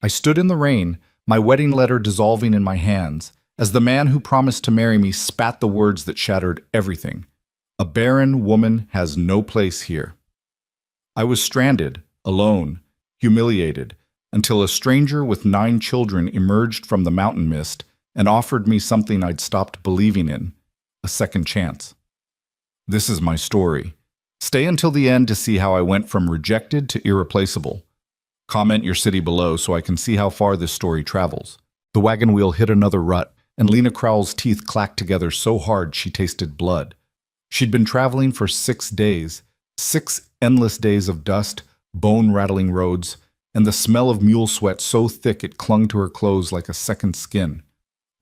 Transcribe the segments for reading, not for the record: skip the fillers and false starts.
I stood in the rain, my wedding letter dissolving in my hands, as the man who promised to marry me spat the words that shattered everything. A barren woman has no place here. I was stranded, alone, humiliated, until a stranger with 9 children emerged from the mountain mist and offered me something I'd stopped believing in, a second chance. This is my story. Stay until the end to see how I went from rejected to irreplaceable. Comment your city below so I can see how far this story travels. The wagon wheel hit another rut, and Lena Crowell's teeth clacked together so hard she tasted blood. She'd been traveling for 6 days, 6 endless days of dust, bone-rattling roads, and the smell of mule sweat so thick it clung to her clothes like a second skin.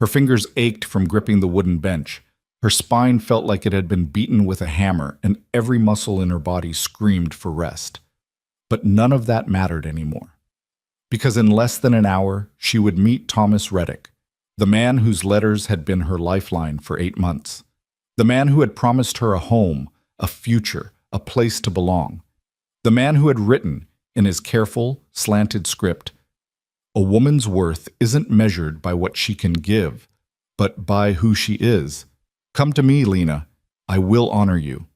Her fingers ached from gripping the wooden bench. Her spine felt like it had been beaten with a hammer, and every muscle in her body screamed for rest. But none of that mattered anymore. Because in less than an hour, she would meet Thomas Reddick, the man whose letters had been her lifeline for 8 months. The man who had promised her a home, a future, a place to belong. The man who had written, in his careful, slanted script, "A woman's worth isn't measured by what she can give, but by who she is. Come to me, Lena. I will honor you."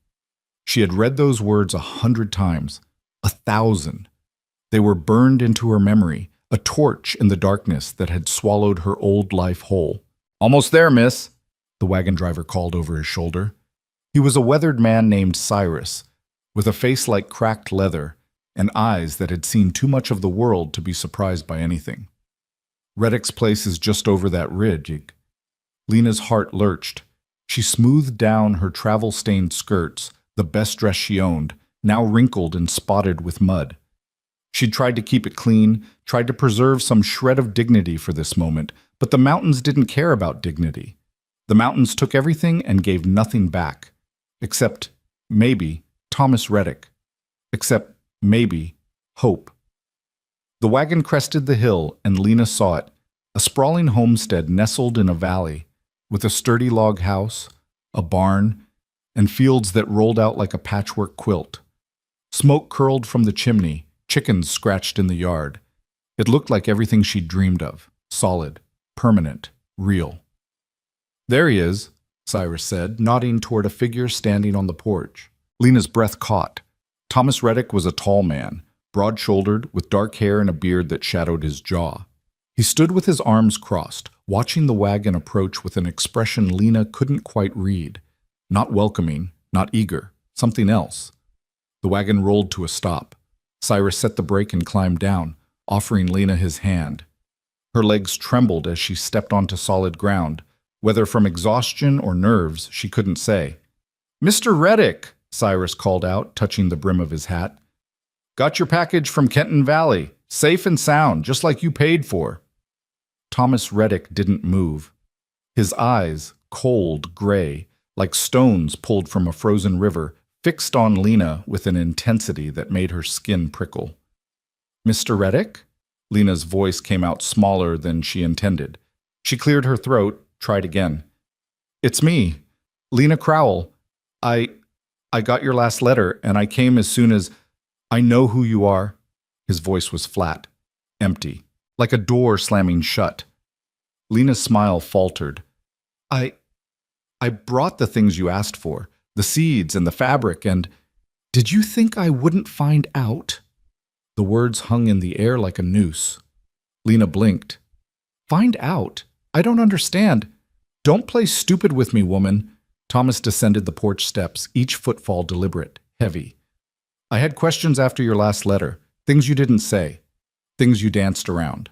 She had read those words 100 times, 1,000. They were burned into her memory, a torch in the darkness that had swallowed her old life whole. "Almost there, miss," the wagon driver called over his shoulder. He was a weathered man named Cyrus, with a face like cracked leather and eyes that had seen too much of the world to be surprised by anything. "Reddick's place is just over that ridge." Lena's heart lurched. She smoothed down her travel-stained skirts, the best dress she owned, now wrinkled and spotted with mud. She'd tried to keep it clean, tried to preserve some shred of dignity for this moment, but the mountains didn't care about dignity. The mountains took everything and gave nothing back. Except, maybe, Thomas Reddick. Except, maybe, hope. The wagon crested the hill, and Lena saw it, a sprawling homestead nestled in a valley, with a sturdy log house, a barn, and fields that rolled out like a patchwork quilt. Smoke curled from the chimney, chickens scratched in the yard. It looked like everything she'd dreamed of, solid, permanent, real. "There he is," Cyrus said, nodding toward a figure standing on the porch. Lena's breath caught. Thomas Reddick was a tall man, broad-shouldered, with dark hair and a beard that shadowed his jaw. He stood with his arms crossed, watching the wagon approach with an expression Lena couldn't quite read. Not welcoming, not eager, something else. The wagon rolled to a stop. Cyrus set the brake and climbed down, offering Lena his hand. Her legs trembled as she stepped onto solid ground. Whether from exhaustion or nerves, she couldn't say. "Mr. Reddick," Cyrus called out, touching the brim of his hat. "Got your package from Kenton Valley, safe and sound, just like you paid for." Thomas Reddick didn't move. His eyes, cold, gray, like stones pulled from a frozen river, fixed on Lena with an intensity that made her skin prickle. "Mr. Reddick?" Lena's voice came out smaller than she intended. She cleared her throat, tried again. "It's me, Lena Crowell. I got your last letter, and I came as soon as... I know who you are." His voice was flat, empty, like a door slamming shut. Lena's smile faltered. I brought the things you asked for, the seeds and the fabric, and... Did you think I wouldn't find out?" The words hung in the air like a noose. Lena blinked. "Find out? I don't understand. Don't play stupid with me, woman." Thomas descended the porch steps, each footfall deliberate, heavy. "I had questions after your last letter, things you didn't say, things you danced around.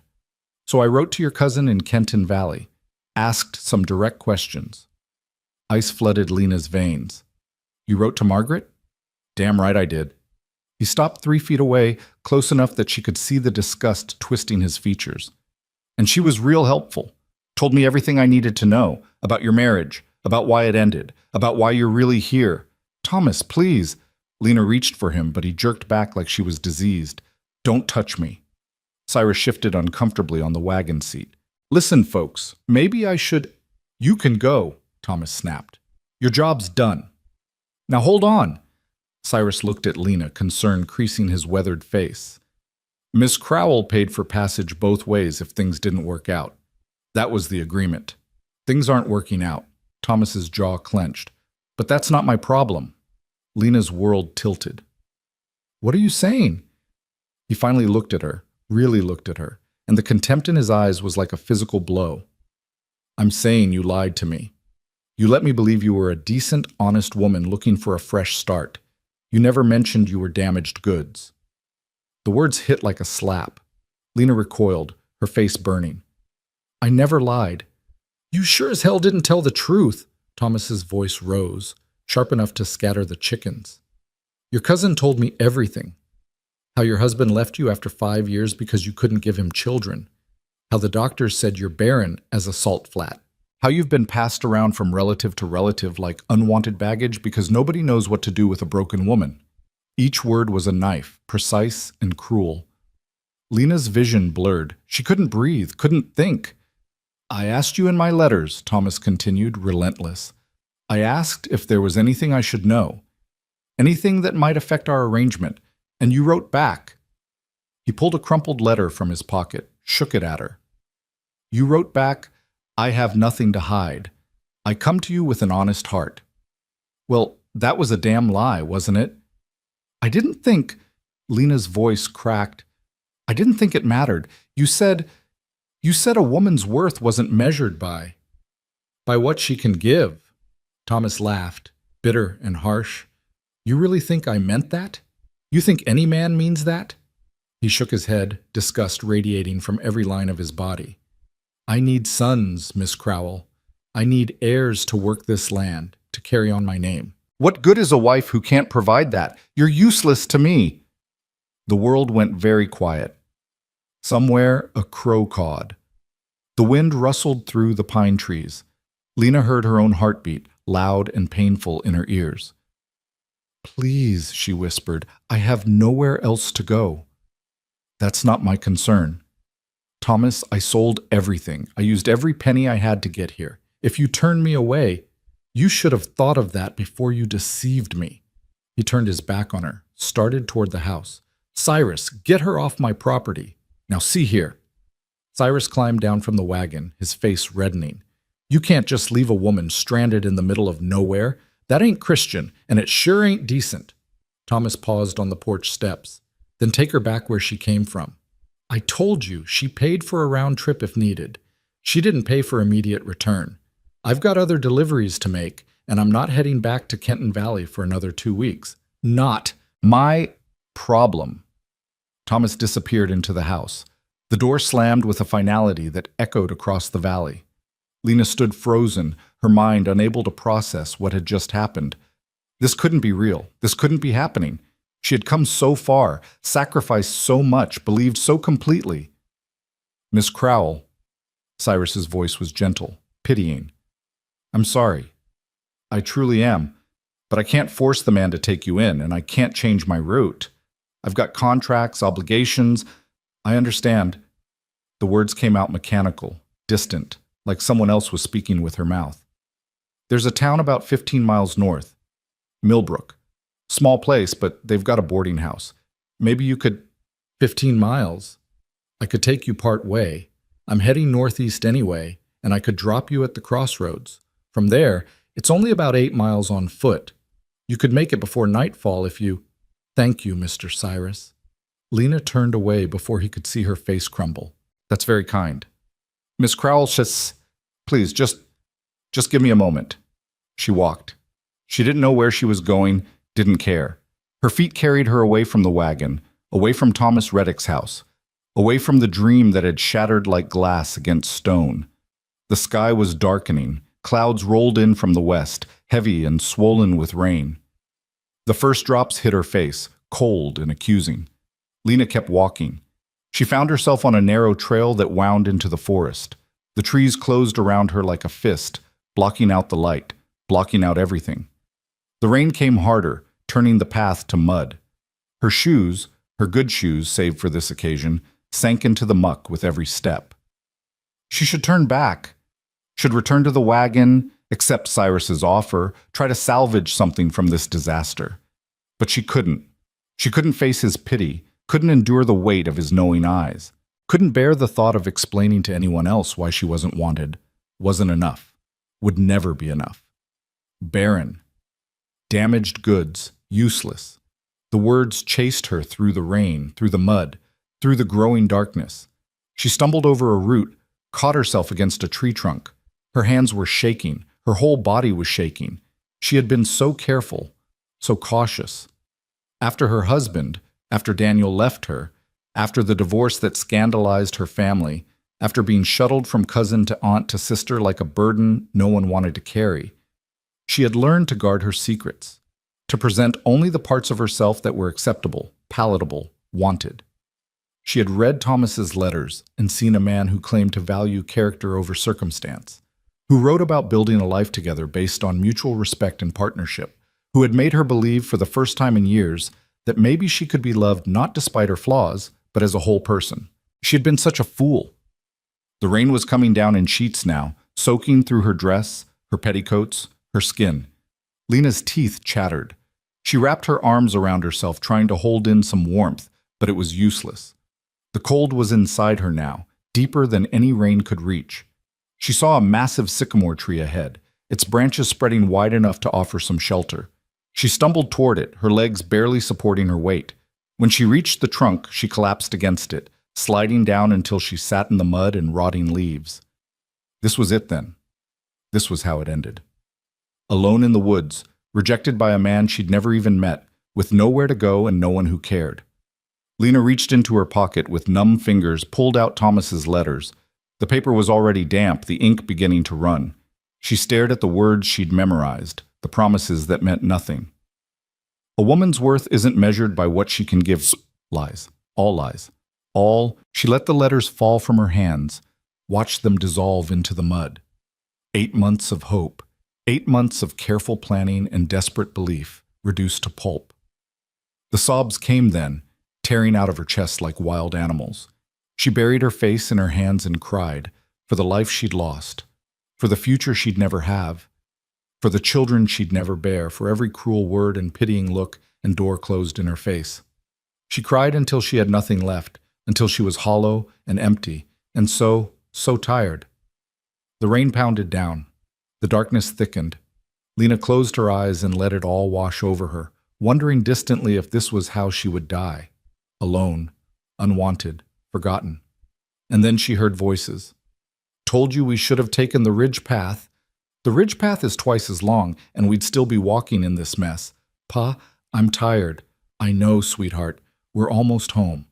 So I wrote to your cousin in Kenton Valley, asked some direct questions." Ice flooded Lena's veins. "You wrote to Margaret?" "Damn right I did." He stopped 3 feet away, close enough that she could see the disgust twisting his features. "And she was real helpful. Told me everything I needed to know, about your marriage, about why it ended, about why you're really here." "Thomas, please." Lena reached for him, but he jerked back like she was diseased. "Don't touch me." Cyrus shifted uncomfortably on the wagon seat. "Listen, folks, maybe I should..." "You can go," Thomas snapped. "Your job's done." "Now hold on." Cyrus looked at Lena, concern creasing his weathered face. Miss Crowell paid for passage both ways if things didn't work out. That was the agreement. Things aren't working out. Thomas's jaw clenched. But that's not my problem. Lena's world tilted. What are you saying? He finally looked at her, really looked at her, and the contempt in his eyes was like a physical blow. I'm saying you lied to me. You let me believe you were a decent, honest woman looking for a fresh start. You never mentioned you were damaged goods. The words hit like a slap. Lena recoiled, her face burning. I never lied. You sure as hell didn't tell the truth. Thomas's voice rose, sharp enough to scatter the chickens. Your cousin told me everything. How your husband left you after 5 years because you couldn't give him children. How the doctors said you're barren as a salt flat. How you've been passed around from relative to relative like unwanted baggage because nobody knows what to do with a broken woman. Each word was a knife, precise and cruel. Lena's vision blurred. She couldn't breathe, couldn't think. I asked you in my letters, Thomas continued, relentless. I asked if there was anything I should know, anything that might affect our arrangement, and you wrote back. He pulled a crumpled letter from his pocket, shook it at her. You wrote back, I have nothing to hide. I come to you with an honest heart. Well, that was a damn lie, wasn't it? I didn't think, Lena's voice cracked. I didn't think it mattered. You said a woman's worth wasn't measured by what she can give. Thomas laughed, bitter and harsh. You really think I meant that? You think any man means that? He shook his head, disgust radiating from every line of his body. I need sons, Miss Crowell. I need heirs to work this land, to carry on my name. What good is a wife who can't provide that? You're useless to me. The world went very quiet. Somewhere a crow cawed. The wind rustled through the pine trees. Lena heard her own heartbeat, loud and painful in her ears. Please, she whispered, I have nowhere else to go. That's not my concern. Thomas, I sold everything. I used every penny I had to get here. If you turned me away, you should have thought of that before you deceived me. He turned his back on her, started toward the house. Cyrus, get her off my property. Now see here. Cyrus climbed down from the wagon, his face reddening. You can't just leave a woman stranded in the middle of nowhere. That ain't Christian, and it sure ain't decent. Thomas paused on the porch steps. Then take her back where she came from. I told you, she paid for a round trip if needed. She didn't pay for immediate return. I've got other deliveries to make, and I'm not heading back to Kenton Valley for another 2 weeks. Not my problem. Thomas disappeared into the house. The door slammed with a finality that echoed across the valley. Lena stood frozen, her mind unable to process what had just happened. This couldn't be real. This couldn't be happening. She had come so far, sacrificed so much, believed so completely. Miss Crowell, Cyrus's voice was gentle, pitying. I'm sorry. I truly am. But I can't force the man to take you in, and I can't change my route. I've got contracts, obligations. I understand. The words came out mechanical, distant, like someone else was speaking with her mouth. There's a town about 15 miles north. Millbrook. Small place, but they've got a boarding house. Maybe you could... 15 miles? I could take you part way. I'm heading northeast anyway, and I could drop you at the crossroads. From there, it's only about 8 miles on foot. You could make it before nightfall if you... Thank you, Mr. Cyrus. Lena turned away before he could see her face crumble. That's very kind. Miss Crowell, please, just give me a moment. She walked. She didn't know where she was going, didn't care. Her feet carried her away from the wagon, away from Thomas Reddick's house, away from the dream that had shattered like glass against stone. The sky was darkening. Clouds rolled in from the west, heavy and swollen with rain. The first drops hit her face, cold and accusing. Lena kept walking. She found herself on a narrow trail that wound into the forest. The trees closed around her like a fist, blocking out the light, blocking out everything. The rain came harder, turning the path to mud. Her shoes, her good shoes saved for this occasion, sank into the muck with every step. She should turn back, should return to the wagon, accept Cyrus's offer, try to salvage something from this disaster. But she couldn't. She couldn't face his pity, couldn't endure the weight of his knowing eyes, couldn't bear the thought of explaining to anyone else why she wasn't wanted, wasn't enough, would never be enough. Barren. Damaged goods, useless. The words chased her through the rain, through the mud, through the growing darkness. She stumbled over a root, caught herself against a tree trunk. Her hands were shaking, her whole body was shaking. She had been so careful, so cautious. After her husband, after Daniel left her, after the divorce that scandalized her family, after being shuttled from cousin to aunt to sister like a burden no one wanted to carry, she had learned to guard her secrets, to present only the parts of herself that were acceptable, palatable, wanted. She had read Thomas's letters and seen a man who claimed to value character over circumstance, who wrote about building a life together based on mutual respect and partnership, who had made her believe for the first time in years that maybe she could be loved not despite her flaws, but as a whole person. She had been such a fool. The rain was coming down in sheets now, soaking through her dress, her petticoats, her skin. Lena's teeth chattered. She wrapped her arms around herself, trying to hold in some warmth, but it was useless. The cold was inside her now, deeper than any rain could reach. She saw a massive sycamore tree ahead, its branches spreading wide enough to offer some shelter. She stumbled toward it, her legs barely supporting her weight. When she reached the trunk, she collapsed against it, sliding down until she sat in the mud and rotting leaves. This was it then. This was how it ended. Alone in the woods, rejected by a man she'd never even met, with nowhere to go and no one who cared. Lena reached into her pocket with numb fingers, pulled out Thomas's letters. The paper was already damp, the ink beginning to run. She stared at the words she'd memorized, the promises that meant nothing. A woman's worth isn't measured by what she can give. Lies. All lies. All. She let the letters fall from her hands, watched them dissolve into the mud. 8 months of hope. 8 months of careful planning and desperate belief, reduced to pulp. The sobs came then, tearing out of her chest like wild animals. She buried her face in her hands and cried, for the life she'd lost, for the future she'd never have, for the children she'd never bear, for every cruel word and pitying look and door closed in her face. She cried until she had nothing left, until she was hollow and empty, and so tired. The rain pounded down. The darkness thickened. Lena closed her eyes and let it all wash over her, wondering distantly if this was how she would die. Alone, unwanted, forgotten. And then she heard voices. Told you we should have taken the ridge path. The ridge path is twice as long, and we'd still be walking in this mess. Pa, I'm tired. I know, sweetheart. We're almost home.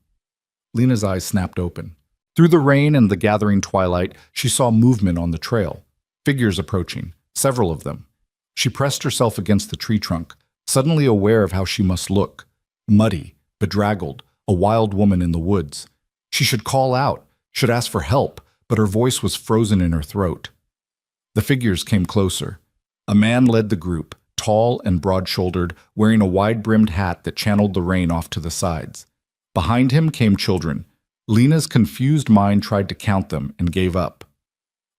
Lena's eyes snapped open. Through the rain and the gathering twilight, she saw movement on the trail. Figures approaching, several of them. She pressed herself against the tree trunk, suddenly aware of how she must look. Muddy, bedraggled, a wild woman in the woods. She should call out, should ask for help, but her voice was frozen in her throat. The figures came closer. A man led the group, tall and broad-shouldered, wearing a wide-brimmed hat that channeled the rain off to the sides. Behind him came children. Lena's confused mind tried to count them and gave up.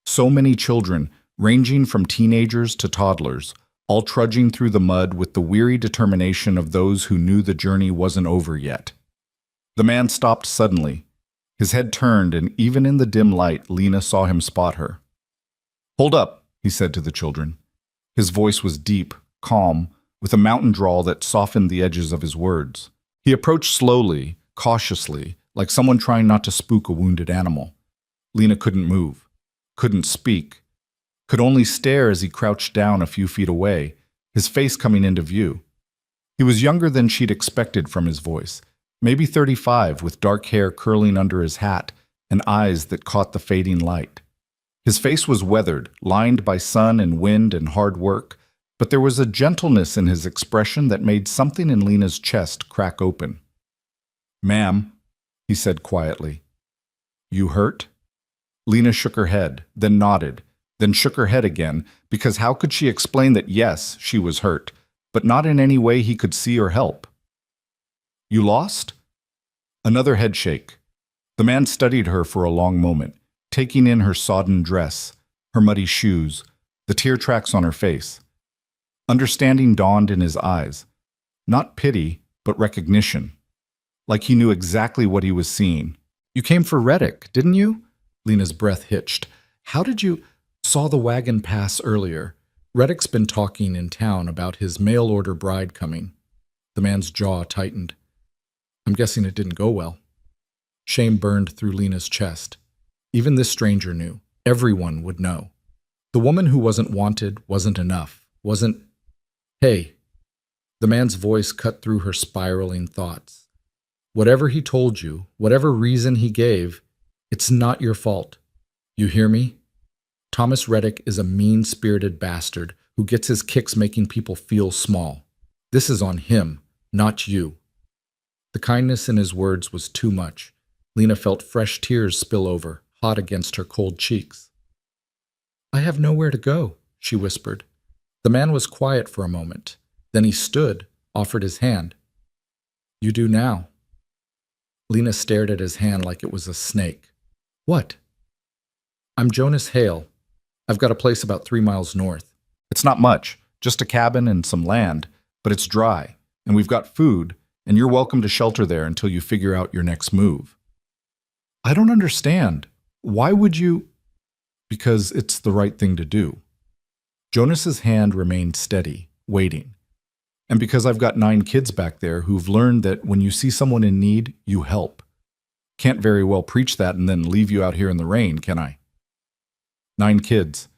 So many children, ranging from teenagers to toddlers, all trudging through the mud with the weary determination of those who knew the journey wasn't over yet. The man stopped suddenly. His head turned, and even in the dim light, Lena saw him spot her. "Hold up," he said to the children. His voice was deep, calm, with a mountain drawl that softened the edges of his words. He approached slowly, cautiously, like someone trying not to spook a wounded animal. Lena couldn't move, couldn't speak, could only stare as he crouched down a few feet away, his face coming into view. He was younger than she'd expected from his voice, maybe 35, with dark hair curling under his hat and eyes that caught the fading light. His face was weathered, lined by sun and wind and hard work, but there was a gentleness in his expression that made something in Lena's chest crack open. "Ma'am," he said quietly. "You hurt?" Lena shook her head, then nodded, then shook her head again, because how could she explain that yes, she was hurt, but not in any way he could see or help? "You lost?" Another head shake. The man studied her for a long moment, taking in her sodden dress, her muddy shoes, the tear tracks on her face. Understanding dawned in his eyes. Not pity, but recognition. like he knew exactly what he was seeing. "You came for Reddick, didn't you?" Lena's breath hitched. "How did you—" "Saw the wagon pass earlier. Reddick's been talking in town about his mail-order bride coming." The man's jaw tightened. "I'm guessing it didn't go well." Shame burned through Lena's chest. Even this stranger knew. Everyone would know. The woman who wasn't wanted wasn't enough. Wasn't— "Hey." The man's voice cut through her spiraling thoughts. "Whatever he told you, whatever reason he gave, it's not your fault. You hear me? Thomas Reddick is a mean-spirited bastard who gets his kicks making people feel small. This is on him, not you." The kindness in his words was too much. Lena felt fresh tears spill over, hot against her cold cheeks. "I have nowhere to go," she whispered. The man was quiet for a moment. Then he stood, offered his hand. "You do now." Lena stared at his hand like it was a snake. "What?" "I'm Jonas Hale. I've got a place about 3 miles north." "It's not much, just a cabin and some land, but it's dry, and we've got food, and you're welcome to shelter there until you figure out your next move." "I don't understand. Why would you—" "Because it's the right thing to do." Jonas's hand remained steady, waiting. "And because I've got 9 kids back there who've learned that when you see someone in need, you help. Can't very well preach that and then leave you out here in the rain, can I?" 9 kids.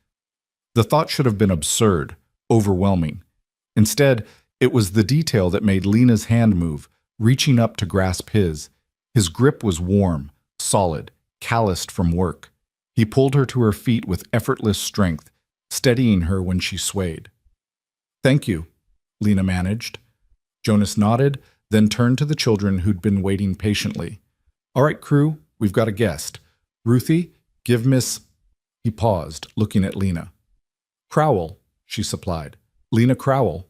The thought should have been absurd, overwhelming. Instead, it was the detail that made Lena's hand move, reaching up to grasp his. His grip was warm, solid, calloused from work. He pulled her to her feet with effortless strength, steadying her when she swayed. "Thank you," Lena managed. Jonas nodded, then turned to the children who'd been waiting patiently. "All right, crew, we've got a guest. Ruthie, give Miss—" He paused, looking at Lena. "Crowell," she supplied. "Lena Crowell.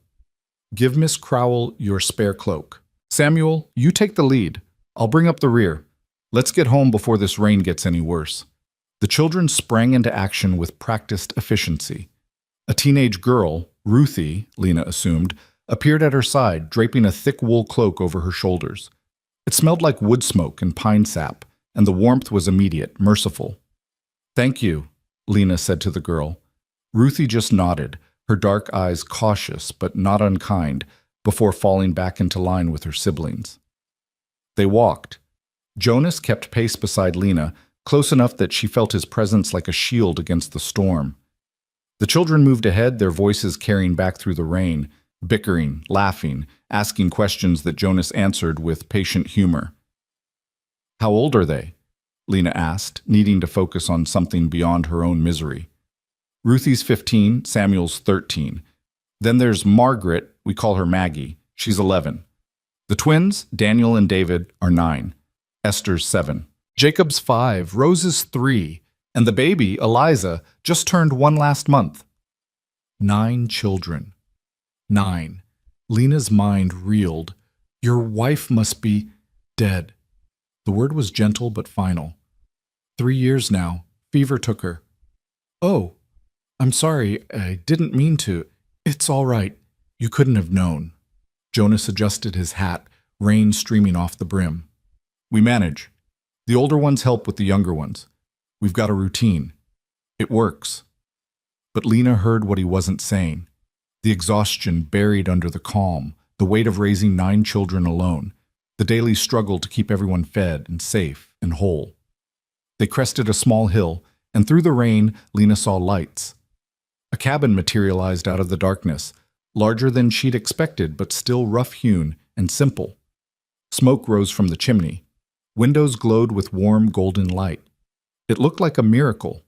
Give Miss Crowell your spare cloak. Samuel, you take the lead. I'll bring up the rear. Let's get home before this rain gets any worse." The children sprang into action with practiced efficiency. A teenage girl, Ruthie, Lena assumed, appeared at her side, draping a thick wool cloak over her shoulders. It smelled like wood smoke and pine sap, and the warmth was immediate, merciful. "Thank you," Lena said to the girl. Ruthie just nodded, her dark eyes cautious but not unkind, before falling back into line with her siblings. They walked. Jonas kept pace beside Lena, close enough that she felt his presence like a shield against the storm. The children moved ahead, their voices carrying back through the rain, bickering, laughing, asking questions that Jonas answered with patient humor. "How old are they?" Lena asked, needing to focus on something beyond her own misery. "Ruthie's 15, Samuel's 13. Then there's Margaret, we call her Maggie, she's 11. The twins, Daniel and David, are 9. Esther's 7. Jacob's 5, Rose's 3, and the baby, Eliza, just turned 1 last month." 9 children. 9. Lena's mind reeled. "Your wife must be dead." The word was gentle but final. 3 years now. Fever took her." "Oh, I'm sorry. I didn't mean to." "It's all right. You couldn't have known." Jonas adjusted his hat, rain streaming off the brim. "We manage. The older ones help with the younger ones. We've got a routine. It works." But Lena heard what he wasn't saying. The exhaustion buried under the calm, the weight of raising 9 children alone, the daily struggle to keep everyone fed and safe and whole. They crested a small hill, and through the rain, Lena saw lights. A cabin materialized out of the darkness, larger than she'd expected but still rough-hewn and simple. Smoke rose from the chimney. Windows glowed with warm golden light. It looked like a miracle.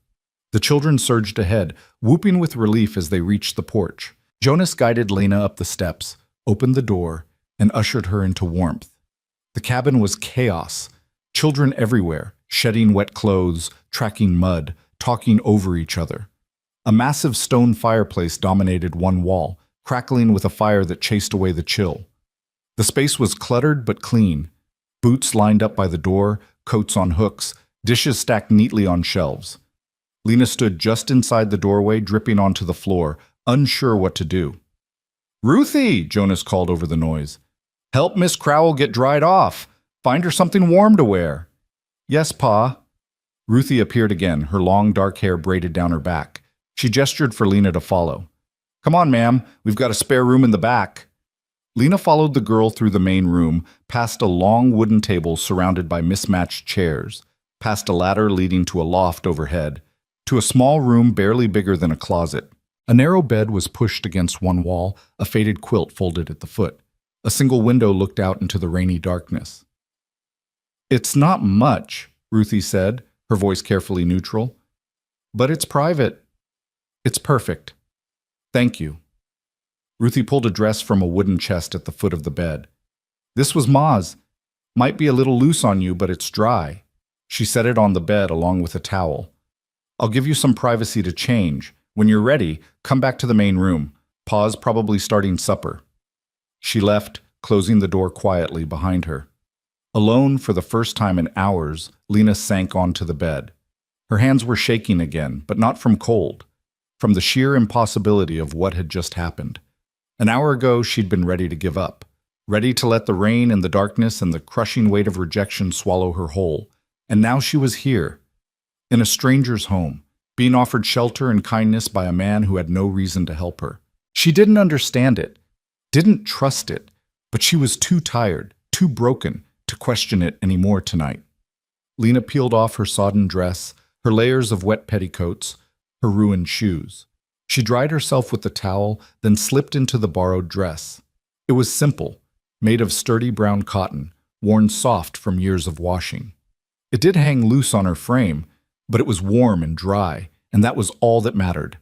The children surged ahead, whooping with relief as they reached the porch. Jonas guided Lena up the steps, opened the door, and ushered her into warmth. The cabin was chaos. Children everywhere, shedding wet clothes, tracking mud, talking over each other. A massive stone fireplace dominated one wall, crackling with a fire that chased away the chill. The space was cluttered but clean. Boots lined up by the door, coats on hooks, dishes stacked neatly on shelves. Lena stood just inside the doorway, dripping onto the floor, unsure what to do. "Ruthie!" Jonas called over the noise. "Help Miss Crowell get dried off. Find her something warm to wear. Yes, Pa. Ruthie appeared again, her long dark hair braided down her back. She gestured for Lena to follow. Come on, ma'am. We've got a spare room in the back. Lena followed the girl through the main room, past a long wooden table surrounded by mismatched chairs, past a ladder leading to a loft overhead, to a small room barely bigger than a closet. A narrow bed was pushed against one wall, a faded quilt folded at the foot. A single window looked out into the rainy darkness. It's not much, Ruthie said, her voice carefully neutral. But it's private. It's perfect. Thank you. Ruthie pulled a dress from a wooden chest at the foot of the bed. This was Ma's. Might be a little loose on you, but it's dry. She set it on the bed along with a towel. I'll give you some privacy to change. When you're ready, come back to the main room. Pa's probably starting supper. She left, closing the door quietly behind her. Alone for the first time in hours, Lena sank onto the bed. Her hands were shaking again, but not from cold, from the sheer impossibility of what had just happened. An hour ago, she'd been ready to give up, ready to let the rain and the darkness and the crushing weight of rejection swallow her whole. And now she was here, in a stranger's home, being offered shelter and kindness by a man who had no reason to help her. She didn't understand it, didn't trust it, but she was too tired, too broken to question it anymore tonight. Lena peeled off her sodden dress, her layers of wet petticoats, her ruined shoes. She dried herself with the towel, then slipped into the borrowed dress. It was simple, made of sturdy brown cotton, worn soft from years of washing. It did hang loose on her frame, but it was warm and dry, and that was all that mattered.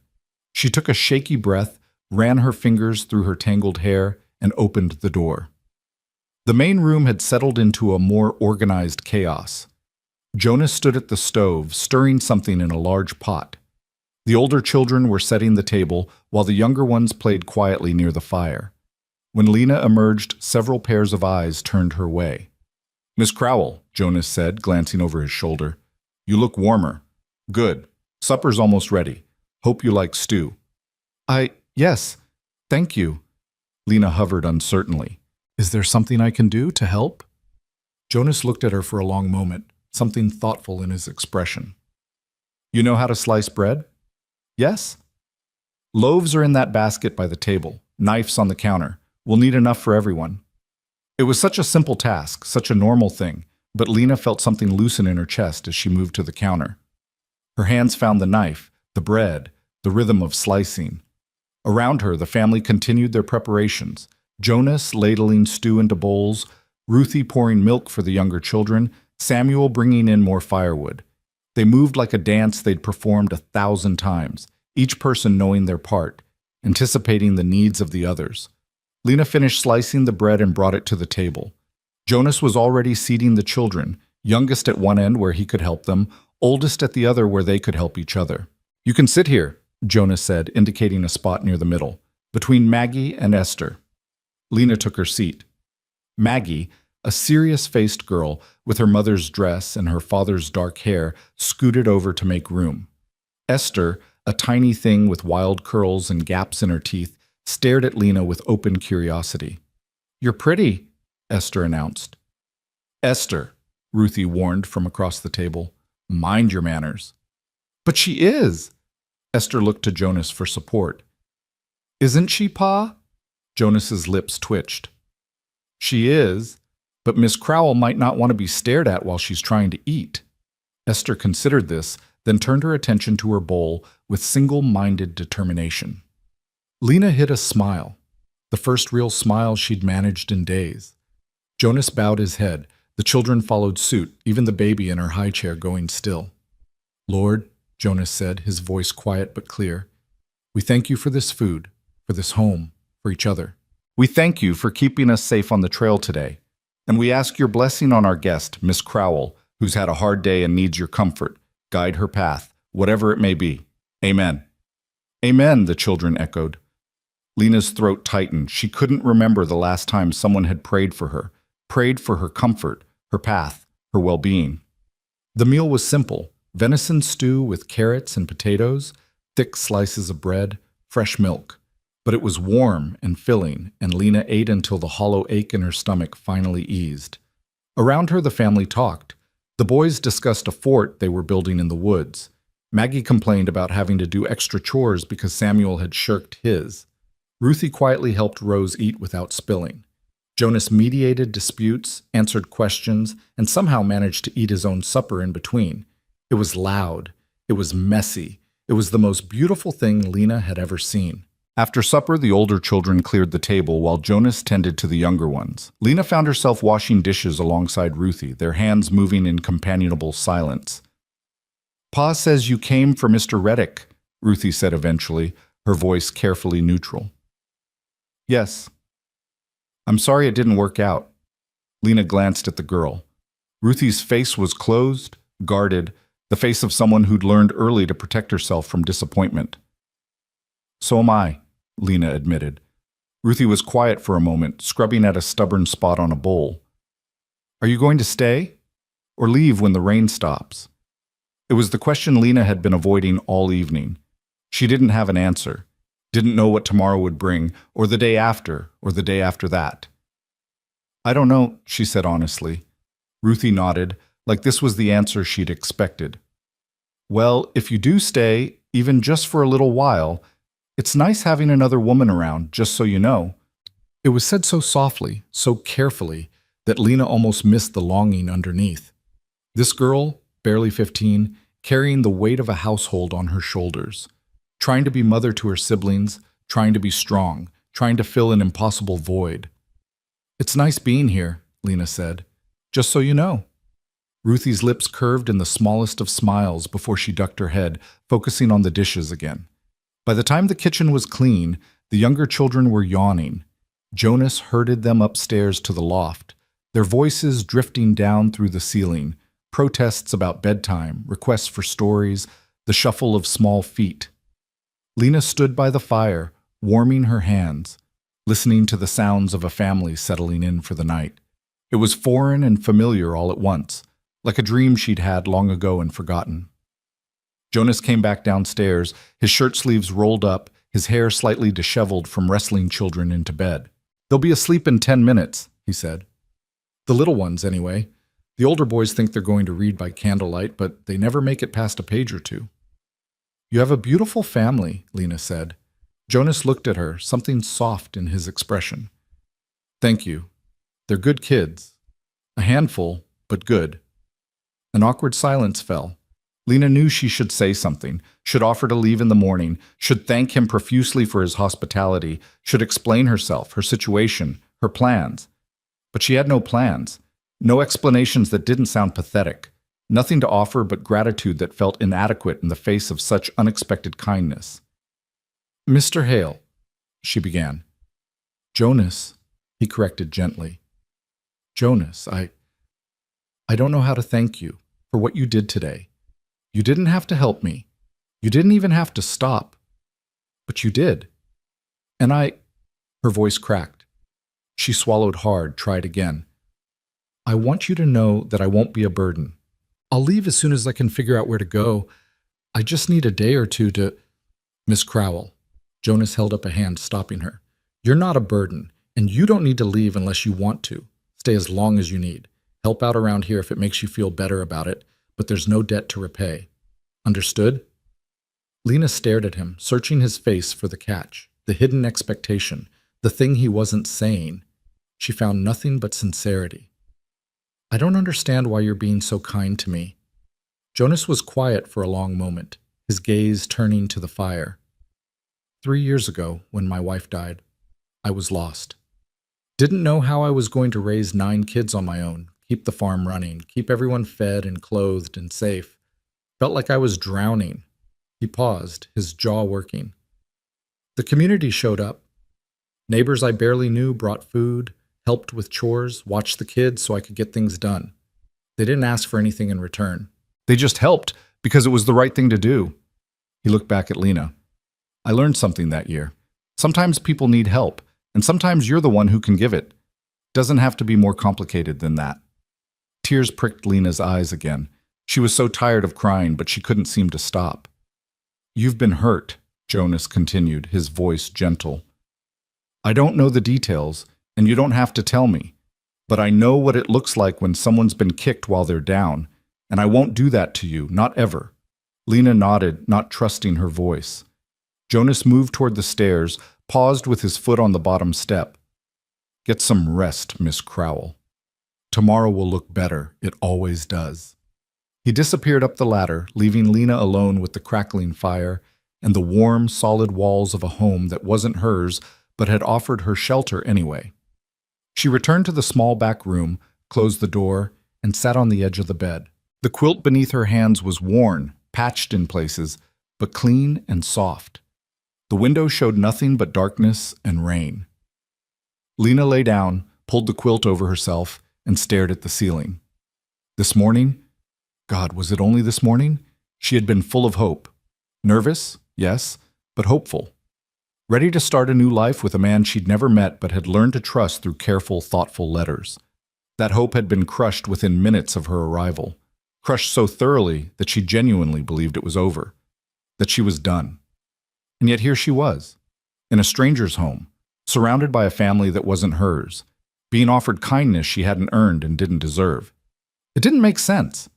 She took a shaky breath, ran her fingers through her tangled hair, and opened the door. The main room had settled into a more organized chaos. Jonas stood at the stove, stirring something in a large pot. The older children were setting the table, while the younger ones played quietly near the fire. When Lena emerged, several pairs of eyes turned her way. Miss Crowell, Jonas said, glancing over his shoulder. You look warmer. Good. Supper's almost ready. Hope you like stew. Yes, thank you. Lena hovered uncertainly. Is there something I can do to help? Jonas looked at her for a long moment, something thoughtful in his expression. You know how to slice bread? Yes? Loaves are in that basket by the table, knives on the counter. We'll need enough for everyone. It was such a simple task, such a normal thing, but Lena felt something loosen in her chest as she moved to the counter. Her hands found the knife, the bread, the rhythm of slicing. Around her, the family continued their preparations, Jonas ladling stew into bowls, Ruthie pouring milk for the younger children, Samuel bringing in more firewood. They moved like a dance they'd performed 1,000 times, each person knowing their part, anticipating the needs of the others. Lena finished slicing the bread and brought it to the table. Jonas was already seating the children, youngest at one end where he could help them, oldest at the other where they could help each other. You can sit here, Jonas said, indicating a spot near the middle, between Maggie and Esther. Lena took her seat. Maggie, a serious-faced girl with her mother's dress and her father's dark hair, scooted over to make room. Esther, a tiny thing with wild curls and gaps in her teeth, stared at Lena with open curiosity. You're pretty, Esther announced. Esther, Ruthie warned from across the table. Mind your manners. But she is. Esther looked to Jonas for support. Isn't she, Pa? Jonas's lips twitched. She is, but Miss Crowell might not want to be stared at while she's trying to eat. Esther considered this, then turned her attention to her bowl with single-minded determination. Lena hid a smile, the first real smile she'd managed in days. Jonas bowed his head. The children followed suit, even the baby in her high chair going still. Lord, Jonas said, his voice quiet but clear, we thank you for this food, for this home, for each other. We thank you for keeping us safe on the trail today, and we ask your blessing on our guest, Miss Crowell, who's had a hard day and needs your comfort. Guide her path, whatever it may be. Amen. Amen, the children echoed. Lena's throat tightened. She couldn't remember the last time someone had prayed for her comfort, her path, her well-being. The meal was simple: venison stew with carrots and potatoes, thick slices of bread, fresh milk. But it was warm and filling, and Lena ate until the hollow ache in her stomach finally eased. Around her, the family talked. The boys discussed a fort they were building in the woods. Maggie complained about having to do extra chores because Samuel had shirked his. Ruthie quietly helped Rose eat without spilling. Jonas mediated disputes, answered questions, and somehow managed to eat his own supper in between. It was loud. It was messy. It was the most beautiful thing Lena had ever seen. After supper, the older children cleared the table while Jonas tended to the younger ones. Lena found herself washing dishes alongside Ruthie, their hands moving in companionable silence. "Pa says you came for Mr. Reddick," Ruthie said eventually, her voice carefully neutral. "Yes. I'm sorry it didn't work out." Lena glanced at the girl. Ruthie's face was closed, guarded, the face of someone who'd learned early to protect herself from disappointment. "So am I," Lena admitted. Ruthie was quiet for a moment, scrubbing at a stubborn spot on a bowl. "Are you going to stay? Or leave when the rain stops?" It was the question Lena had been avoiding all evening. She didn't have an answer, didn't know what tomorrow would bring, or the day after, or the day after that. "I don't know," she said honestly. Ruthie nodded, like this was the answer she'd expected. "Well, if you do stay, even just for a little while, it's nice having another woman around, just so you know." It was said so softly, so carefully, that Lena almost missed the longing underneath. This girl, barely 15, carrying the weight of a household on her shoulders, trying to be mother to her siblings, trying to be strong, trying to fill an impossible void. "It's nice being here," Lena said. "Just so you know." Ruthie's lips curved in the smallest of smiles before she ducked her head, focusing on the dishes again. By the time the kitchen was clean, the younger children were yawning. Jonas herded them upstairs to the loft, their voices drifting down through the ceiling, protests about bedtime, requests for stories, the shuffle of small feet. Lena stood by the fire, warming her hands, listening to the sounds of a family settling in for the night. It was foreign and familiar all at once, like a dream she'd had long ago and forgotten. Jonas came back downstairs, his shirt sleeves rolled up, his hair slightly disheveled from wrestling children into bed. "They'll be asleep in 10 minutes, he said. "The little ones, anyway. The older boys think they're going to read by candlelight, but they never make it past a page or two." "You have a beautiful family," Lena said. Jonas looked at her, something soft in his expression. "Thank you. They're good kids. A handful, but good." An awkward silence fell. Lena knew she should say something, should offer to leave in the morning, should thank him profusely for his hospitality, should explain herself, her situation, her plans. But she had no plans. No explanations that didn't sound pathetic. Nothing to offer but gratitude that felt inadequate in the face of such unexpected kindness. "Mr. Hale," she began. "Jonas," he corrected gently. "Jonas, I don't know how to thank you for what you did today. You didn't have to help me. You didn't even have to stop. But you did. And her voice cracked. She swallowed hard, tried again. "I want you to know that I won't be a burden. I'll leave as soon as I can figure out where to go. I just need a day or two to—" "Miss Crowell," Jonas held up a hand, stopping her. "You're not a burden, and you don't need to leave unless you want to. Stay as long as you need. Help out around here if it makes you feel better about it, but there's no debt to repay. Understood?" Lena stared at him, searching his face for the catch, the hidden expectation, the thing he wasn't saying. She found nothing but sincerity. "I don't understand why you're being so kind to me." Jonas was quiet for a long moment, his gaze turning to the fire. 3 years ago, when my wife died, I was lost. Didn't know how I was going to raise 9 kids on my own, keep the farm running, keep everyone fed and clothed and safe. Felt like I was drowning. He paused, his jaw working. The community showed up. Neighbors I barely knew brought food, helped with chores, watched the kids so I could get things done. They didn't ask for anything in return. They just helped because it was the right thing to do. He looked back at Lena. "I learned something that year. Sometimes people need help, and sometimes you're the one who can give it. Doesn't have to be more complicated than that." Tears pricked Lena's eyes again. She was so tired of crying, but she couldn't seem to stop. "You've been hurt," Jonas continued, his voice gentle. "I don't know the details, and you don't have to tell me. But I know what it looks like when someone's been kicked while they're down, and I won't do that to you, not ever." Lena nodded, not trusting her voice. Jonas moved toward the stairs, paused with his foot on the bottom step. "Get some rest, Miss Crowell. Tomorrow will look better. It always does." He disappeared up the ladder, leaving Lena alone with the crackling fire and the warm, solid walls of a home that wasn't hers but had offered her shelter anyway. She returned to the small back room, closed the door, and sat on the edge of the bed. The quilt beneath her hands was worn, patched in places, but clean and soft. The window showed nothing but darkness and rain. Lena lay down, pulled the quilt over herself, and stared at the ceiling. This morning, God, was it only this morning? She had been full of hope. Nervous, yes, but hopeful. Ready to start a new life with a man she'd never met but had learned to trust through careful, thoughtful letters. That hope had been crushed within minutes of her arrival, crushed so thoroughly that she genuinely believed it was over, that she was done. And yet here she was, in a stranger's home, surrounded by a family that wasn't hers, being offered kindness she hadn't earned and didn't deserve. It didn't make sense.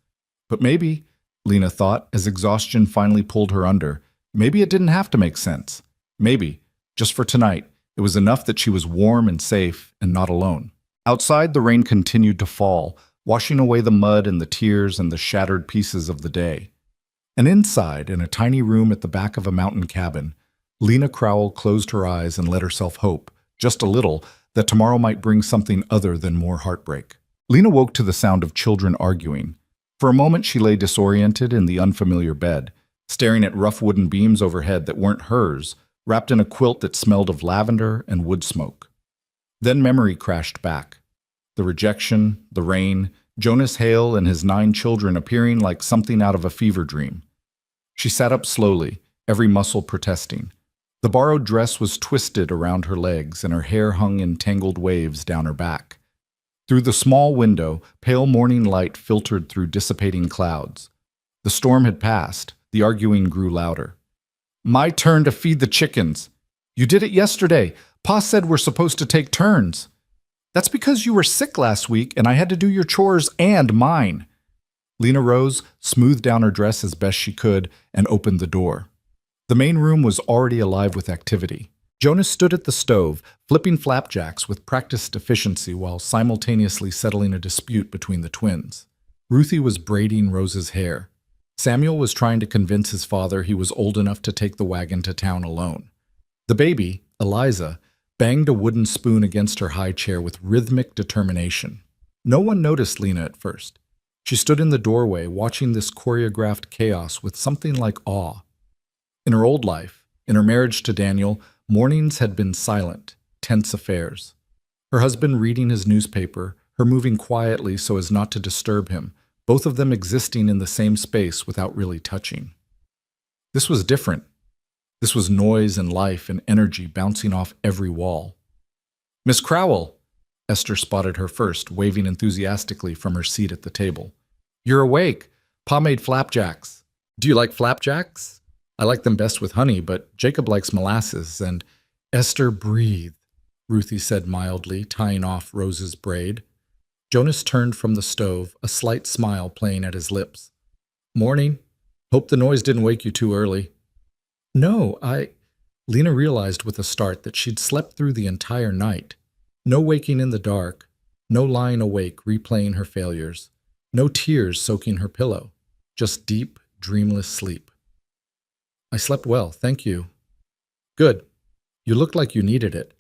But maybe, Lena thought as exhaustion finally pulled her under, maybe it didn't have to make sense. Maybe, just for tonight, it was enough that she was warm and safe and not alone. Outside, the rain continued to fall, washing away the mud and the tears and the shattered pieces of the day. And inside, in a tiny room at the back of a mountain cabin, Lena Crowell closed her eyes and let herself hope, just a little, that tomorrow might bring something other than more heartbreak. Lena woke to the sound of children arguing. For a moment she lay disoriented in the unfamiliar bed, staring at rough wooden beams overhead that weren't hers, wrapped in a quilt that smelled of lavender and wood smoke. Then memory crashed back. The rejection, the rain, Jonas Hale and his 9 children appearing like something out of a fever dream. She sat up slowly, every muscle protesting. The borrowed dress was twisted around her legs and her hair hung in tangled waves down her back. Through the small window, pale morning light filtered through dissipating clouds. The storm had passed. The arguing grew louder. "My turn to feed the chickens. You did it yesterday. Pa said we're supposed to take turns." "That's because you were sick last week and I had to do your chores and mine." Lena rose, smoothed down her dress as best she could, and opened the door. The main room was already alive with activity. Jonas stood at the stove, flipping flapjacks with practiced efficiency while simultaneously settling a dispute between the twins. Ruthie was braiding Rose's hair. Samuel was trying to convince his father he was old enough to take the wagon to town alone. The baby, Eliza, banged a wooden spoon against her high chair with rhythmic determination. No one noticed Lena at first. She stood in the doorway watching this choreographed chaos with something like awe. In her old life, in her marriage to Daniel, mornings had been silent, tense affairs. Her husband reading his newspaper, her moving quietly so as not to disturb him, both of them existing in the same space without really touching. This was different. This was noise and life and energy bouncing off every wall. "Miss Crowell!" Esther spotted her first, waving enthusiastically from her seat at the table. "You're awake. Pa made flapjacks. Do you like flapjacks? I like them best with honey, but Jacob likes molasses, and—" "Esther, breathe," Ruthie said mildly, tying off Rose's braid. Jonas turned from the stove, a slight smile playing at his lips. "Morning. Hope the noise didn't wake you too early." "No, Lena realized with a start that she'd slept through the entire night. No waking in the dark, no lying awake replaying her failures, no tears soaking her pillow, just deep, dreamless sleep. "I slept well, thank you." "Good. You looked like you needed it."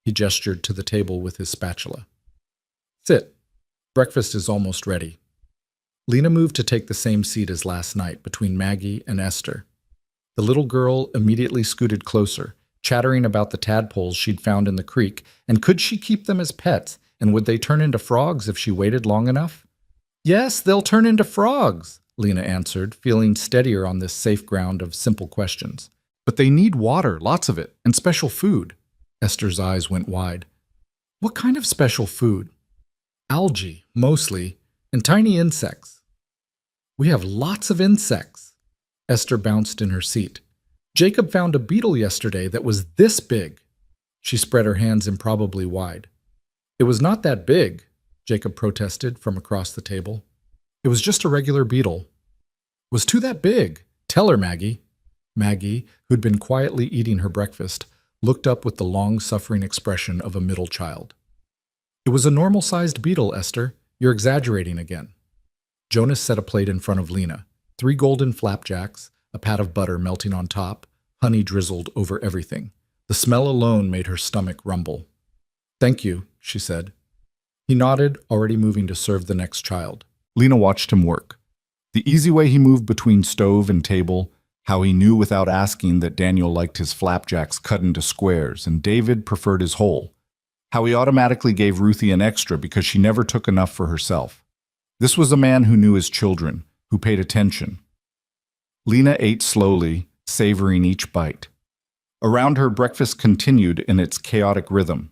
He gestured to the table with his spatula. "Sit. Breakfast is almost ready." Lena moved to take the same seat as last night between Maggie and Esther. The little girl immediately scooted closer, chattering about the tadpoles she'd found in the creek, and could she keep them as pets, and would they turn into frogs if she waited long enough? "Yes, they'll turn into frogs," Lena answered, feeling steadier on this safe ground of simple questions. "But they need water, lots of it, and special food." Esther's eyes went wide. "What kind of special food?" "Algae, mostly, and tiny insects." "We have lots of insects." Esther bounced in her seat. "Jacob found a beetle yesterday that was this big." She spread her hands improbably wide. "It was not that big." Jacob protested from across the table. It was just a regular beetle. Was too that big. Tell her, Maggie. Maggie, who'd been quietly eating her breakfast, looked up with the long-suffering expression of a middle child. It was a normal-sized beetle, Esther. You're exaggerating again. Jonas set a plate in front of Lena. 3 golden flapjacks, a pat of butter melting on top, honey drizzled over everything. The smell alone made her stomach rumble. Thank you, she said. He nodded, already moving to serve the next child. Lena watched him work. The easy way he moved between stove and table, how he knew without asking that Daniel liked his flapjacks cut into squares and David preferred his whole. How he automatically gave Ruthie an extra because she never took enough for herself. This was a man who knew his children, who paid attention. Lena ate slowly, savoring each bite. Around her, breakfast continued in its chaotic rhythm.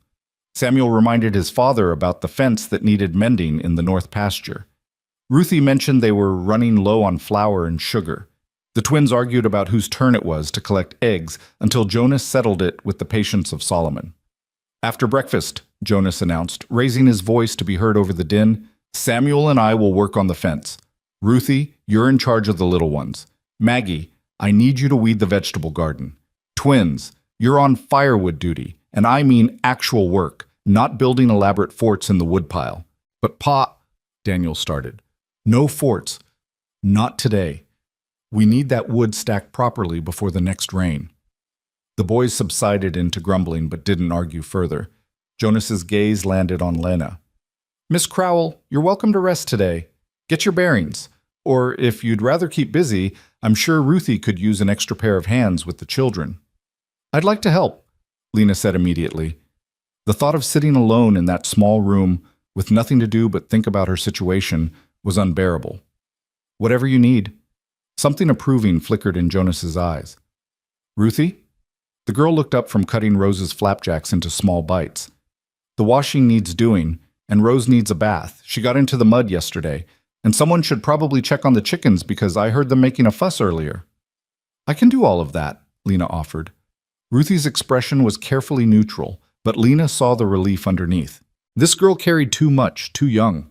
Samuel reminded his father about the fence that needed mending in the north pasture. Ruthie mentioned they were running low on flour and sugar. The twins argued about whose turn it was to collect eggs until Jonas settled it with the patience of Solomon. After breakfast, Jonas announced, raising his voice to be heard over the din, Samuel and I will work on the fence. Ruthie, you're in charge of the little ones. Maggie, I need you to weed the vegetable garden. Twins, you're on firewood duty, and I mean actual work, not building elaborate forts in the woodpile. But Pa, Daniel started. No forts. Not today. We need that wood stacked properly before the next rain. The boys subsided into grumbling but didn't argue further. Jonas's gaze landed on Lena. Miss Crowell, you're welcome to rest today. Get your bearings. Or if you'd rather keep busy, I'm sure Ruthie could use an extra pair of hands with the children. I'd like to help, Lena said immediately. The thought of sitting alone in that small room with nothing to do but think about her situation was unbearable. Whatever you need. Something approving flickered in Jonas's eyes. Ruthie? The girl looked up from cutting Rose's flapjacks into small bites. The washing needs doing, and Rose needs a bath. She got into the mud yesterday, and someone should probably check on the chickens because I heard them making a fuss earlier. I can do all of that, Lena offered. Ruthie's expression was carefully neutral, but Lena saw the relief underneath. This girl carried too much, too young.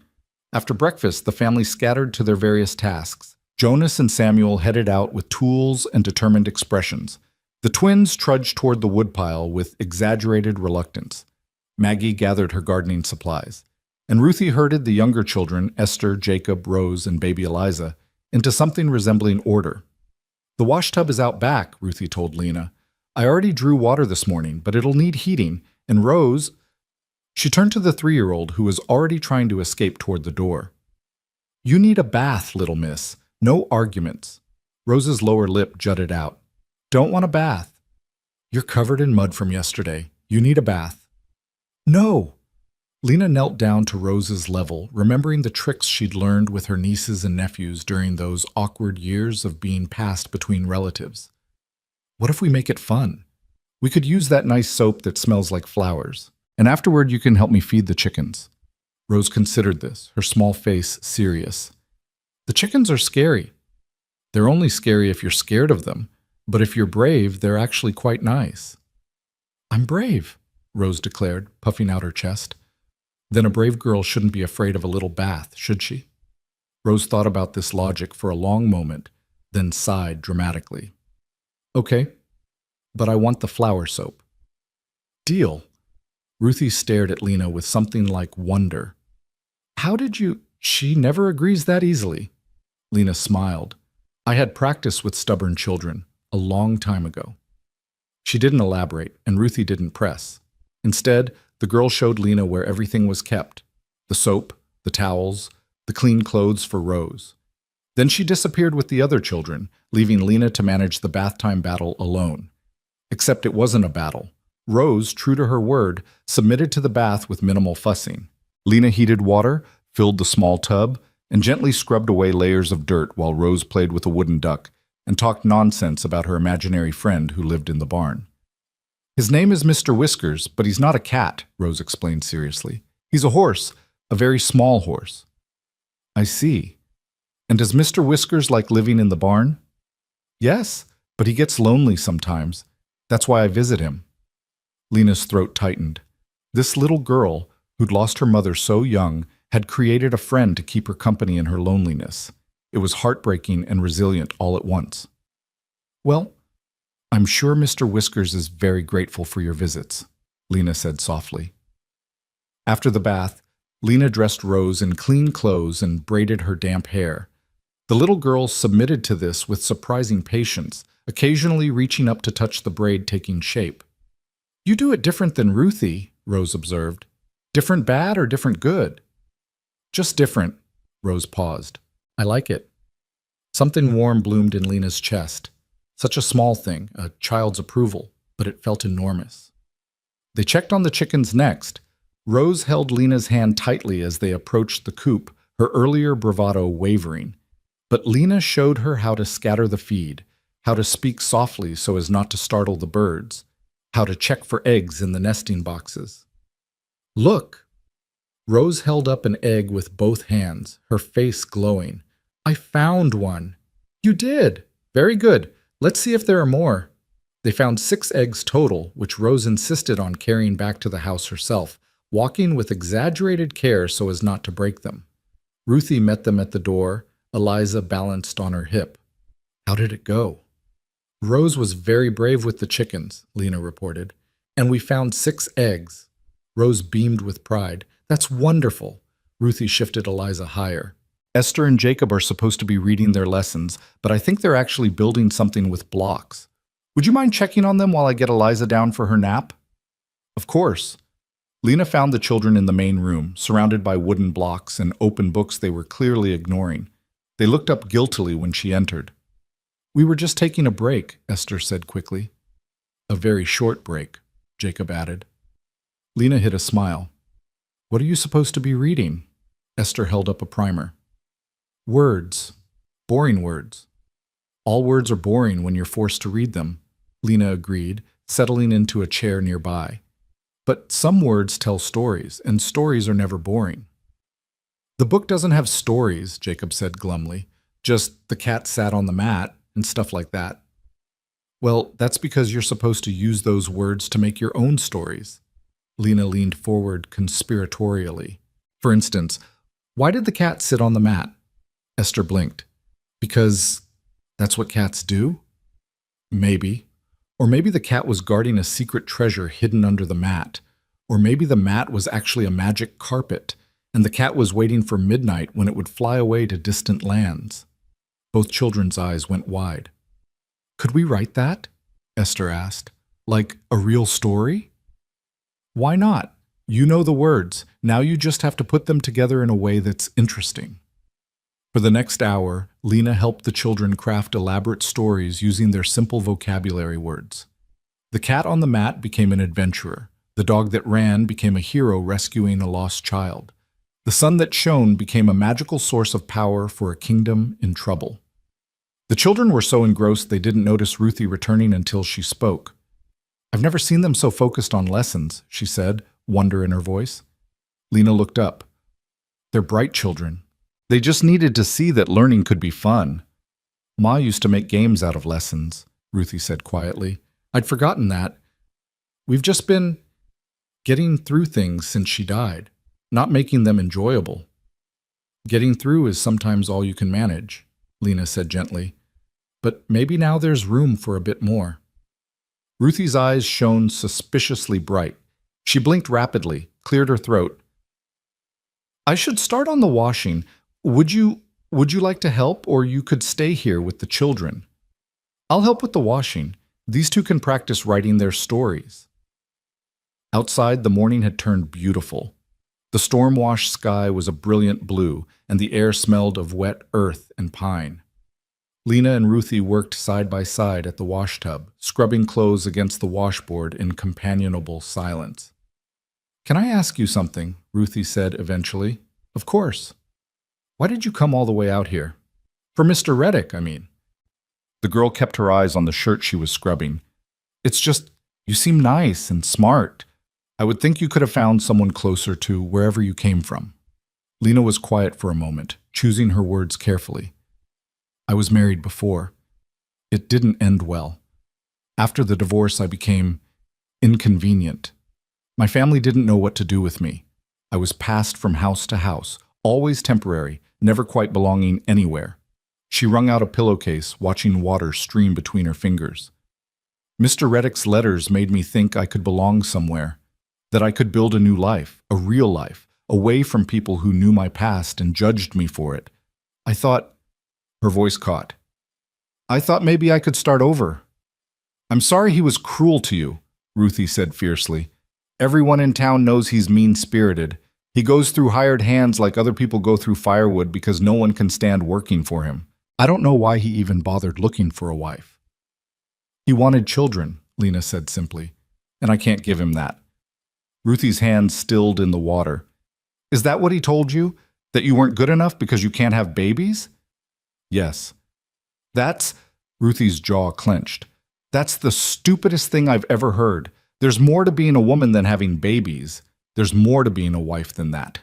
After breakfast, the family scattered to their various tasks. Jonas and Samuel headed out with tools and determined expressions. The twins trudged toward the woodpile with exaggerated reluctance. Maggie gathered her gardening supplies, and Ruthie herded the younger children, Esther, Jacob, Rose, and baby Eliza, into something resembling order. The washtub is out back, Ruthie told Lena. I already drew water this morning, but it'll need heating, and Rose... She turned to the 3-year-old who was already trying to escape toward the door. You need a bath, little miss. No arguments. Rose's lower lip jutted out. Don't want a bath. You're covered in mud from yesterday. You need a bath. No! Lena knelt down to Rose's level, remembering the tricks she'd learned with her nieces and nephews during those awkward years of being passed between relatives. What if we make it fun? We could use that nice soap that smells like flowers. And afterward you can help me feed the chickens. Rose considered this, her small face serious. The chickens are scary. They're only scary if you're scared of them, but if you're brave, they're actually quite nice. I'm brave, Rose declared, puffing out her chest. Then a brave girl shouldn't be afraid of a little bath, should she? Rose thought about this logic for a long moment, then sighed dramatically. Okay, but I want the flower soap. Deal. Ruthie stared at Lena with something like wonder. How did you... She never agrees that easily. Lena smiled. I had practice with stubborn children a long time ago. She didn't elaborate, and Ruthie didn't press. Instead, the girl showed Lena where everything was kept. The soap, the towels, the clean clothes for Rose. Then she disappeared with the other children, leaving Lena to manage the bath time battle alone. Except it wasn't a battle. Rose, true to her word, submitted to the bath with minimal fussing. Lena heated water, filled the small tub, and gently scrubbed away layers of dirt while Rose played with a wooden duck and talked nonsense about her imaginary friend who lived in the barn. His name is Mr. Whiskers, but he's not a cat, Rose explained seriously. He's a horse, a very small horse. I see. And does Mr. Whiskers like living in the barn? Yes, but he gets lonely sometimes. That's why I visit him. Lena's throat tightened. This little girl, who'd lost her mother so young had created a friend to keep her company in her loneliness. It was heartbreaking and resilient all at once. "Well, I'm sure Mr. Whiskers is very grateful for your visits," Lena said softly. After the bath, Lena dressed Rose in clean clothes and braided her damp hair. The little girl submitted to this with surprising patience, occasionally reaching up to touch the braid taking shape. "You do it different than Ruthie," Rose observed. "Different bad or different good?" "Just different," Rose paused. "I like it." Something warm bloomed in Lena's chest. Such a small thing, a child's approval, but it felt enormous. They checked on the chickens next. Rose held Lena's hand tightly as they approached the coop, her earlier bravado wavering. But Lena showed her how to scatter the feed, how to speak softly so as not to startle the birds, how to check for eggs in the nesting boxes. "Look!" Rose held up an egg with both hands, her face glowing. "I found one." "You did? Very good. Let's see if there are more." They found 6 eggs total, which Rose insisted on carrying back to the house herself, walking with exaggerated care so as not to break them. Ruthie met them at the door, Eliza balanced on her hip. "How did it go?" "Rose was very brave with the chickens," Lena reported. "And we found 6 eggs." Rose beamed with pride. "That's wonderful." Ruthie shifted Eliza higher. "Esther and Jacob are supposed to be reading their lessons, but I think they're actually building something with blocks. Would you mind checking on them while I get Eliza down for her nap?" "Of course." Lena found the children in the main room, surrounded by wooden blocks and open books they were clearly ignoring. They looked up guiltily when she entered. "We were just taking a break," Esther said quickly. "A very short break," Jacob added. Lena hid a smile. "What are you supposed to be reading?" Esther held up a primer. "Words. Boring words." "All words are boring when you're forced to read them," Lena agreed, settling into a chair nearby. "But some words tell stories, and stories are never boring." "The book doesn't have stories," Jacob said glumly. "Just the cat sat on the mat and stuff like that." "Well, that's because you're supposed to use those words to make your own stories." Lena leaned forward conspiratorially. "For instance, why did the cat sit on the mat?" Esther blinked. "Because that's what cats do?" "Maybe. Or maybe the cat was guarding a secret treasure hidden under the mat. Or maybe the mat was actually a magic carpet, and the cat was waiting for midnight when it would fly away to distant lands." Both children's eyes went wide. "Could we write that?" Esther asked. "Like a real story?" "Why not? You know the words. Now you just have to put them together in a way that's interesting." For the next hour, Lena helped the children craft elaborate stories using their simple vocabulary words. The cat on the mat became an adventurer. The dog that ran became a hero rescuing a lost child. The sun that shone became a magical source of power for a kingdom in trouble. The children were so engrossed they didn't notice Ruthie returning until she spoke. "I've never seen them so focused on lessons," she said, wonder in her voice. Lena looked up. "They're bright children. They just needed to see that learning could be fun." "Ma used to make games out of lessons," Ruthie said quietly. "I'd forgotten that. We've just been getting through things since she died, not making them enjoyable." "Getting through is sometimes all you can manage," Lena said gently. "But maybe now there's room for a bit more." Ruthie's eyes shone suspiciously bright. She blinked rapidly, cleared her throat. "I should start on the washing. Would you like to help, or you could stay here with the children?" "I'll help with the washing. These two can practice writing their stories." Outside, the morning had turned beautiful. The storm-washed sky was a brilliant blue, and the air smelled of wet earth and pine. Lena and Ruthie worked side by side at the washtub, scrubbing clothes against the washboard in companionable silence. "Can I ask you something?" Ruthie said eventually. "Of course." "Why did you come all the way out here?" "For Mr. Reddick, I mean." The girl kept her eyes on the shirt she was scrubbing. "It's just, you seem nice and smart. I would think you could have found someone closer to wherever you came from." Lena was quiet for a moment, choosing her words carefully. "I was married before. It didn't end well. After the divorce, I became inconvenient. My family didn't know what to do with me. I was passed from house to house, always temporary, never quite belonging anywhere. She wrung out a pillowcase, watching water stream between her fingers. Mr. Reddick's letters made me think I could belong somewhere, that I could build a new life, a real life, away from people who knew my past and judged me for it. I thought, her voice caught. I thought maybe I could start over. I'm sorry he was cruel to you, Ruthie said fiercely. Everyone in town knows he's mean-spirited. He goes through hired hands like other people go through firewood because no one can stand working for him. I don't know why he even bothered looking for a wife. He wanted children, Lena said simply, and I can't give him that. Ruthie's hands stilled in the water. Is that what he told you? That you weren't good enough because you can't have babies? Yes. Ruthie's jaw clenched. That's the stupidest thing I've ever heard. There's more to being a woman than having babies. There's more to being a wife than that.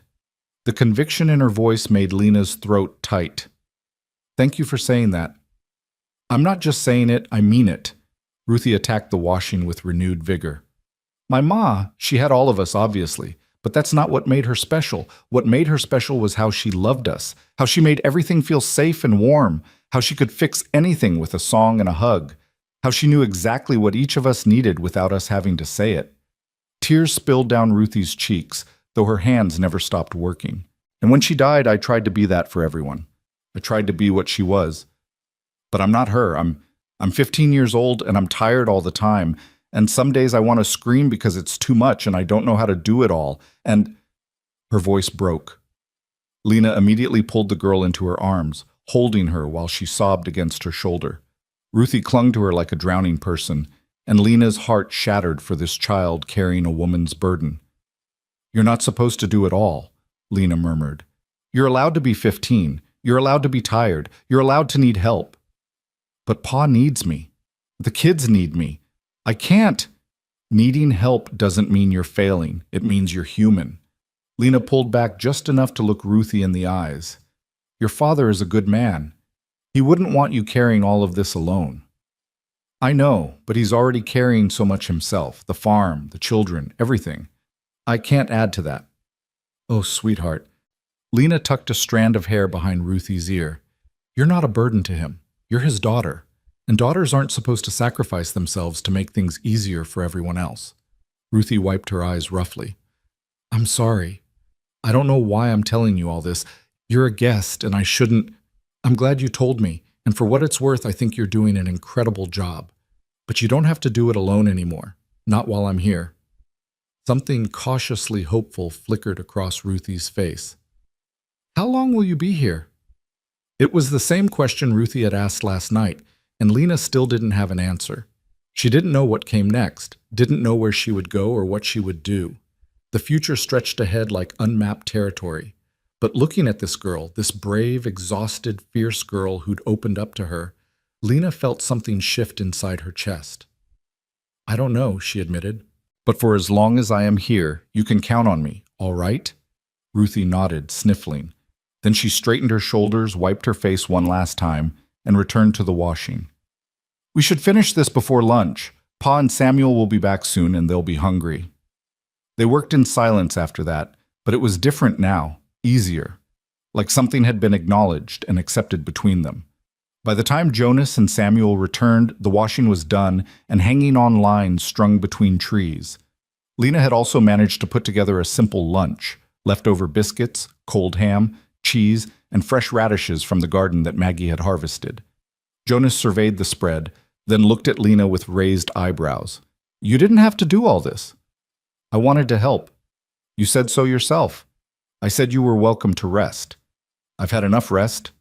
The conviction in her voice made Lena's throat tight. Thank you for saying that. I'm not just saying it, I mean it. Ruthie attacked the washing with renewed vigor. My ma, she had all of us, obviously, but that's not what made her special. What made her special was how she loved us, how she made everything feel safe and warm, how she could fix anything with a song and a hug, how she knew exactly what each of us needed without us having to say it. Tears spilled down Ruthie's cheeks, though her hands never stopped working. And when she died, I tried to be that for everyone. I tried to be what she was. But I'm not her. I'm 15 years old and I'm tired all the time. And some days I want to scream because it's too much and I don't know how to do it all. And her voice broke. Lena immediately pulled the girl into her arms, holding her while she sobbed against her shoulder. Ruthie clung to her like a drowning person, and Lena's heart shattered for this child carrying a woman's burden. You're not supposed to do it all, Lena murmured. You're allowed to be 15. You're allowed to be tired. You're allowed to need help. But Pa needs me. The kids need me. I can't. Needing help doesn't mean you're failing. It means you're human. Lena pulled back just enough to look Ruthie in the eyes. Your father is a good man. He wouldn't want you carrying all of this alone. I know, but he's already carrying so much himself, the farm, the children, everything. I can't add to that. Oh, sweetheart. Lena tucked a strand of hair behind Ruthie's ear. You're not a burden to him. You're his daughter. And daughters aren't supposed to sacrifice themselves to make things easier for everyone else. Ruthie wiped her eyes roughly. I'm sorry. I don't know why I'm telling you all this. You're a guest, and I shouldn't. I'm glad you told me, and for what it's worth, I think you're doing an incredible job. But you don't have to do it alone anymore. Not while I'm here. Something cautiously hopeful flickered across Ruthie's face. How long will you be here? It was the same question Ruthie had asked last night, and Lena still didn't have an answer. She didn't know what came next, didn't know where she would go or what she would do. The future stretched ahead like unmapped territory. But looking at this girl, this brave, exhausted, fierce girl who'd opened up to her, Lena felt something shift inside her chest. I don't know, she admitted. But for as long as I am here, you can count on me, all right? Ruthie nodded, sniffling. Then she straightened her shoulders, wiped her face one last time, and returned to the washing. We should finish this before lunch. Pa and Samuel will be back soon, and they'll be hungry. They worked in silence after that, but it was different now, easier, like something had been acknowledged and accepted between them. By the time Jonas and Samuel returned, the washing was done and hanging on lines strung between trees. Lena had also managed to put together a simple lunch, leftover biscuits, cold ham, cheese, and fresh radishes from the garden that Maggie had harvested. Jonas surveyed the spread, then looked at Lena with raised eyebrows. You didn't have to do all this. I wanted to help. You said so yourself. I said you were welcome to rest. I've had enough rest.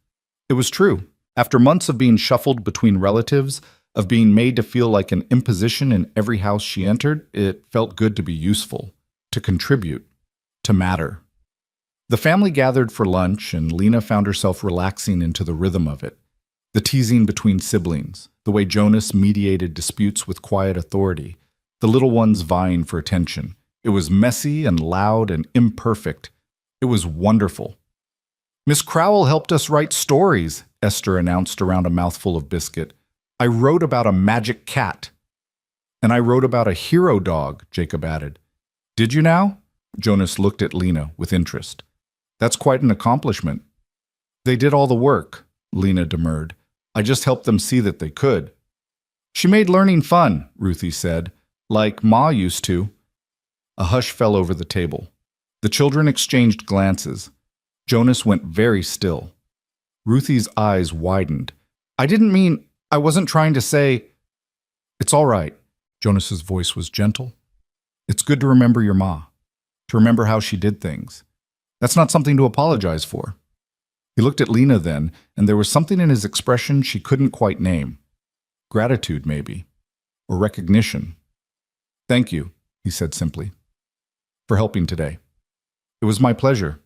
It was true. After months of being shuffled between relatives, of being made to feel like an imposition in every house she entered, it felt good to be useful, to contribute, to matter. The family gathered for lunch, and Lena found herself relaxing into the rhythm of it. The teasing between siblings, the way Jonas mediated disputes with quiet authority, the little ones vying for attention. It was messy and loud and imperfect. It was wonderful. Miss Crowell helped us write stories, Esther announced around a mouthful of biscuit. I wrote about a magic cat. And I wrote about a hero dog, Jacob added. Did you now? Jonas looked at Lena with interest. That's quite an accomplishment. They did all the work, Lena demurred. I just helped them see that they could. She made learning fun, Ruthie said, like Ma used to. A hush fell over the table. The children exchanged glances. Jonas went very still. Ruthie's eyes widened. I wasn't trying to say. It's all right. Jonas's voice was gentle. It's good to remember your Ma, to remember how she did things. That's not something to apologize for. He looked at Lena then, and there was something in his expression she couldn't quite name. Gratitude, maybe, or recognition. Thank you, he said simply, for helping today. It was my pleasure.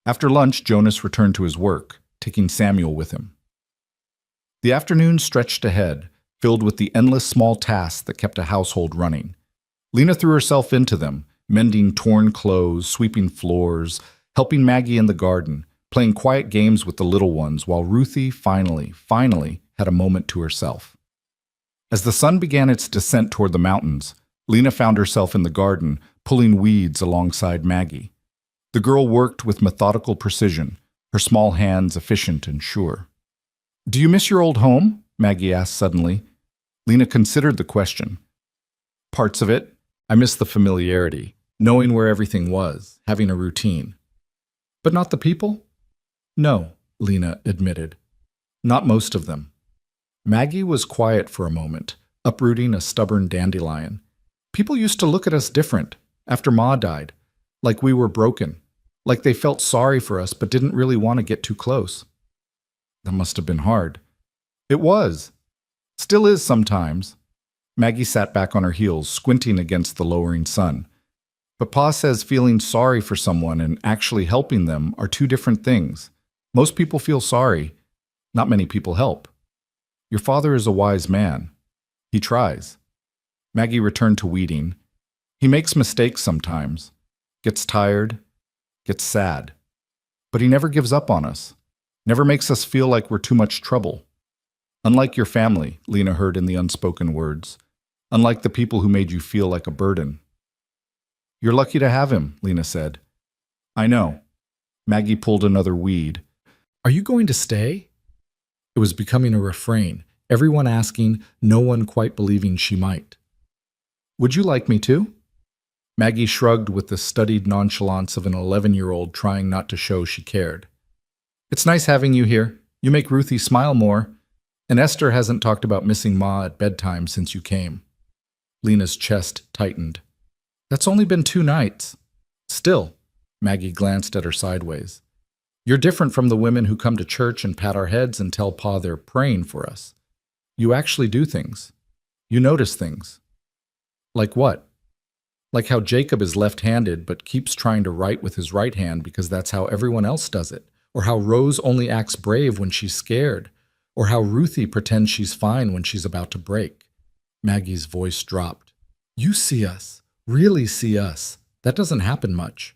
After lunch, Jonas returned to his work, taking Samuel with him. The afternoon stretched ahead, filled with the endless small tasks that kept a household running. Lena threw herself into them, mending torn clothes, sweeping floors, helping Maggie in the garden, playing quiet games with the little ones, while Ruthie finally had a moment to herself. As the sun began its descent toward the mountains, Lena found herself in the garden, pulling weeds alongside Maggie. The girl worked with methodical precision, her small hands efficient and sure. Do you miss your old home? Maggie asked suddenly. Lena considered the question. Parts of it. I miss the familiarity, knowing where everything was, having a routine. But not the people? No, Lena admitted. Not most of them. Maggie was quiet for a moment, uprooting a stubborn dandelion. People used to look at us different after Ma died, like we were broken, like they felt sorry for us but didn't really want to get too close. That must have been hard. It was. Still is sometimes. Maggie sat back on her heels, squinting against the lowering sun. But Pa says feeling sorry for someone and actually helping them are two different things. Most people feel sorry. Not many people help. Your father is a wise man. He tries. Maggie returned to weeding. He makes mistakes sometimes, gets tired, gets sad. But he never gives up on us, never makes us feel like we're too much trouble. Unlike your family, Lena heard in the unspoken words. Unlike the people who made you feel like a burden. You're lucky to have him, Lena said. I know. Maggie pulled another weed. Are you going to stay? It was becoming a refrain, everyone asking, no one quite believing she might. Would you like me to? Maggie shrugged with the studied nonchalance of an 11-year-old trying not to show she cared. It's nice having you here. You make Ruthie smile more. And Esther hasn't talked about missing Ma at bedtime since you came. Lena's chest tightened. That's only been 2 nights. Still, Maggie glanced at her sideways. You're different from the women who come to church and pat our heads and tell Pa they're praying for us. You actually do things. You notice things. Like what? Like how Jacob is left-handed but keeps trying to write with his right hand because that's how everyone else does it. Or how Rose only acts brave when she's scared. Or how Ruthie pretends she's fine when she's about to break. Maggie's voice dropped. You see us. Really see us. That doesn't happen much.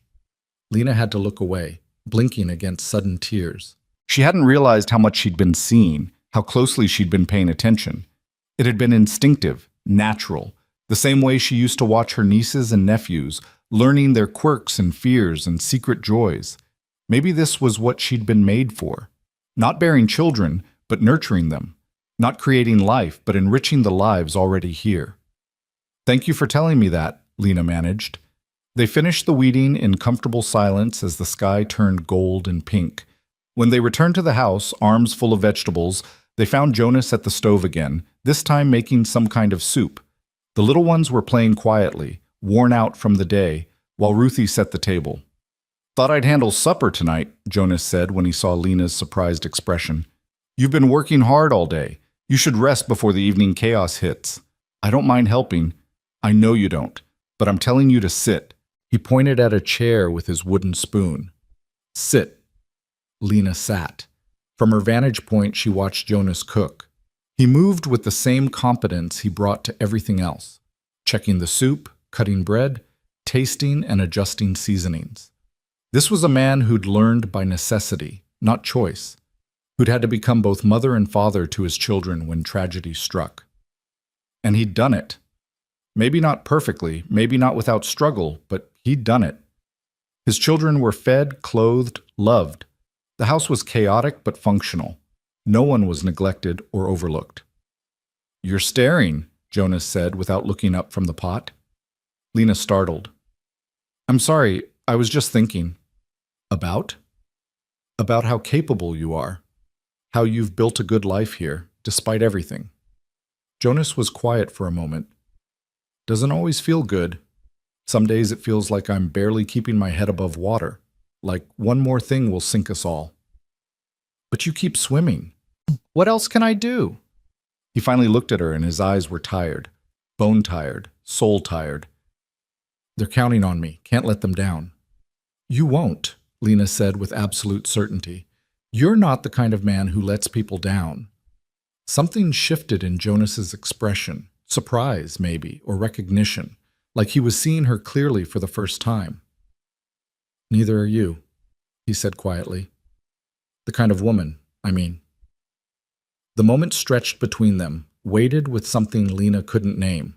Lena had to look away, blinking against sudden tears. She hadn't realized how much she'd been seeing, how closely she'd been paying attention. It had been instinctive, natural, the same way she used to watch her nieces and nephews, learning their quirks and fears and secret joys. Maybe this was what she'd been made for. Not bearing children, but nurturing them. Not creating life, but enriching the lives already here. Thank you for telling me that, Lena managed. They finished the weeding in comfortable silence as the sky turned gold and pink. When they returned to the house, arms full of vegetables, they found Jonas at the stove again, this time making some kind of soup. The little ones were playing quietly, worn out from the day, while Ruthie set the table. Thought I'd handle supper tonight, Jonas said when he saw Lena's surprised expression. You've been working hard all day. You should rest before the evening chaos hits. I don't mind helping. I know you don't, but I'm telling you to sit. He pointed at a chair with his wooden spoon. Sit. Lena sat. From her vantage point, she watched Jonas cook. He moved with the same competence he brought to everything else, checking the soup, cutting bread, tasting and adjusting seasonings. This was a man who'd learned by necessity, not choice, who'd had to become both mother and father to his children when tragedy struck. And he'd done it. Maybe not perfectly, maybe not without struggle, but he'd done it. His children were fed, clothed, loved. The house was chaotic but functional. No one was neglected or overlooked. "You're staring," Jonas said without looking up from the pot. Lena startled. "I'm sorry, I was just thinking." "About?" "About how capable you are. How you've built a good life here, despite everything." Jonas was quiet for a moment. "Doesn't always feel good. Some days it feels like I'm barely keeping my head above water, like one more thing will sink us all." "But you keep swimming. What else can I do?" He finally looked at her and his eyes were tired, bone tired, soul tired. "They're counting on me. Can't let them down." "You won't," Lena said with absolute certainty. "You're not the kind of man who lets people down." Something shifted in Jonas's expression, surprise maybe, or recognition, like he was seeing her clearly for the first time. "Neither are you," he said quietly. "The kind of woman, I mean." The moment stretched between them, weighted with something Lena couldn't name.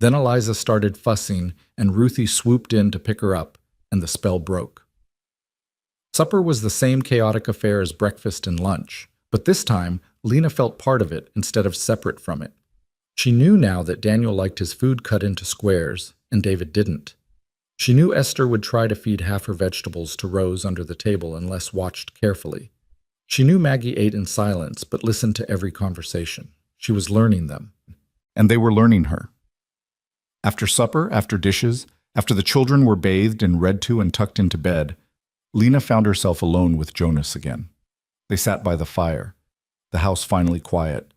Then Eliza started fussing, and Ruthie swooped in to pick her up, and the spell broke. Supper was the same chaotic affair as breakfast and lunch, but this time Lena felt part of it instead of separate from it. She knew now that Daniel liked his food cut into squares, and David didn't. She knew Esther would try to feed half her vegetables to Rose under the table unless watched carefully. She knew Maggie ate in silence but listened to every conversation. She was learning them. And they were learning her. After supper, after dishes, after the children were bathed and read to and tucked into bed, Lena found herself alone with Jonas again. They sat by the fire, the house finally quiet,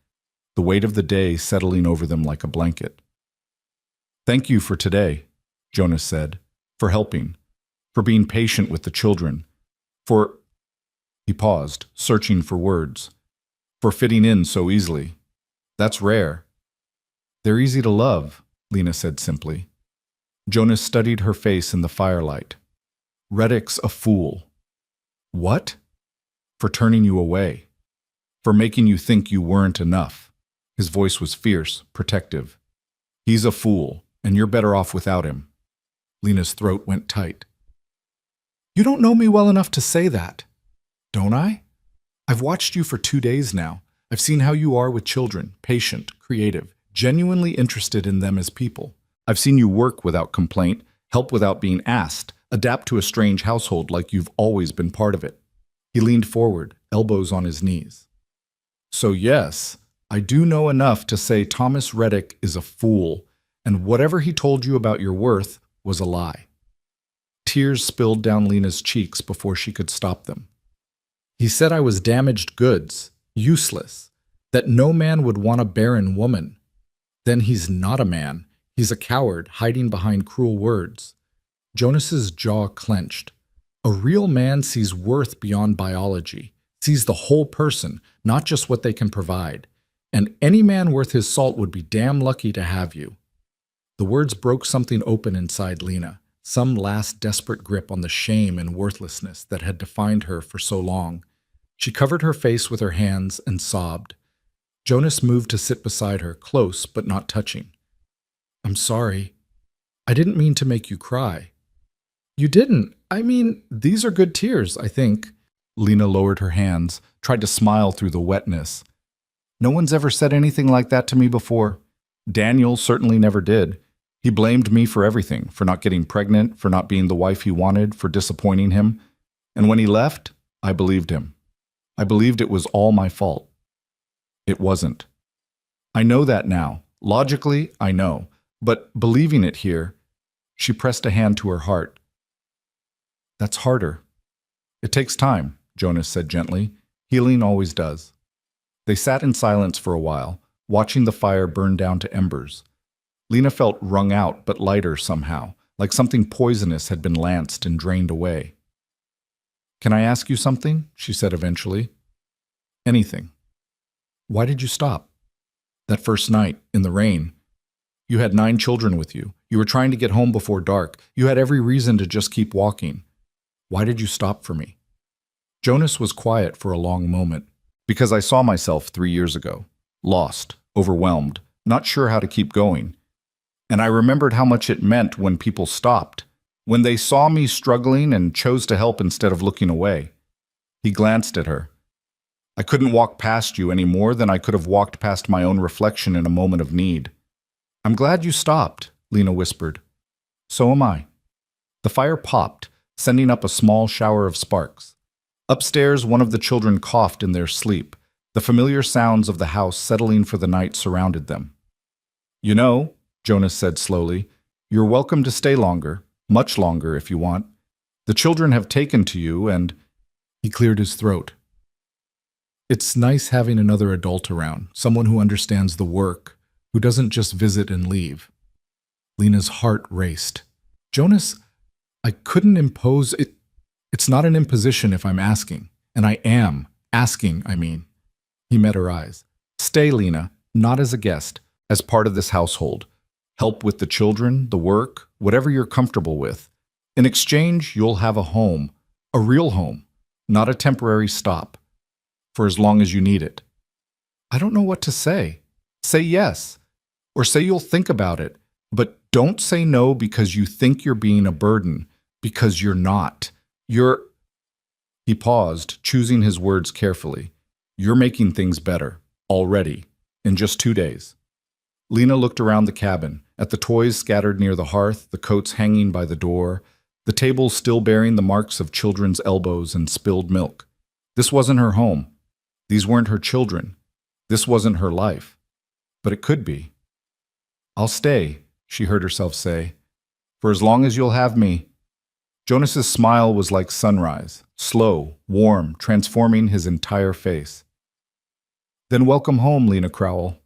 the weight of the day settling over them like a blanket. "Thank you for today," Jonas said, "for helping, for being patient with the children, for—" He paused, searching for words. "For fitting in so easily. That's rare." "They're easy to love," Lena said simply. Jonas studied her face in the firelight. "Reddick's a fool." "What?" "For turning you away. For making you think you weren't enough." His voice was fierce, protective. "He's a fool, and you're better off without him." Lena's throat went tight. "You don't know me well enough to say that." "Don't I? I've watched you for 2 days now. I've seen how you are with children, patient, creative, genuinely interested in them as people. I've seen you work without complaint, help without being asked, adapt to a strange household like you've always been part of it." He leaned forward, elbows on his knees. "So yes, I do know enough to say Thomas Reddick is a fool, and whatever he told you about your worth was a lie." Tears spilled down Lena's cheeks before she could stop them. "He said I was damaged goods, useless, that no man would want a barren woman. Then he's not a man. He's a coward, hiding behind cruel words." Jonas's jaw clenched. A real man sees worth beyond biology, sees the whole person, not just what they can provide. And any man worth his salt would be damn lucky to have you. The words broke something open inside Lena, some last desperate grip on the shame and worthlessness that had defined her for so long. She covered her face with her hands and sobbed. Jonas moved to sit beside her, close but not touching. "I'm sorry. I didn't mean to make you cry." "You didn't. I mean, these are good tears, I think." Lena lowered her hands, tried to smile through the wetness. "No one's ever said anything like that to me before. Daniel certainly never did. He blamed me for everything, for not getting pregnant, for not being the wife he wanted, for disappointing him. And when he left, I believed him. I believed it was all my fault. It wasn't. I know that now. Logically, I know. But believing it here," she pressed a hand to her heart. "That's harder." "It takes time," Jonas said gently. "Healing always does." They sat in silence for a while, watching the fire burn down to embers. Lena felt wrung out but lighter somehow, like something poisonous had been lanced and drained away. "Can I ask you something?" she said eventually. "Anything." "Why did you stop? That first night, in the rain. You had 9 children with you. You were trying to get home before dark. You had every reason to just keep walking. Why did you stop for me?" Jonas was quiet for a long moment. "Because I saw myself 3 years ago. Lost, overwhelmed, not sure how to keep going. And I remembered how much it meant when people stopped. When they saw me struggling and chose to help instead of looking away. He glanced at her. I couldn't walk past you any more than I could have walked past my own reflection in a moment of need. I'm glad you stopped, Lena whispered. So am I. The fire popped, sending up a small shower of sparks. Upstairs, one of the children coughed in their sleep. The familiar sounds of the house settling for the night surrounded them. You know, Jonas said slowly, you're welcome to stay longer, much longer if you want. The children have taken to you and… He cleared his throat. It's nice having another adult around, someone who understands the work, who doesn't just visit and leave. Lena's heart raced. Jonas, I couldn't impose it. It's not an imposition if I'm asking. And I am asking, I mean. He met her eyes. Stay, Lena, not as a guest, as part of this household. Help with the children, the work, whatever you're comfortable with. In exchange, you'll have a home, a real home, not a temporary stop, for as long as you need it. I don't know what to say. Say yes, or say you'll think about it, but don't say no because you think you're being a burden, because you're not. You're… He paused, choosing his words carefully. You're making things better, already, in just 2 days. Lena looked around the cabin, at the toys scattered near the hearth, the coats hanging by the door, the table still bearing the marks of children's elbows and spilled milk. This wasn't her home. These weren't her children. This wasn't her life. But it could be. I'll stay, she heard herself say, for as long as you'll have me. Jonas's smile was like sunrise, slow, warm, transforming his entire face. Then welcome home, Lena Crowell.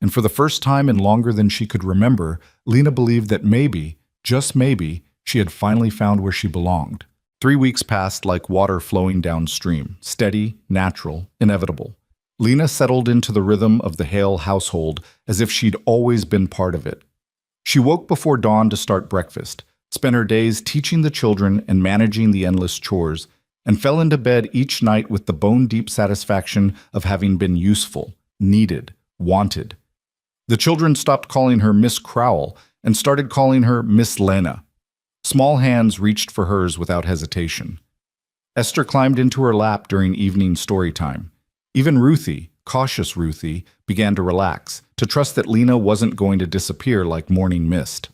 And for the first time in longer than she could remember, Lena believed that maybe, just maybe, she had finally found where she belonged. 3 weeks passed like water flowing downstream, steady, natural, inevitable. Lena settled into the rhythm of the Hale household as if she'd always been part of it. She woke before dawn to start breakfast, spent her days teaching the children and managing the endless chores, and fell into bed each night with the bone-deep satisfaction of having been useful, needed, wanted. The children stopped calling her Miss Crowell and started calling her Miss Lena. Small hands reached for hers without hesitation. Esther climbed into her lap during evening story time. Even Ruthie, cautious Ruthie, began to relax, to trust that Lena wasn't going to disappear like morning mist.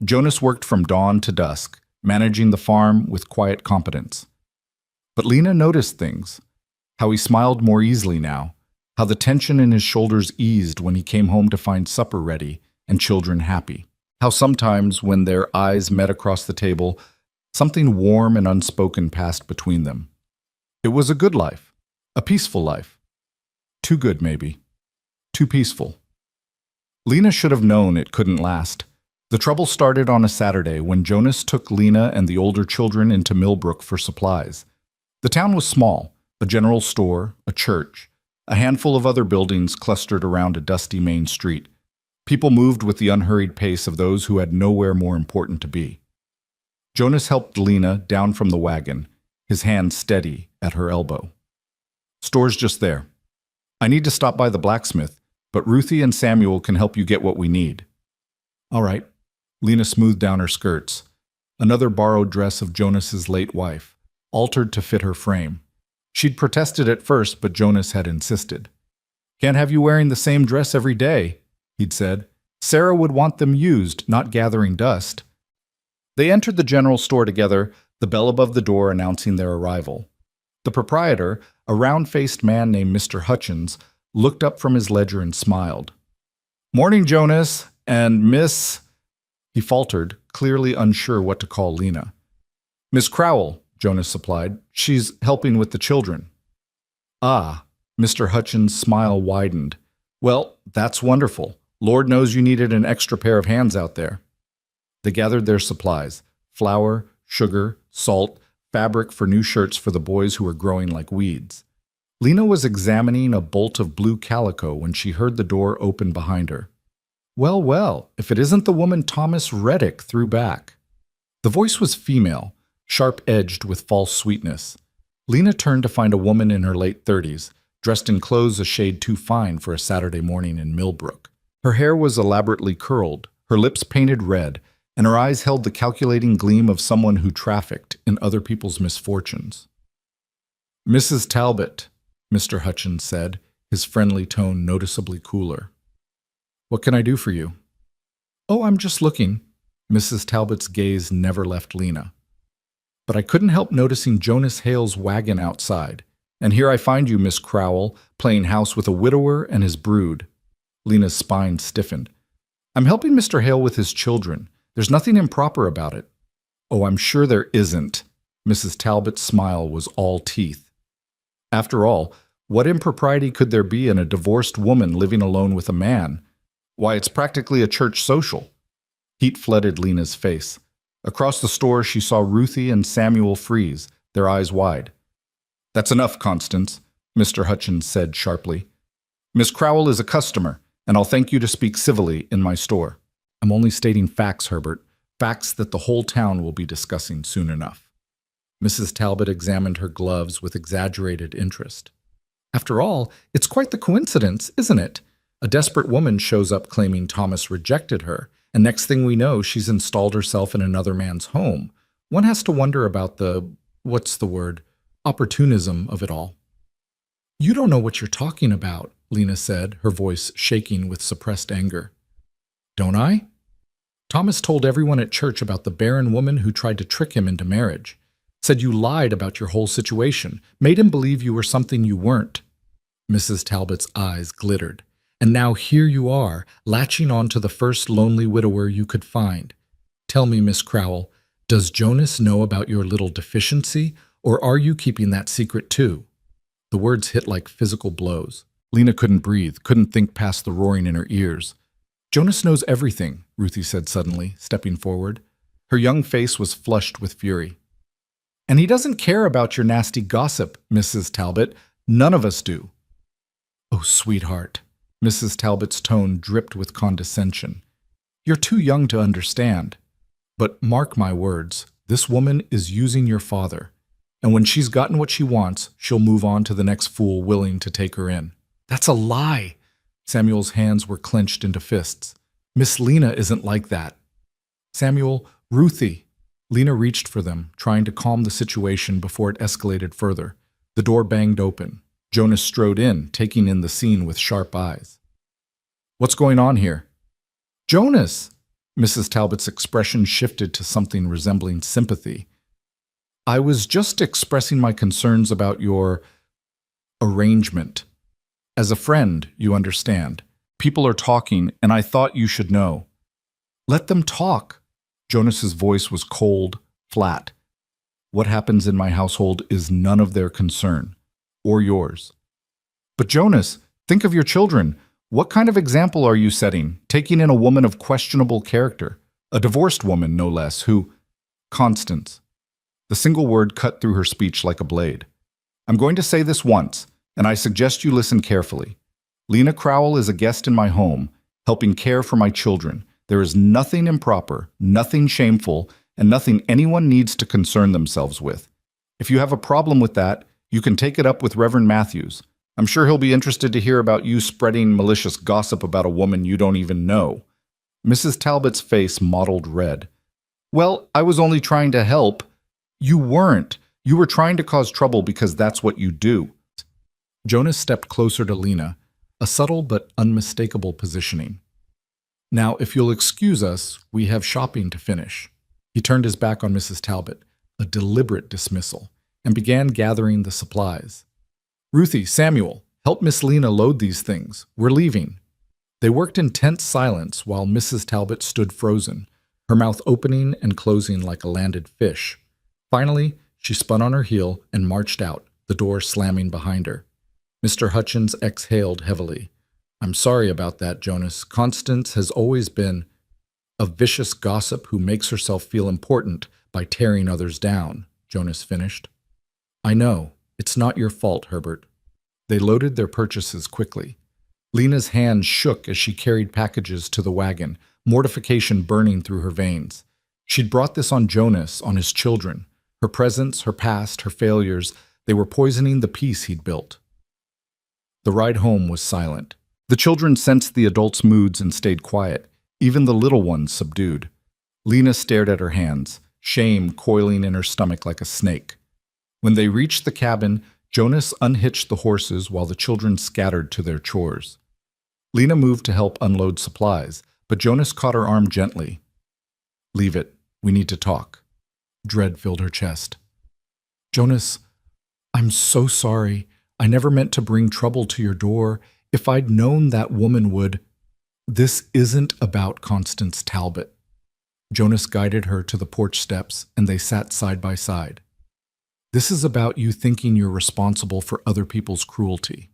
Jonas worked from dawn to dusk, managing the farm with quiet competence. But Lena noticed things, how he smiled more easily now, how the tension in his shoulders eased when he came home to find supper ready and children happy, how sometimes when their eyes met across the table, something warm and unspoken passed between them. It was a good life, a peaceful life. Too good, maybe. Too peaceful. Lena should have known it couldn't last. The trouble started on a Saturday when Jonas took Lena and the older children into Millbrook for supplies. The town was small, a general store, a church, a handful of other buildings clustered around a dusty main street. People moved with the unhurried pace of those who had nowhere more important to be. Jonas helped Lena down from the wagon, his hand steady at her elbow. Store's just there. I need to stop by the blacksmith, but Ruthie and Samuel can help you get what we need. All right. Lena smoothed down her skirts. Another borrowed dress of Jonas's late wife, altered to fit her frame. She'd protested at first, but Jonas had insisted. Can't have you wearing the same dress every day, he'd said. Sarah would want them used, not gathering dust. They entered the general store together, the bell above the door announcing their arrival. The proprietor, a round-faced man named Mr. Hutchins, looked up from his ledger and smiled. Morning, Jonas, and Miss… He faltered, clearly unsure what to call Lena. Miss Crowell, Jonas supplied. She's helping with the children. Ah, Mr. Hutchins' smile widened. Well, that's wonderful. Lord knows you needed an extra pair of hands out there. They gathered their supplies, flour, sugar, salt, fabric for new shirts for the boys who were growing like weeds. Lena was examining a bolt of blue calico when she heard the door open behind her. Well, well, if it isn't the woman Thomas Reddick threw back. The voice was female, sharp-edged with false sweetness. Lena turned to find a woman in her late 30s, dressed in clothes a shade too fine for a Saturday morning in Millbrook. Her hair was elaborately curled, her lips painted red, and her eyes held the calculating gleam of someone who trafficked in other people's misfortunes. "Mrs. Talbot," Mr. Hutchins said, his friendly tone noticeably cooler. "What can I do for you?" "Oh, I'm just looking." Mrs. Talbot's gaze never left Lena. "But I couldn't help noticing Jonas Hale's wagon outside. And here I find you, Miss Crowell, playing house with a widower and his brood." Lena's spine stiffened. "I'm helping Mr. Hale with his children. There's nothing improper about it." "Oh, I'm sure there isn't." Mrs. Talbot's smile was all teeth. "After all, what impropriety could there be in a divorced woman living alone with a man? Why, it's practically a church social." Heat flooded Lena's face. Across the store, she saw Ruthie and Samuel freeze, their eyes wide. "That's enough, Constance," Mr. Hutchins said sharply. "Miss Crowell is a customer, and I'll thank you to speak civilly in my store." "I'm only stating facts, Herbert, facts that the whole town will be discussing soon enough." Mrs. Talbot examined her gloves with exaggerated interest. "After all, it's quite the coincidence, isn't it? A desperate woman shows up claiming Thomas rejected her, and next thing we know, she's installed herself in another man's home. One has to wonder about opportunism of it all." "You don't know what you're talking about," Lena said, her voice shaking with suppressed anger. "Don't I? Thomas told everyone at church about the Barren woman who tried to trick him into marriage. Said you lied about your whole situation, made him believe you were something you weren't." Mrs. Talbot's eyes glittered. "And now here you are, latching on to the first lonely widower you could find. Tell me, Miss Crowell, does Jonas know about your little deficiency, or are you keeping that secret too?" The words hit like physical blows. Lena couldn't breathe, couldn't think past the roaring in her ears. "Jonas knows everything," Ruthie said suddenly, stepping forward. Her young face was flushed with fury. "And he doesn't care about your nasty gossip, Mrs. Talbot. None of us do." "Oh, sweetheart." Mrs. Talbot's tone dripped with condescension. "You're too young to understand. But mark my words, this woman is using your father. And when she's gotten what she wants, she'll move on to the next fool willing to take her in." "That's a lie." Samuel's hands were clenched into fists. "Miss Lena isn't like that." "Samuel, Ruthie." Lena reached for them, trying to calm the situation before it escalated further. The door banged open. Jonas strode in, taking in the scene with sharp eyes. "What's going on here?" "Jonas!" Mrs. Talbot's expression shifted to something resembling sympathy. "I was just expressing my concerns about your arrangement. As a friend, you understand. People are talking, and I thought you should know." "Let them talk." Jonas's voice was cold, flat. "What happens in my household is none of their concern. Or yours." "But Jonas, think of your children. What kind of example are you setting, taking in a woman of questionable character? A divorced woman, no less, who—" "Constance." The single word cut through her speech like a blade. "I'm going to say this once, and I suggest you listen carefully. Lena Crowell is a guest in my home, helping care for my children. There is nothing improper, nothing shameful, and nothing anyone needs to concern themselves with. If you have a problem with that, you can take it up with Reverend Matthews. I'm sure he'll be interested to hear about you spreading malicious gossip about a woman you don't even know." Mrs. Talbot's face mottled red. "Well, I was only trying to help." "You weren't. You were trying to cause trouble because that's what you do." Jonas stepped closer to Lena, a subtle but unmistakable positioning. "Now, if you'll excuse us, we have shopping to finish." He turned his back on Mrs. Talbot, a deliberate dismissal, and began gathering the supplies. "Ruthie, Samuel, help Miss Lena load these things. We're leaving." They worked in tense silence while Mrs. Talbot stood frozen, her mouth opening and closing like a landed fish. Finally, she spun on her heel and marched out, the door slamming behind her. Mr. Hutchins exhaled heavily. "I'm sorry about that, Jonas. Constance has always been a vicious gossip who makes herself feel important by tearing others down," Jonas finished. "I know. It's not your fault, Herbert." They loaded their purchases quickly. Lena's hands shook as she carried packages to the wagon, mortification burning through her veins. She'd brought this on Jonas, on his children. Her presence, her past, her failures, they were poisoning the peace he'd built. The ride home was silent. The children sensed the adults' moods and stayed quiet, even the little ones subdued. Lena stared at her hands, shame coiling in her stomach like a snake. When they reached the cabin, Jonas unhitched the horses while the children scattered to their chores. Lena moved to help unload supplies, but Jonas caught her arm gently. "Leave it. We need to talk." Dread filled her chest. "Jonas, I'm so sorry. I never meant to bring trouble to your door. If I'd known that woman would—" "This isn't about Constance Talbot." Jonas guided her to the porch steps, and they sat side by side. "This is about you thinking you're responsible for other people's cruelty."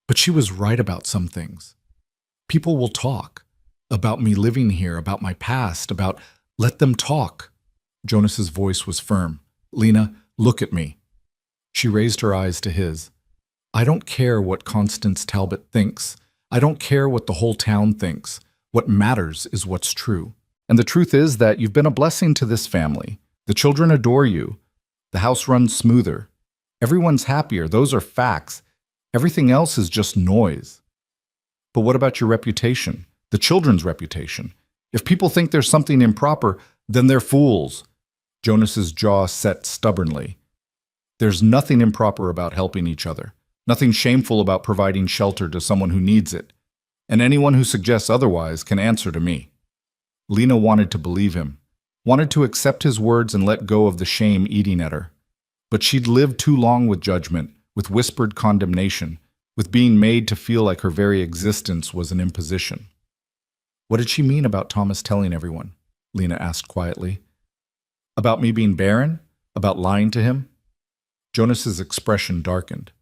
But she was right about some things. People will talk. About me living here, about my past, about— Let them talk. Jonas's voice was firm. "Lena, look at me." She raised her eyes to his. "I don't care what Constance Talbot thinks. I don't care what the whole town thinks. What matters is what's true. And the truth is that you've been a blessing to this family. The children adore you. The house runs smoother. Everyone's happier. Those are facts. Everything else is just noise." "But what about your reputation? The children's reputation? If people think there's something improper, then they're fools." Jonas's jaw set stubbornly. "There's nothing improper about helping each other. Nothing shameful about providing shelter to someone who needs it. And anyone who suggests otherwise can answer to me." Lena wanted to believe him, wanted to accept his words and let go of the shame eating at her. But she'd lived too long with judgment, with whispered condemnation, with being made to feel like her very existence was an imposition. "What did she mean about Thomas telling everyone?" Lena asked quietly. "About me being barren? About lying to him?" Jonas's expression darkened.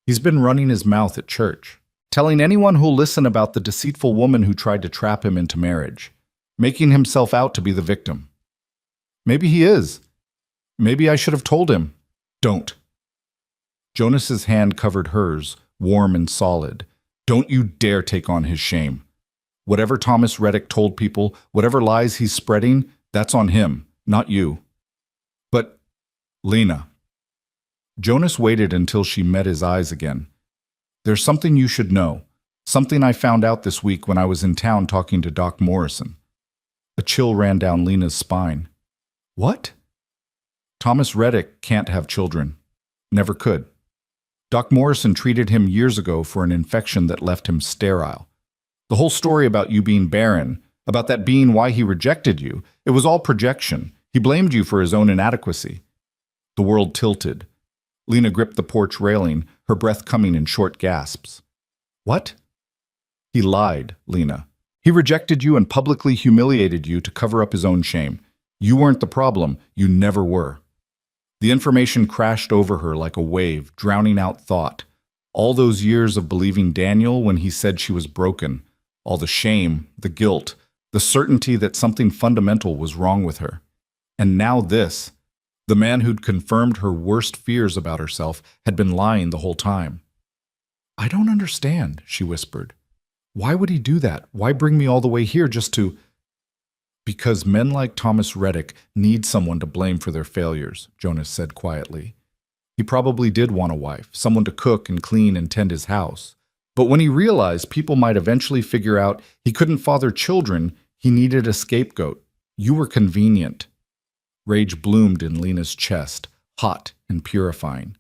"He's been running his mouth at church, telling anyone who'll listen about the deceitful woman who tried to trap him into marriage, making himself out to be the victim. Maybe he is. Maybe I should have told him. Don't." Jonas's hand covered hers, warm and solid. "Don't you dare take on his shame. Whatever Thomas Reddick told people, whatever lies he's spreading, that's on him, not you." "But, Lena." Jonas waited until she met his eyes again. "There's something you should know, something I found out this week when I was in town talking to Doc Morrison." A chill ran down Lena's spine. "What?" "Thomas Reddick can't have children. Never could. Doc Morrison treated him years ago for an infection that left him sterile. The whole story about you being barren, about that being why he rejected you, it was all projection. He blamed you for his own inadequacy." The world tilted. Lena gripped the porch railing, her breath coming in short gasps. "What?" "He lied, Lena. He rejected you and publicly humiliated you to cover up his own shame. You weren't the problem. You never were." The information crashed over her like a wave, drowning out thought. All those years of believing Daniel when he said she was broken, all the shame, the guilt, the certainty that something fundamental was wrong with her. And now this. The man who'd confirmed her worst fears about herself had been lying the whole time. "I don't understand," she whispered. "Why would he do that? Why bring me all the way here just to—" "Because men like Thomas Reddick need someone to blame for their failures," Jonas said quietly. "He probably did want a wife, someone to cook and clean and tend his house. But when he realized people might eventually figure out he couldn't father children, he needed a scapegoat. You were convenient." Rage bloomed in Lena's chest, hot and purifying.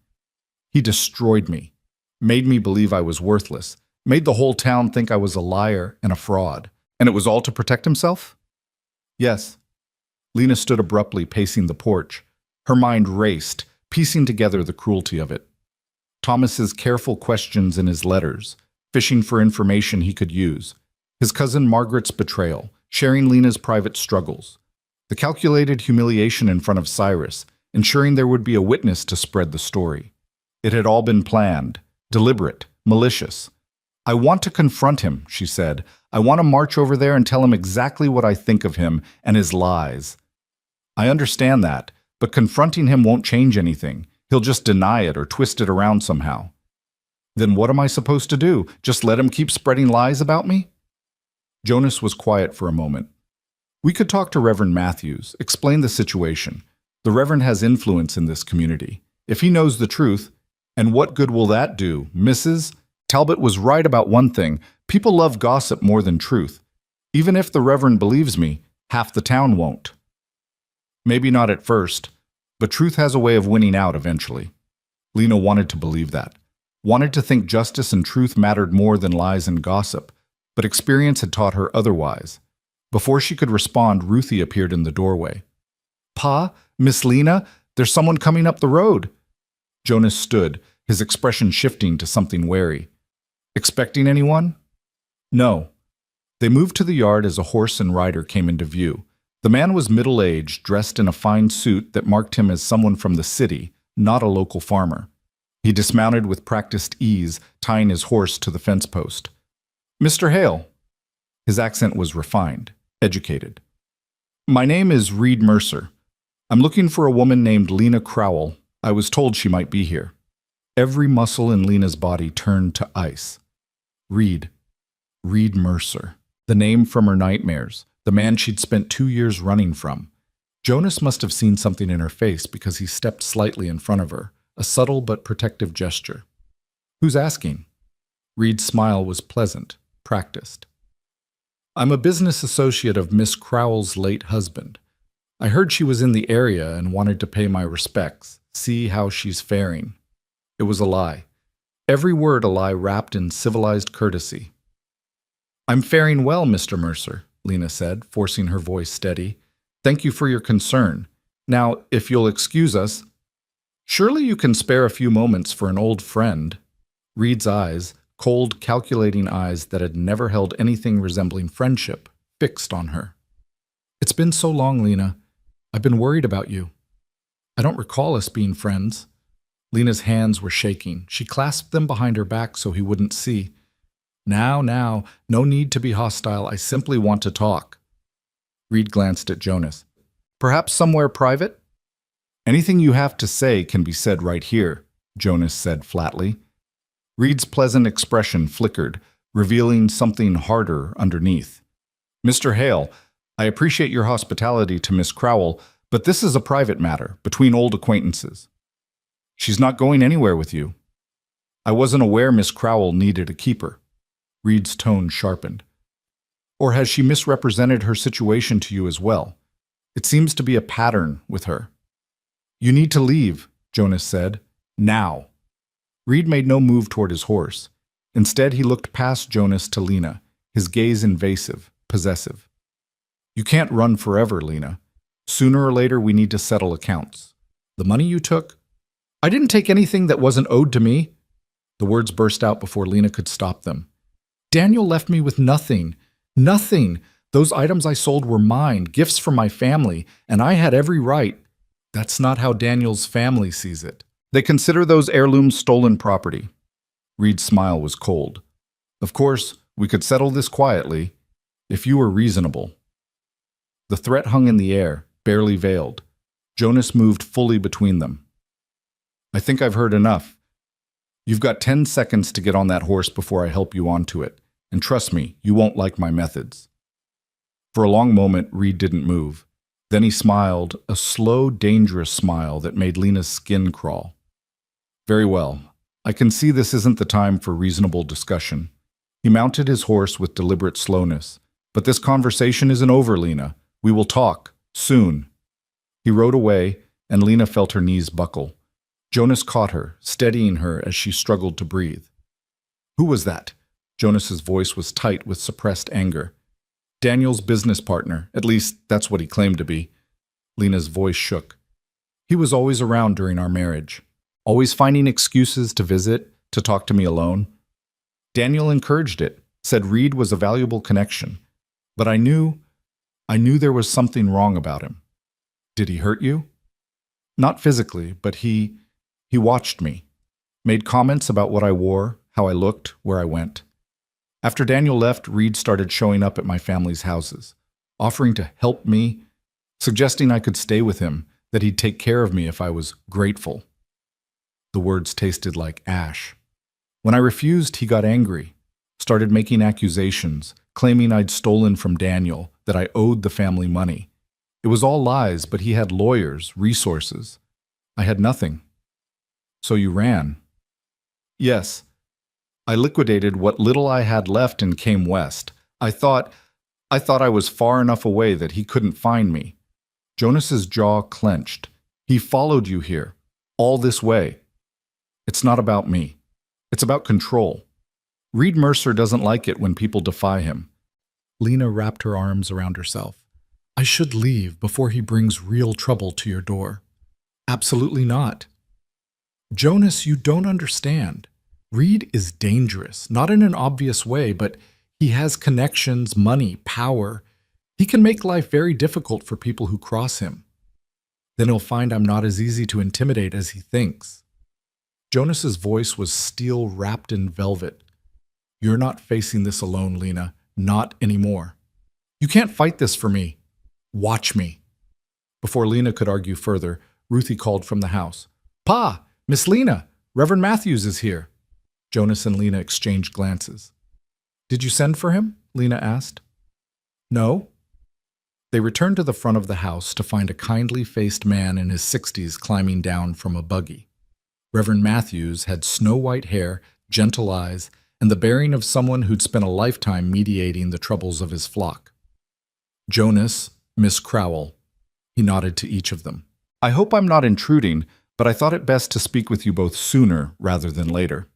"He destroyed me, made me believe I was worthless, made the whole town think I was a liar and a fraud. And it was all to protect himself?" "Yes." Lena stood abruptly, pacing the porch. Her mind raced, piecing together the cruelty of it. Thomas's careful questions in his letters, fishing for information he could use. His cousin Margaret's betrayal, sharing Lena's private struggles. The calculated humiliation in front of Cyrus, ensuring there would be a witness to spread the story. It had all been planned, deliberate, malicious. "I want to confront him," she said. "I want to march over there and tell him exactly what I think of him and his lies." "I understand that, but confronting him won't change anything. He'll just deny it or twist it around somehow." "Then what am I supposed to do? Just let him keep spreading lies about me?" Jonas was quiet for a moment. "We could talk to Reverend Matthews, explain the situation. The Reverend has influence in this community. If he knows the truth, and what good will that do, Mrs.? Talbot was right about one thing. People love gossip more than truth. Even if the Reverend believes me, half the town won't. Maybe not at first, but truth has a way of winning out eventually. Lena wanted to believe that, wanted to think justice and truth mattered more than lies and gossip, but experience had taught her otherwise. Before she could respond, Ruthie appeared in the doorway. "Pa, Miss Lena, there's someone coming up the road." Jonas stood, his expression shifting to something wary. "Expecting anyone?" "No." They moved to the yard as a horse and rider came into view. The man was middle-aged, dressed in a fine suit that marked him as someone from the city, not a local farmer. He dismounted with practiced ease, tying his horse to the fence post. "Mr. Hale." His accent was refined, educated. "My name is Reed Mercer. I'm looking for a woman named Lena Crowell. I was told she might be here." Every muscle in Lena's body turned to ice. Reed Mercer. The name from her nightmares, the man she'd spent 2 years running from. Jonas must have seen something in her face because he stepped slightly in front of her, a subtle but protective gesture. "Who's asking?" Reed's smile was pleasant, practiced. "I'm a business associate of Miss Crowell's late husband. I heard she was in the area and wanted to pay my respects, see how she's faring." It was a lie. Every word a lie wrapped in civilized courtesy. "I'm faring well, Mr. Mercer," Lena said, forcing her voice steady. "Thank you for your concern. Now, if you'll excuse us, surely you can spare a few moments for an old friend." Reed's eyes, cold, calculating eyes that had never held anything resembling friendship, fixed on her. "It's been so long, Lena. I've been worried about you. I don't recall us being friends." Lena's hands were shaking. She clasped them behind her back so he wouldn't see. Now, no need to be hostile. I simply want to talk." Reed glanced at Jonas. "Perhaps somewhere private?" "Anything you have to say can be said right here," Jonas said flatly. Reed's pleasant expression flickered, revealing something harder underneath. "Mr. Hale, I appreciate your hospitality to Miss Crowell, but this is a private matter, between old acquaintances. She's not going anywhere with you. I wasn't aware Miss Crowell needed a keeper." Reed's tone sharpened. "Or has she misrepresented her situation to you as well? It seems to be a pattern with her." "You need to leave," Jonas said. "Now." Reed made no move toward his horse. Instead, he looked past Jonas to Lena, his gaze invasive, possessive. "You can't run forever, Lena. Sooner or later, we need to settle accounts. The money you took—" "I didn't take anything that wasn't owed to me." The words burst out before Lena could stop them. "Daniel left me with nothing. Nothing. Those items I sold were mine, gifts from my family, and I had every right." "That's not how Daniel's family sees it. They consider those heirlooms stolen property." Reed's smile was cold. "Of course, we could settle this quietly, if you were reasonable." The threat hung in the air, barely veiled. Jonas moved fully between them. "I think I've heard enough. You've got 10 seconds to get on that horse before I help you onto it. And trust me, you won't like my methods." For a long moment, Reed didn't move. Then he smiled, a slow, dangerous smile that made Lena's skin crawl. "Very well. I can see this isn't the time for reasonable discussion." He mounted his horse with deliberate slowness. "But this conversation isn't over, Lena. We will talk, soon." He rode away, and Lena felt her knees buckle. Jonas caught her, steadying her as she struggled to breathe. "Who was that?" Jonas's voice was tight with suppressed anger. "Daniel's business partner. At least, that's what he claimed to be." Lena's voice shook. "He was always around during our marriage, always finding excuses to visit, to talk to me alone. Daniel encouraged it, said Reed was a valuable connection. But I knew there was something wrong about him." "Did he hurt you?" "Not physically, but he watched me, made comments about what I wore, how I looked, where I went. After Daniel left, Reed started showing up at my family's houses, offering to help me, suggesting I could stay with him, that he'd take care of me if I was grateful." The words tasted like ash. "When I refused, he got angry, started making accusations, claiming I'd stolen from Daniel, that I owed the family money. It was all lies, but he had lawyers, resources. I had nothing." "So you ran?" "Yes. I liquidated what little I had left and came west. I thought I thought I was far enough away that he couldn't find me. Jonas's jaw clenched. He followed you here, all this way. It's not about me. It's about control. Reed Mercer doesn't like it when people defy him. Lena wrapped her arms around herself. I should leave before he brings real trouble to your door. Absolutely not. Jonas, you don't understand. Reed is dangerous, not in an obvious way, but he has connections, money, power. He can make life very difficult for people who cross him. Then he'll find I'm not as easy to intimidate as he thinks. Jonas's voice was steel wrapped in velvet. You're not facing this alone, Lena. Not anymore. You can't fight this for me. Watch me. Before Lena could argue further, Ruthie called from the house. Pa! Miss Lena! Reverend Matthews is here. Jonas and Lena exchanged glances. Did you send for him? Lena asked. No. They returned to the front of the house to find a kindly-faced man in his 60s climbing down from a buggy. Reverend Matthews had snow-white hair, gentle eyes, and the bearing of someone who'd spent a lifetime mediating the troubles of his flock. Jonas, Miss Crowell. He nodded to each of them. I hope I'm not intruding, but I thought it best to speak with you both sooner rather than later.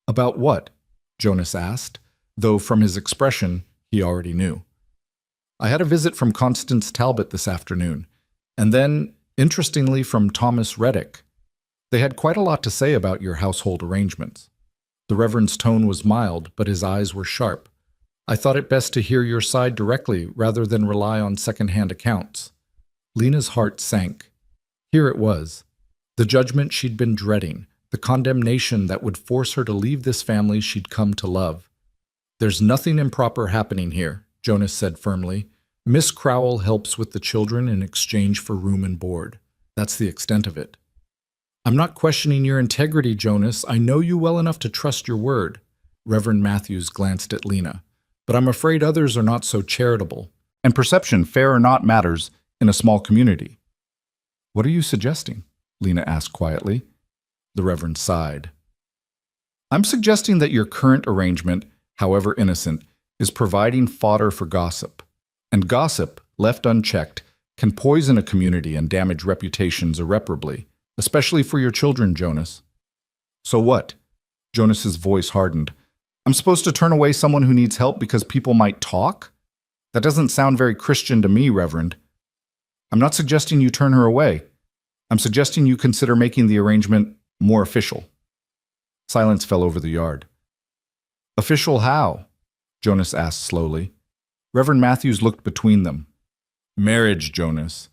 About what? Jonas asked, though from his expression he already knew. I had a visit from Constance Talbot this afternoon, and then, interestingly, from Thomas Reddick. They had quite a lot to say about your household arrangements. The Reverend's tone was mild, but his eyes were sharp. I thought it best to hear your side directly rather than rely on second-hand accounts. Lena's heart sank. Here it was. The judgment she'd been dreading, the condemnation that would force her to leave this family she'd come to love. There's nothing improper happening here, Jonas said firmly. Miss Crowell helps with the children in exchange for room and board. That's the extent of it. I'm not questioning your integrity, Jonas. I know you well enough to trust your word. Reverend Matthews glanced at Lena. But I'm afraid others are not so charitable. And perception, fair or not, matters in a small community. What are you suggesting? Lena asked quietly. The Reverend sighed. I'm suggesting that your current arrangement, however innocent, is providing fodder for gossip. And gossip, left unchecked, can poison a community and damage reputations irreparably, especially for your children, Jonas. So what? Jonas's voice hardened. I'm supposed to turn away someone who needs help because people might talk? That doesn't sound very Christian to me, Reverend. I'm not suggesting you turn her away. I'm suggesting you consider making the arrangement more official. Silence fell over the yard. Official how? Jonas asked slowly. Reverend Matthews looked between them. Marriage, Jonas.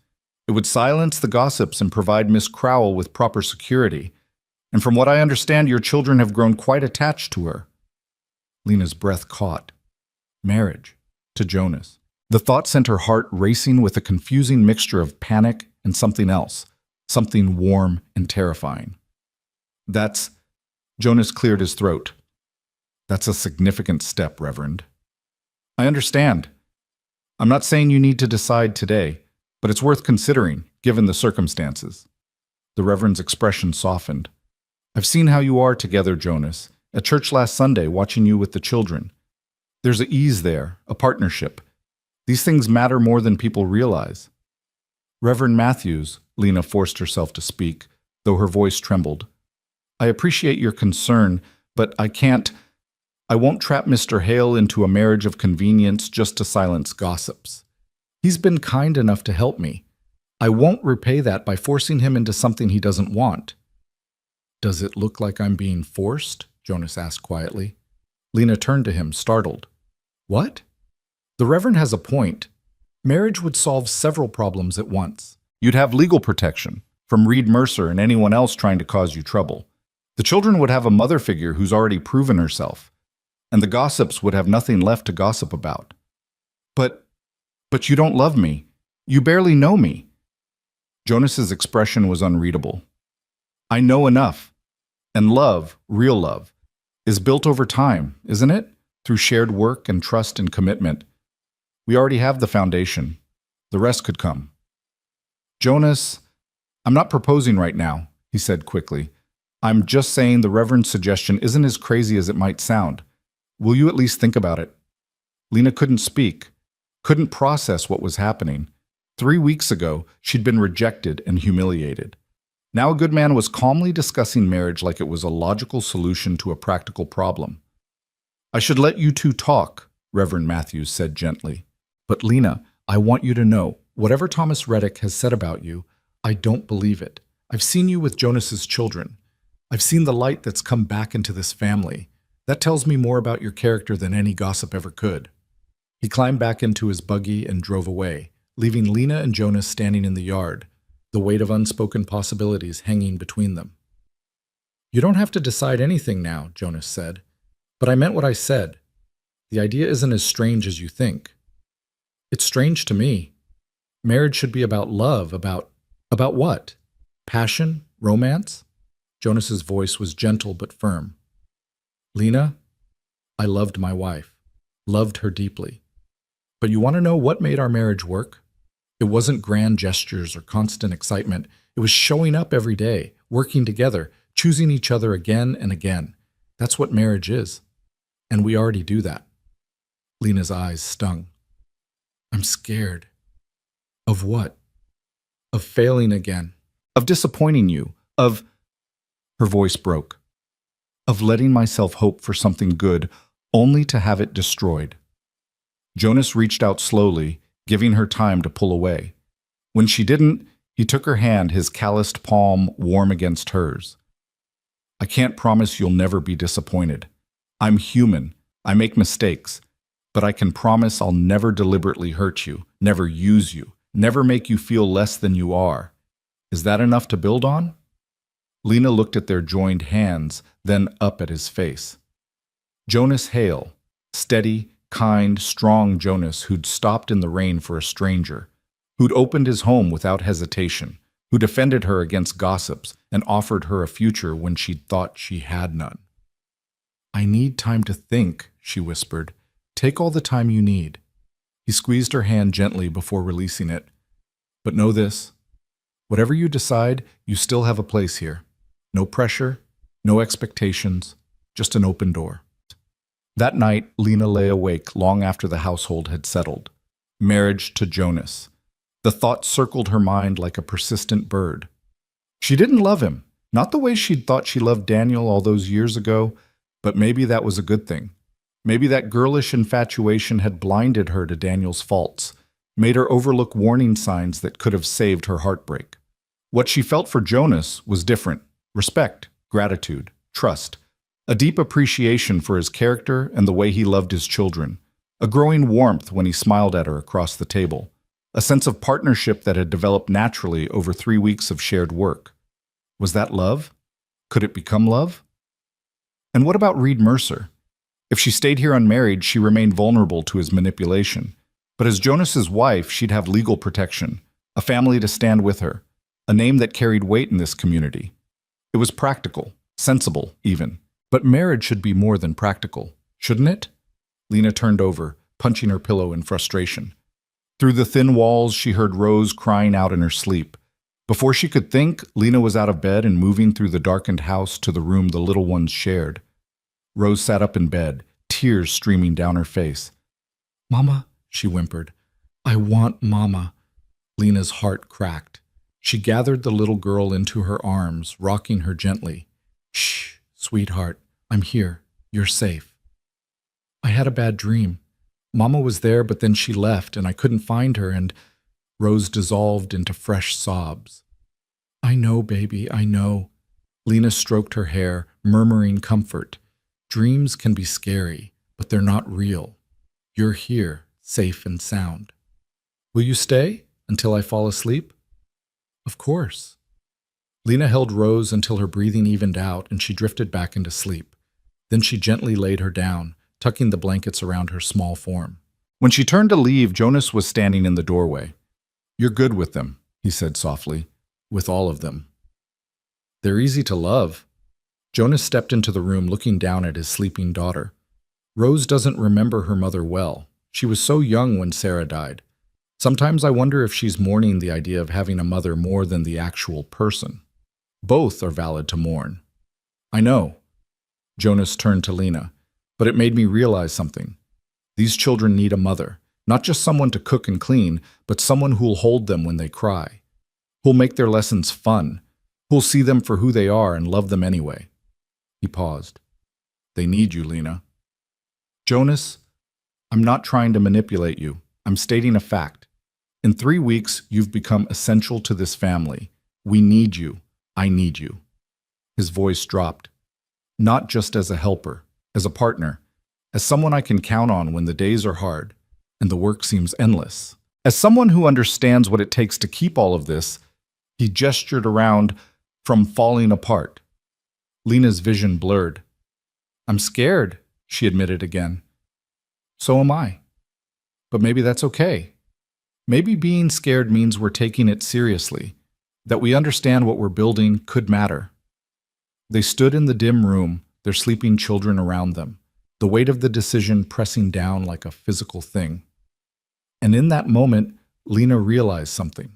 It would silence the gossips and provide Miss Crowell with proper security. And from what I understand, your children have grown quite attached to her. Lena's breath caught. Marriage. To Jonas. The thought sent her heart racing with a confusing mixture of panic and something else. Something warm and terrifying. That's... Jonas cleared his throat. That's a significant step, Reverend. I understand. I'm not saying you need to decide today, but it's worth considering, given the circumstances. The Reverend's expression softened. I've seen how you are together, Jonas, at church last Sunday, watching you with the children. There's an ease there, a partnership. These things matter more than people realize. Reverend Matthews, Lena forced herself to speak, though her voice trembled. I appreciate your concern, but I won't trap Mr. Hale into a marriage of convenience just to silence gossips. He's been kind enough to help me. I won't repay that by forcing him into something he doesn't want. Does it look like I'm being forced? Jonas asked quietly. Lena turned to him, startled. What? The Reverend has a point. Marriage would solve several problems at once. You'd have legal protection from Reed Mercer and anyone else trying to cause you trouble. The children would have a mother figure who's already proven herself. And the gossips would have nothing left to gossip about. But you don't love me. You barely know me. Jonas's expression was unreadable. I know enough. And love, real love, is built over time, isn't it? Through shared work and trust and commitment. We already have the foundation. The rest could come. Jonas, I'm not proposing right now, he said quickly. I'm just saying the Reverend's suggestion isn't as crazy as it might sound. Will you at least think about it? Lena couldn't speak. couldn't process what was happening. 3 weeks ago, she'd been rejected and humiliated. Now a good man was calmly discussing marriage like it was a logical solution to a practical problem. "I should let you two talk," Reverend Matthews said gently. "But Lena, I want you to know, whatever Thomas Reddick has said about you, I don't believe it. I've seen you with Jonas's children. I've seen the light that's come back into this family. That tells me more about your character than any gossip ever could." He climbed back into his buggy and drove away, leaving Lena and Jonas standing in the yard, the weight of unspoken possibilities hanging between them. "You don't have to decide anything now," Jonas said. "But I meant what I said. The idea isn't as strange as you think." "It's strange to me. Marriage should be about love, about what? Passion? Romance?" Jonas's voice was gentle but firm. "Lena, I loved my wife, loved her deeply. But you want to know what made our marriage work? It wasn't grand gestures or constant excitement. It was showing up every day, working together, choosing each other again and again. That's what marriage is. And we already do that." Lena's eyes stung. "I'm scared." "Of what?" "Of failing again. Of disappointing you. Of—" Her voice broke. "Of letting myself hope for something good, only to have it destroyed." Jonas reached out slowly, giving her time to pull away. When she didn't, he took her hand, his calloused palm warm against hers. "I can't promise you'll never be disappointed. I'm human. I make mistakes. But I can promise I'll never deliberately hurt you, never use you, never make you feel less than you are. Is that enough to build on?" Lena looked at their joined hands, then up at his face. Jonas Hale, steady, kind, strong Jonas who'd stopped in the rain for a stranger, who'd opened his home without hesitation, who defended her against gossips and offered her a future when she'd thought she had none. "I need time to think," she whispered. "Take all the time you need." He squeezed her hand gently before releasing it. "But know this. Whatever you decide, you still have a place here. No pressure, no expectations, just an open door." That night, Lena lay awake long after the household had settled. Marriage to Jonas. The thought circled her mind like a persistent bird. She didn't love him, not the way she'd thought she loved Daniel all those years ago, but maybe that was a good thing. Maybe that girlish infatuation had blinded her to Daniel's faults, made her overlook warning signs that could have saved her heartbreak. What she felt for Jonas was different. Respect, gratitude, trust. A deep appreciation for his character and the way he loved his children. A growing warmth when he smiled at her across the table. A sense of partnership that had developed naturally over 3 weeks of shared work. Was that love? Could it become love? And what about Reed Mercer? If she stayed here unmarried, she remained vulnerable to his manipulation. But as Jonas's wife, she'd have legal protection, a family to stand with her, a name that carried weight in this community. It was practical, sensible even. But marriage should be more than practical, shouldn't it? Lena turned over, punching her pillow in frustration. Through the thin walls, she heard Rose crying out in her sleep. Before she could think, Lena was out of bed and moving through the darkened house to the room the little ones shared. Rose sat up in bed, tears streaming down her face. "Mama," she whimpered. "I want Mama." Lena's heart cracked. She gathered the little girl into her arms, rocking her gently. "Shh, sweetheart, I'm here. You're safe." "I had a bad dream. Mama was there, but then she left, and I couldn't find her, and—" Rose dissolved into fresh sobs. "I know, baby, I know." Lena stroked her hair, murmuring comfort. "Dreams can be scary, but they're not real. You're here, safe and sound. Will you stay until I fall asleep?" "Of course." Lena held Rose until her breathing evened out and she drifted back into sleep. Then she gently laid her down, tucking the blankets around her small form. When she turned to leave, Jonas was standing in the doorway. "You're good with them," he said softly. "With all of them." "They're easy to love." Jonas stepped into the room looking down at his sleeping daughter. Rose doesn't remember her mother well. She was so young when Sarah died. Sometimes I wonder if she's mourning the idea of having a mother more than the actual person. Both are valid to mourn. "I know." Jonas turned to Lena, "but it made me realize something. These children need a mother, Not just someone to cook and clean, but someone who'll hold them when they cry, who'll make their lessons fun, who'll see them for who they are and love them anyway. He paused. They need you, Lena. Jonas, I'm not trying to manipulate you. I'm stating a fact. In 3 weeks, you've become essential to this family. We need you. I need you. His voice dropped. Not just as a helper, as a partner, as someone I can count on when the days are hard and the work seems endless. As someone who understands what it takes to keep all of this, he gestured around from falling apart. Lena's vision blurred. I'm scared, she admitted again. So am I. But maybe that's okay. Maybe being scared means we're taking it seriously, that we understand what we're building could matter. They stood in the dim room, their sleeping children around them, the weight of the decision pressing down like a physical thing. And in that moment, Lena realized something.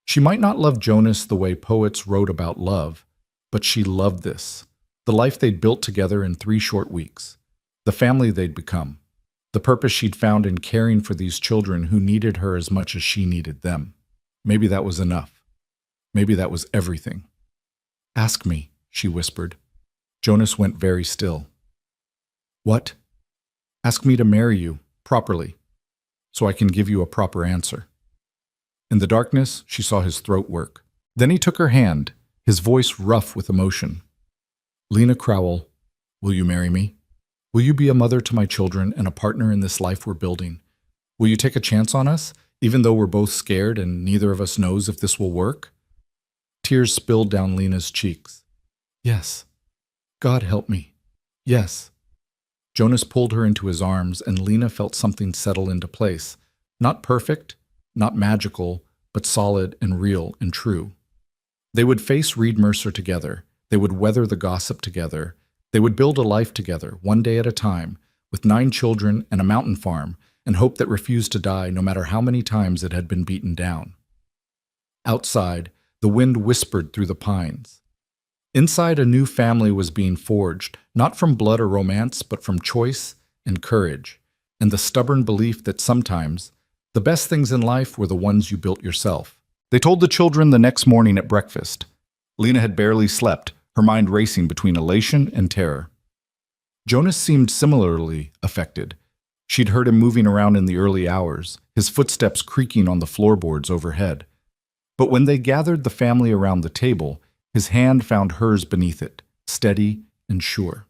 She might not love Jonas the way poets wrote about love, but she loved this, the life they'd built together in 3 short weeks, the family they'd become, the purpose she'd found in caring for these children who needed her as much as she needed them. Maybe that was enough. Maybe that was everything. Ask me, she whispered. Jonas went very still. What? Ask me to marry you, properly, so I can give you a proper answer. In the darkness, she saw his throat work. Then he took her hand, his voice rough with emotion. Lena Crowell, will you marry me? Will you be a mother to my children and a partner in this life we're building? Will you take a chance on us, even though we're both scared and neither of us knows if this will work? Tears spilled down Lena's cheeks. Yes. God help me. Yes. Jonas pulled her into his arms, and Lena felt something settle into place. Not perfect, not magical, but solid and real and true. They would face Reed Mercer together. They would weather the gossip together. They would build a life together, one day at a time, with 9 children and a mountain farm, and hope that refused to die no matter how many times it had been beaten down. Outside, the wind whispered through the pines. Inside, a new family was being forged, not from blood or romance, but from choice and courage, and the stubborn belief that sometimes the best things in life were the ones you built yourself. They told the children the next morning at breakfast. Lena had barely slept, her mind racing between elation and terror. Jonas seemed similarly affected. She'd heard him moving around in the early hours, his footsteps creaking on the floorboards overhead. But when they gathered the family around the table, his hand found hers beneath it, steady and sure.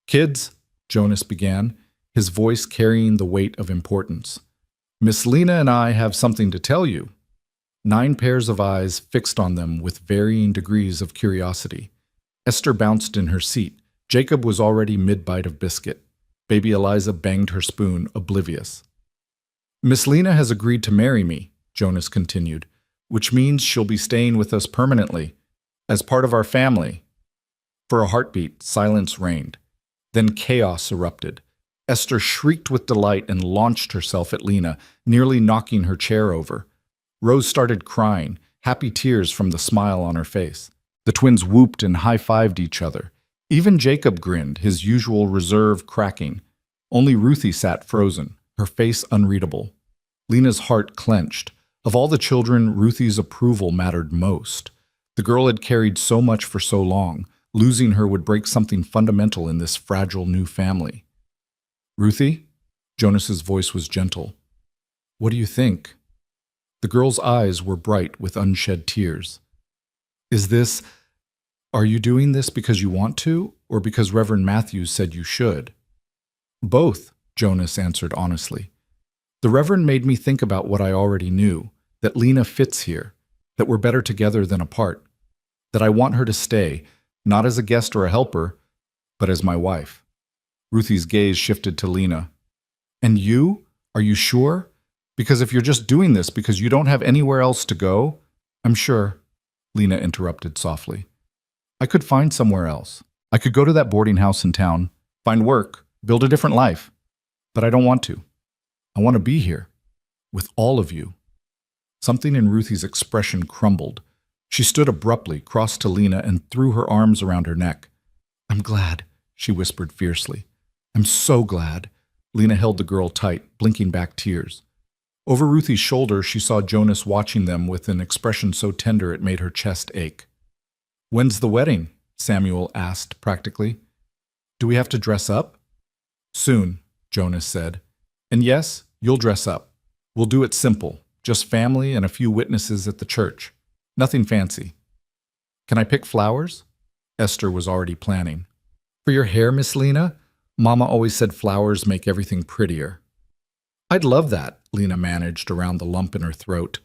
Kids, Jonas began, his voice carrying the weight of importance. Miss Lena and I have something to tell you. 9 pairs of eyes fixed on them with varying degrees of curiosity. Esther bounced in her seat. Jacob was already mid-bite of biscuit. Baby Eliza banged her spoon, oblivious. Miss Lena has agreed to marry me, Jonas continued, which means she'll be staying with us permanently, as part of our family. For a heartbeat, silence reigned. Then chaos erupted. Esther shrieked with delight and launched herself at Lena, nearly knocking her chair over. Rose started crying, happy tears from the smile on her face. The twins whooped and high-fived each other. Even Jacob grinned, his usual reserve cracking. Only Ruthie sat frozen, her face unreadable. Lena's heart clenched. Of all the children, Ruthie's approval mattered most. The girl had carried so much for so long. Losing her would break something fundamental in this fragile new family. Ruthie? Jonas's voice was gentle. What do you think? The girl's eyes were bright with unshed tears. Are you doing this because you want to, or because Reverend Matthews said you should? Both, Jonas answered honestly. The Reverend made me think about what I already knew, that Lena fits here, that we're better together than apart, that I want her to stay, not as a guest or a helper, but as my wife. Ruthie's gaze shifted to Lena. And you? Are you sure? Because if you're just doing this because you don't have anywhere else to go, I'm sure, Lena interrupted softly. I could find somewhere else. I could go to that boarding house in town, find work, build a different life. But I don't want to. I want to be here, with all of you. Something in Ruthie's expression crumbled. She stood abruptly, crossed to Lena, and threw her arms around her neck. I'm glad, she whispered fiercely. I'm so glad. Lena held the girl tight, blinking back tears. Over Ruthie's shoulder, she saw Jonas watching them with an expression so tender it made her chest ache. "When's the wedding?" Samuel asked practically. "Do we have to dress up?" "Soon," Jonas said. "And yes, you'll dress up. We'll do it simple, just family and a few witnesses at the church. Nothing fancy." "Can I pick flowers?" Esther was already planning. "For your hair, Miss Lena? Mama always said flowers make everything prettier." "I'd love that," Lena managed around the lump in her throat.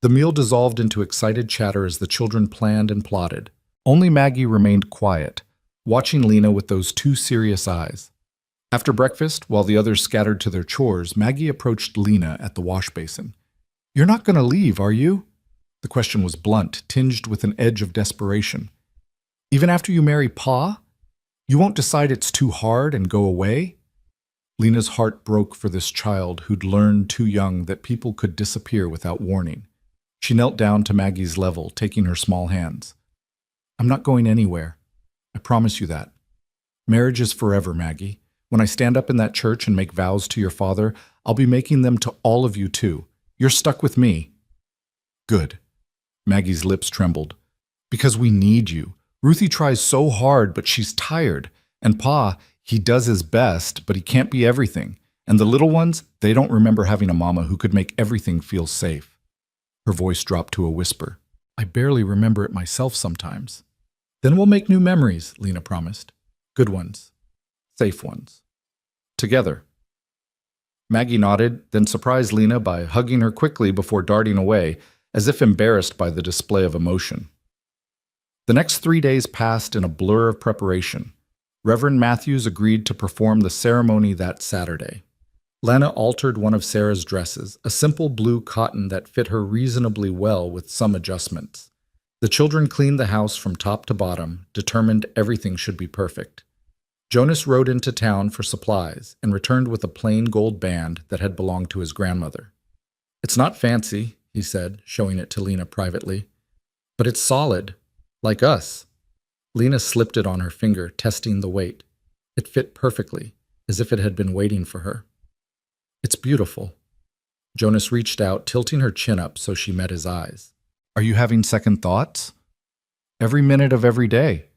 The meal dissolved into excited chatter as the children planned and plotted. Only Maggie remained quiet, watching Lena with those two serious eyes. After breakfast, while the others scattered to their chores, Maggie approached Lena at the wash basin. "You're not going to leave, are you?" The question was blunt, tinged with an edge of desperation. "Even after you marry Pa? You won't decide it's too hard and go away?" Lena's heart broke for this child who'd learned too young that people could disappear without warning. She knelt down to Maggie's level, taking her small hands. "I'm not going anywhere. I promise you that. Marriage is forever, Maggie. When I stand up in that church and make vows to your father, I'll be making them to all of you too. You're stuck with me." "Good." Maggie's lips trembled. "Because we need you. Ruthie tries so hard, but she's tired. And Pa, he does his best, but he can't be everything. And the little ones, they don't remember having a mama who could make everything feel safe." Her voice dropped to a whisper. "I barely remember it myself sometimes." "Then we'll make new memories," Lena promised. "Good ones. Safe ones. Together." Maggie nodded, then surprised Lena by hugging her quickly before darting away, as if embarrassed by the display of emotion. The next 3 days passed in a blur of preparation. Reverend Matthews agreed to perform the ceremony that Saturday. Lena altered one of Sarah's dresses, a simple blue cotton that fit her reasonably well with some adjustments. The children cleaned the house from top to bottom, determined everything should be perfect. Jonas rode into town for supplies and returned with a plain gold band that had belonged to his grandmother. "It's not fancy," he said, showing it to Lena privately, "but it's solid, like us." Lena slipped it on her finger, testing the weight. It fit perfectly, as if it had been waiting for her. "It's beautiful." Jonas reached out, tilting her chin up so she met his eyes. "Are you having second thoughts?" "Every minute of every day."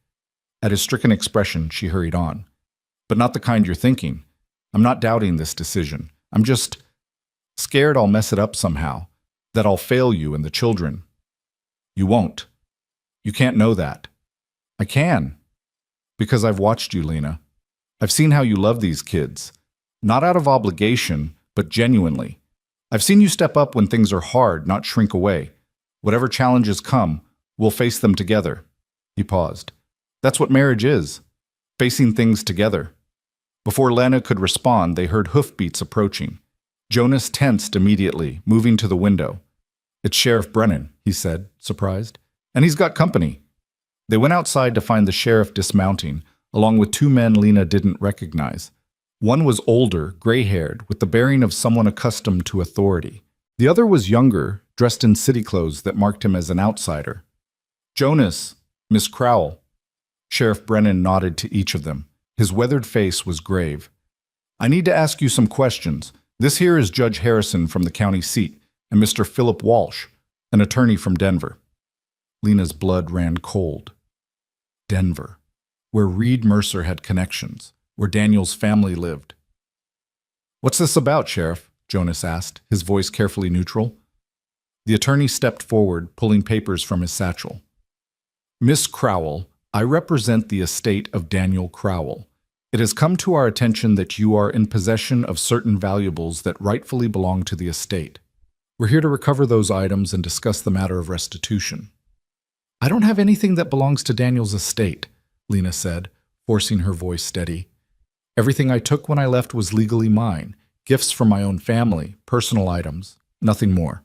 At his stricken expression, she hurried on. "But not the kind you're thinking. I'm not doubting this decision. I'm just scared I'll mess it up somehow, that I'll fail you and the children." "You won't. You can't know that." "I can. Because I've watched you, Lena. I've seen how you love these kids. Not out of obligation, but genuinely. I've seen you step up when things are hard, not shrink away. Whatever challenges come, we'll face them together." He paused. "That's what marriage is. Facing things together." Before Lena could respond, they heard hoofbeats approaching. Jonas tensed immediately, moving to the window. "It's Sheriff Brennan," he said, surprised. "And he's got company." They went outside to find the sheriff dismounting, along with two men Lena didn't recognize. One was older, gray-haired, with the bearing of someone accustomed to authority. The other was younger, dressed in city clothes that marked him as an outsider. "Jonas, Miss Crowell." Sheriff Brennan nodded to each of them. His weathered face was grave. "I need to ask you some questions. This here is Judge Harrison from the county seat, and Mr. Philip Walsh, an attorney from Denver." Lena's blood ran cold. Denver, where Reed Mercer had connections, where Daniel's family lived. "What's this about, Sheriff?" Jonas asked, his voice carefully neutral. The attorney stepped forward, pulling papers from his satchel. "Miss Crowell, I represent the estate of Daniel Crowell. It has come to our attention that you are in possession of certain valuables that rightfully belong to the estate. We're here to recover those items and discuss the matter of restitution." "I don't have anything that belongs to Daniel's estate," Lena said, forcing her voice steady. "Everything I took when I left was legally mine, gifts from my own family, personal items, nothing more."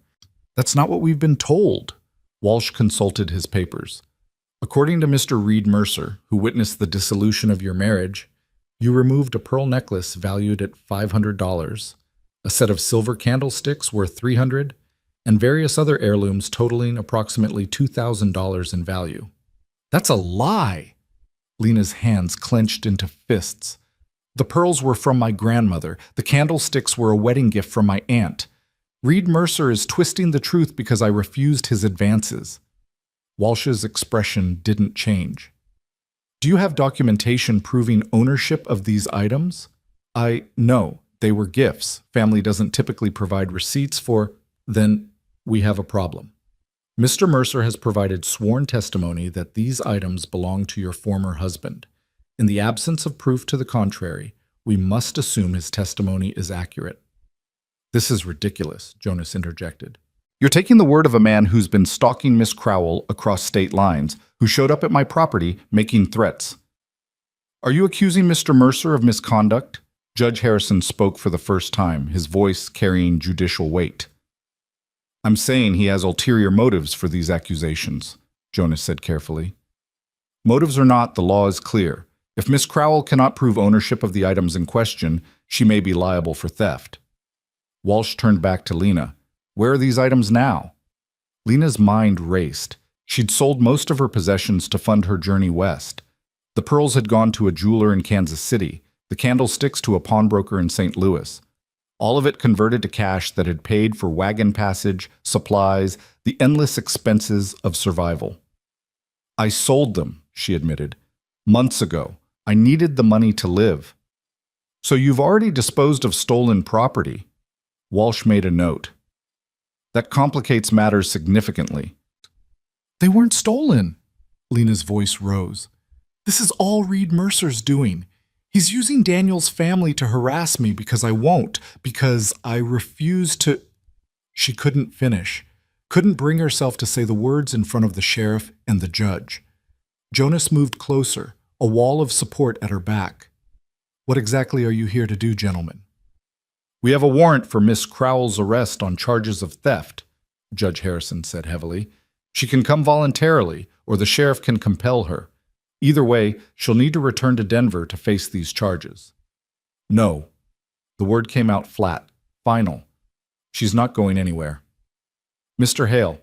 "That's not what we've been told." Walsh consulted his papers. "According to Mr. Reed Mercer, who witnessed the dissolution of your marriage, you removed a pearl necklace valued at $500, a set of silver candlesticks worth $300, and various other heirlooms totaling approximately $2,000 in value." "That's a lie!" Lena's hands clenched into fists. The pearls were from my grandmother. The candlesticks were a wedding gift from my aunt. Reed Mercer is twisting the truth because I refused his advances. Walsh's expression didn't change. Do you have documentation proving ownership of these items? No, they were gifts. Family doesn't typically provide receipts for. Then we have a problem. Mr. Mercer has provided sworn testimony that these items belong to your former husband. In the absence of proof to the contrary, we must assume his testimony is accurate. This is ridiculous, Jonas interjected. You're taking the word of a man who's been stalking Miss Crowell across state lines, who showed up at my property making threats. Are you accusing Mr. Mercer of misconduct? Judge Harrison spoke for the first time, his voice carrying judicial weight. I'm saying he has ulterior motives for these accusations, Jonas said carefully. Motives or not, the law is clear. If Miss Crowell cannot prove ownership of the items in question, she may be liable for theft. Walsh turned back to Lena. Where are these items now? Lena's mind raced. She'd sold most of her possessions to fund her journey west. The pearls had gone to a jeweler in Kansas City, the candlesticks to a pawnbroker in St. Louis. All of it converted to cash that had paid for wagon passage, supplies, the endless expenses of survival. I sold them, she admitted. Months ago. I needed the money to live. So you've already disposed of stolen property. Walsh made a note. That complicates matters significantly. They weren't stolen. Lena's voice rose. This is all Reed Mercer's doing. He's using Daniel's family to harass me because I refuse to. She couldn't finish, couldn't bring herself to say the words in front of the sheriff and the judge. Jonas moved closer, a wall of support at her back. What exactly are you here to do, gentlemen? We have a warrant for Miss Crowell's arrest on charges of theft, Judge Harrison said heavily. She can come voluntarily, or the sheriff can compel her. Either way, she'll need to return to Denver to face these charges. No. The word came out flat, final. She's not going anywhere. Mr. Hale,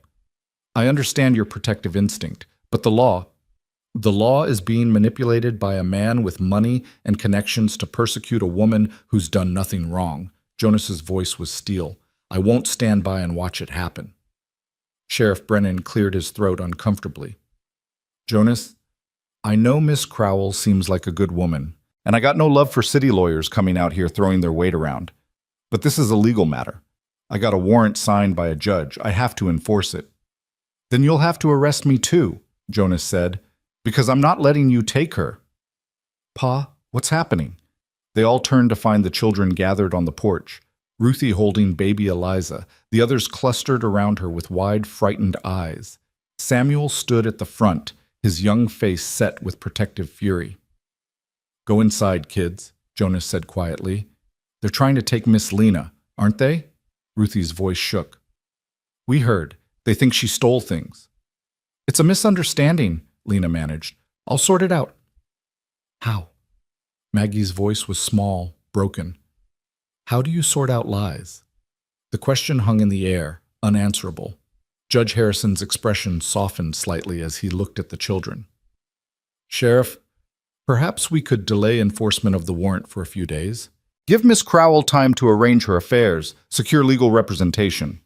I understand your protective instinct, but the law is being manipulated by a man with money and connections to persecute a woman who's done nothing wrong. Jonas's voice was steel. I won't stand by and watch it happen. Sheriff Brennan cleared his throat uncomfortably. Jonas, I know Miss Crowell seems like a good woman, and I got no love for city lawyers coming out here throwing their weight around. But this is a legal matter. I got a warrant signed by a judge. I have to enforce it. Then you'll have to arrest me too, Jonas said, because I'm not letting you take her. Pa, what's happening? They all turned to find the children gathered on the porch, Ruthie holding baby Eliza, the others clustered around her with wide, frightened eyes. Samuel stood at the front, his young face set with protective fury. Go inside, kids, Jonas said quietly. They're trying to take Miss Lena, aren't they? Ruthie's voice shook. We heard. They think she stole things. It's a misunderstanding, Lena managed. I'll sort it out. How? Maggie's voice was small, broken. How do you sort out lies? The question hung in the air, unanswerable. Judge Harrison's expression softened slightly as he looked at the children. Sheriff, perhaps we could delay enforcement of the warrant for a few days. Give Miss Crowell time to arrange her affairs, secure legal representation.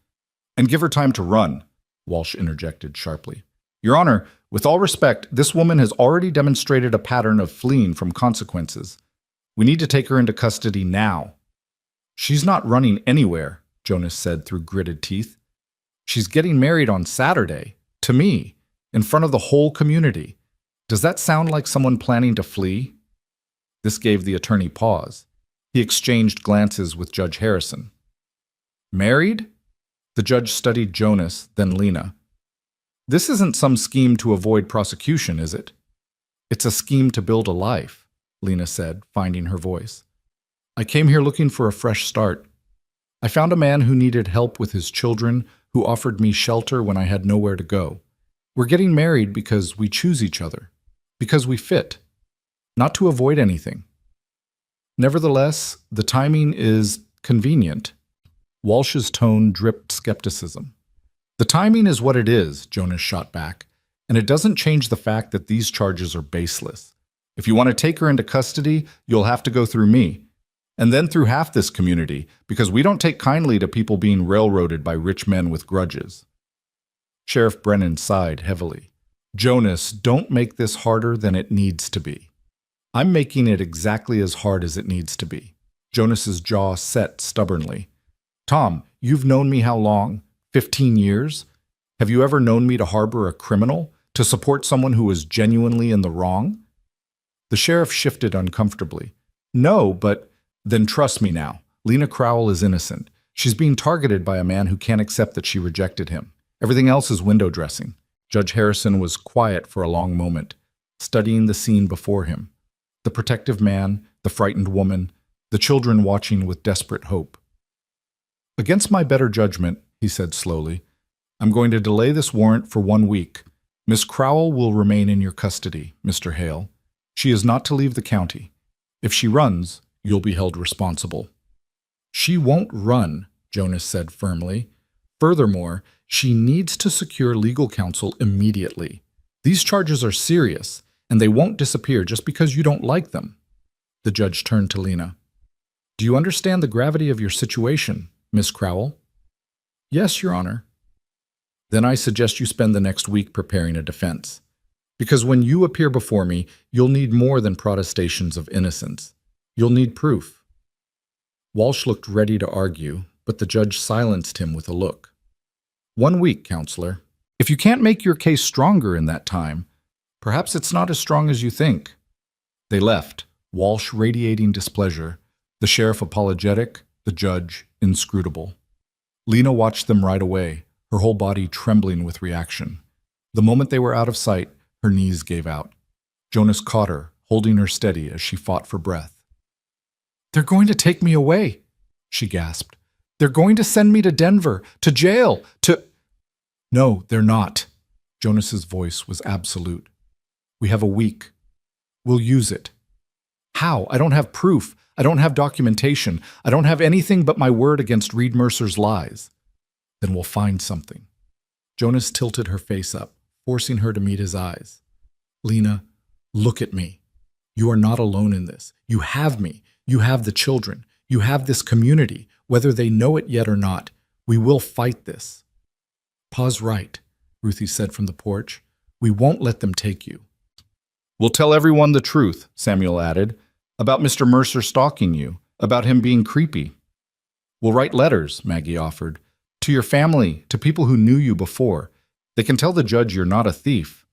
And give her time to run, Walsh interjected sharply. Your Honor, with all respect, this woman has already demonstrated a pattern of fleeing from consequences. We need to take her into custody now. She's not running anywhere, Jonas said through gritted teeth. She's getting married on Saturday, to me, in front of the whole community. Does that sound like someone planning to flee? This gave the attorney pause. He exchanged glances with Judge Harrison. Married? The judge studied Jonas, then Lena. This isn't some scheme to avoid prosecution, is it? It's a scheme to build a life, Lena said, finding her voice. I came here looking for a fresh start. I found a man who needed help with his children, who offered me shelter when I had nowhere to go. We're getting married because we choose each other, because we fit, not to avoid anything. Nevertheless, the timing is convenient. Walsh's tone dripped skepticism. The timing is what it is, Jonas shot back, and it doesn't change the fact that these charges are baseless. If you want to take her into custody, you'll have to go through me. And then through half this community, because we don't take kindly to people being railroaded by rich men with grudges. Sheriff Brennan sighed heavily. Jonas, don't make this harder than it needs to be. I'm making it exactly as hard as it needs to be. Jonas's jaw set stubbornly. Tom, you've known me how long? 15 years? Have you ever known me to harbor a criminal? To support someone who was genuinely in the wrong? The sheriff shifted uncomfortably. No, but then trust me now. Lena Crowell is innocent. She's being targeted by a man who can't accept that she rejected him. Everything else is window dressing. Judge Harrison was quiet for a long moment, studying the scene before him. The protective man, the frightened woman, the children watching with desperate hope. Against my better judgment, he said slowly, I'm going to delay this warrant for 1 week. Miss Crowell will remain in your custody, Mr. Hale. She is not to leave the county. If she runs, you'll be held responsible. She won't run, Jonas said firmly. Furthermore, she needs to secure legal counsel immediately. These charges are serious, and they won't disappear just because you don't like them. The judge turned to Lena. Do you understand the gravity of your situation, Miss Crowell? Yes, Your Honor. Then I suggest you spend the next week preparing a defense. Because when you appear before me, you'll need more than protestations of innocence. You'll need proof. Walsh looked ready to argue, but the judge silenced him with a look. 1 week, counselor. If you can't make your case stronger in that time, perhaps it's not as strong as you think. They left, Walsh radiating displeasure, the sheriff apologetic, the judge inscrutable. Lena watched them ride away, her whole body trembling with reaction. The moment they were out of sight, her knees gave out. Jonas caught her, holding her steady as she fought for breath. They're going to take me away, she gasped. They're going to send me to Denver, to jail, to... No, they're not. Jonas's voice was absolute. We have a week. We'll use it. How? I don't have proof. I don't have documentation. I don't have anything but my word against Reed Mercer's lies. Then we'll find something. Jonas tilted her face up, forcing her to meet his eyes. Lena, look at me. You are not alone in this. You have me. You have the children. You have this community, whether they know it yet or not. We will fight this. Pa's right, Ruthie said from the porch. We won't let them take you. We'll tell everyone the truth, Samuel added, about Mr. Mercer stalking you, about him being creepy. We'll write letters, Maggie offered, to your family, to people who knew you before. They can tell the judge you're not a thief.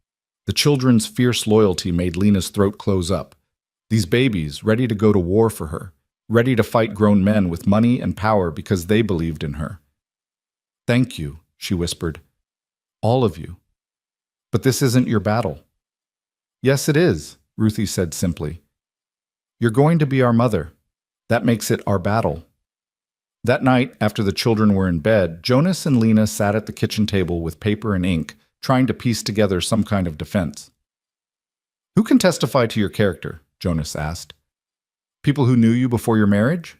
The children's fierce loyalty made Lena's throat close up. These babies, ready to go to war for her, ready to fight grown men with money and power because they believed in her. Thank you, she whispered. All of you. But this isn't your battle. Yes, it is, Ruthie said simply. You're going to be our mother. That makes it our battle. That night, after the children were in bed, Jonas and Lena sat at the kitchen table with paper and ink, trying to piece together some kind of defense. Who can testify to your character? Jonas asked. People who knew you before your marriage?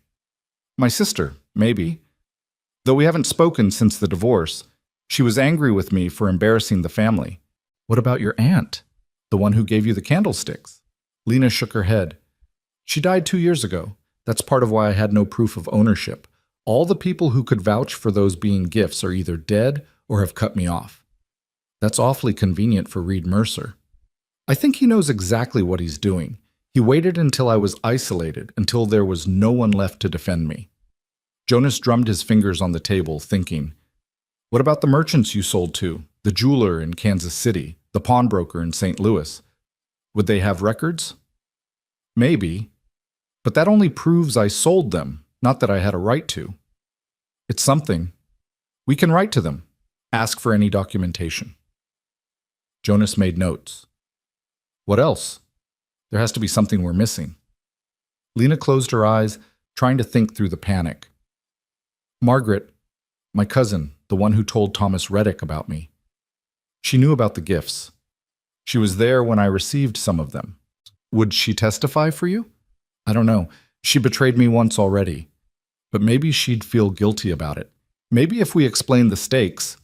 My sister, maybe. Though we haven't spoken since the divorce, she was angry with me for embarrassing the family. What about your aunt, the one who gave you the candlesticks? Lena shook her head. She died 2 years ago. That's part of why I had no proof of ownership. All the people who could vouch for those being gifts are either dead or have cut me off. That's awfully convenient for Reed Mercer. I think he knows exactly what he's doing. He waited until I was isolated, until there was no one left to defend me. Jonas drummed his fingers on the table, thinking, what about the merchants you sold to? The jeweler in Kansas City, the pawnbroker in St. Louis? Would they have records? Maybe. But that only proves I sold them, not that I had a right to. It's something. We can write to them. Ask for any documentation. Jonas made notes. What else? There has to be something we're missing. Lena closed her eyes, trying to think through the panic. Margaret, my cousin, the one who told Thomas Reddick about me. She knew about the gifts. She was there when I received some of them. Would she testify for you? I don't know. She betrayed me once already. But maybe she'd feel guilty about it. Maybe if we explained the stakes.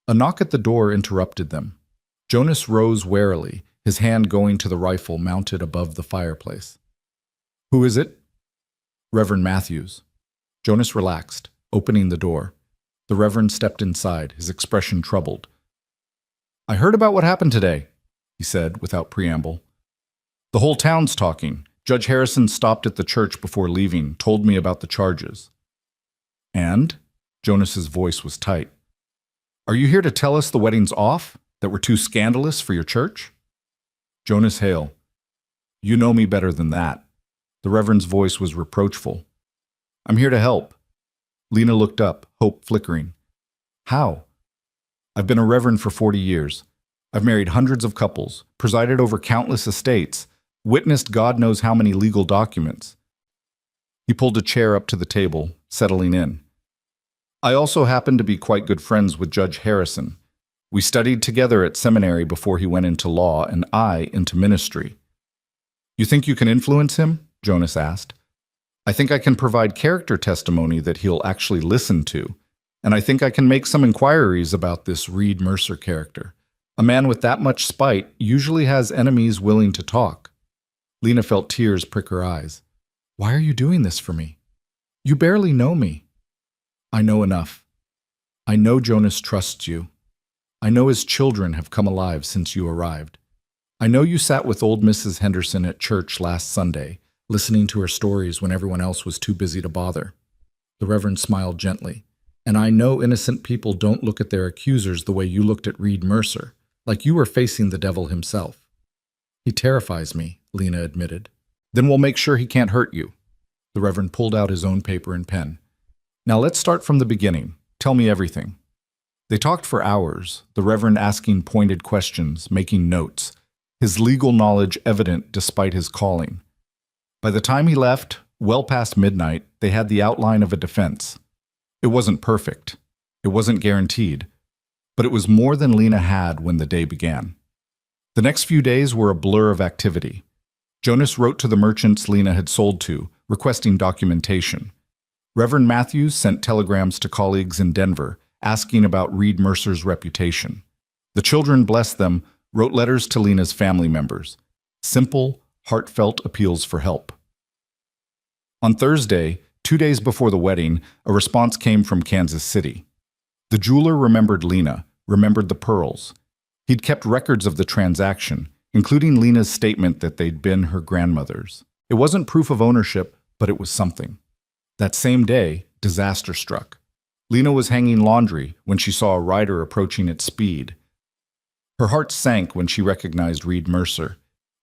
A knock at the door interrupted them. Jonas rose warily, his hand going to the rifle mounted above the fireplace. "Who is it?" "Reverend Matthews." Jonas relaxed, opening the door. The Reverend stepped inside, his expression troubled. "I heard about what happened today," he said without preamble. "The whole town's talking. Judge Harrison stopped at the church before leaving, told me about the charges." "And?" Jonas's voice was tight. "Are you here to tell us the wedding's off? That we're too scandalous for your church?" "Jonas Hale, you know me better than that." The Reverend's voice was reproachful. "I'm here to help." Lena looked up, hope flickering. "How?" "I've been a reverend for 40 years. I've married hundreds of couples, presided over countless estates, witnessed God knows how many legal documents." He pulled a chair up to the table, settling in. "I also happen to be quite good friends with Judge Harrison. We studied together at seminary before he went into law and I into ministry." "You think you can influence him?" Jonas asked. "I think I can provide character testimony that he'll actually listen to, and I think I can make some inquiries about this Reed Mercer character. A man with that much spite usually has enemies willing to talk." Lena felt tears prick her eyes. "Why are you doing this for me? You barely know me." "I know enough. I know Jonas trusts you. I know his children have come alive since you arrived. I know you sat with old Mrs. Henderson at church last Sunday, listening to her stories when everyone else was too busy to bother." The Reverend smiled gently. "And I know innocent people don't look at their accusers the way you looked at Reed Mercer, like you were facing the devil himself." "He terrifies me," Lena admitted. "Then we'll make sure he can't hurt you." The Reverend pulled out his own paper and pen. "Now let's start from the beginning. Tell me everything." They talked for hours, the Reverend asking pointed questions, making notes, his legal knowledge evident despite his calling. By the time he left, well past midnight, they had the outline of a defense. It wasn't perfect. It wasn't guaranteed. But it was more than Lena had when the day began. The next few days were a blur of activity. Jonas wrote to the merchants Lena had sold to, requesting documentation. Reverend Matthews sent telegrams to colleagues in Denver, asking about Reed Mercer's reputation. The children, bless them, wrote letters to Lena's family members. Simple, heartfelt appeals for help. On Thursday, 2 days before the wedding, a response came from Kansas City. The jeweler remembered Lena, remembered the pearls. He'd kept records of the transaction, including Lena's statement that they'd been her grandmother's. It wasn't proof of ownership, but it was something. That same day, disaster struck. Lena was hanging laundry when she saw a rider approaching at speed. Her heart sank when she recognized Reed Mercer.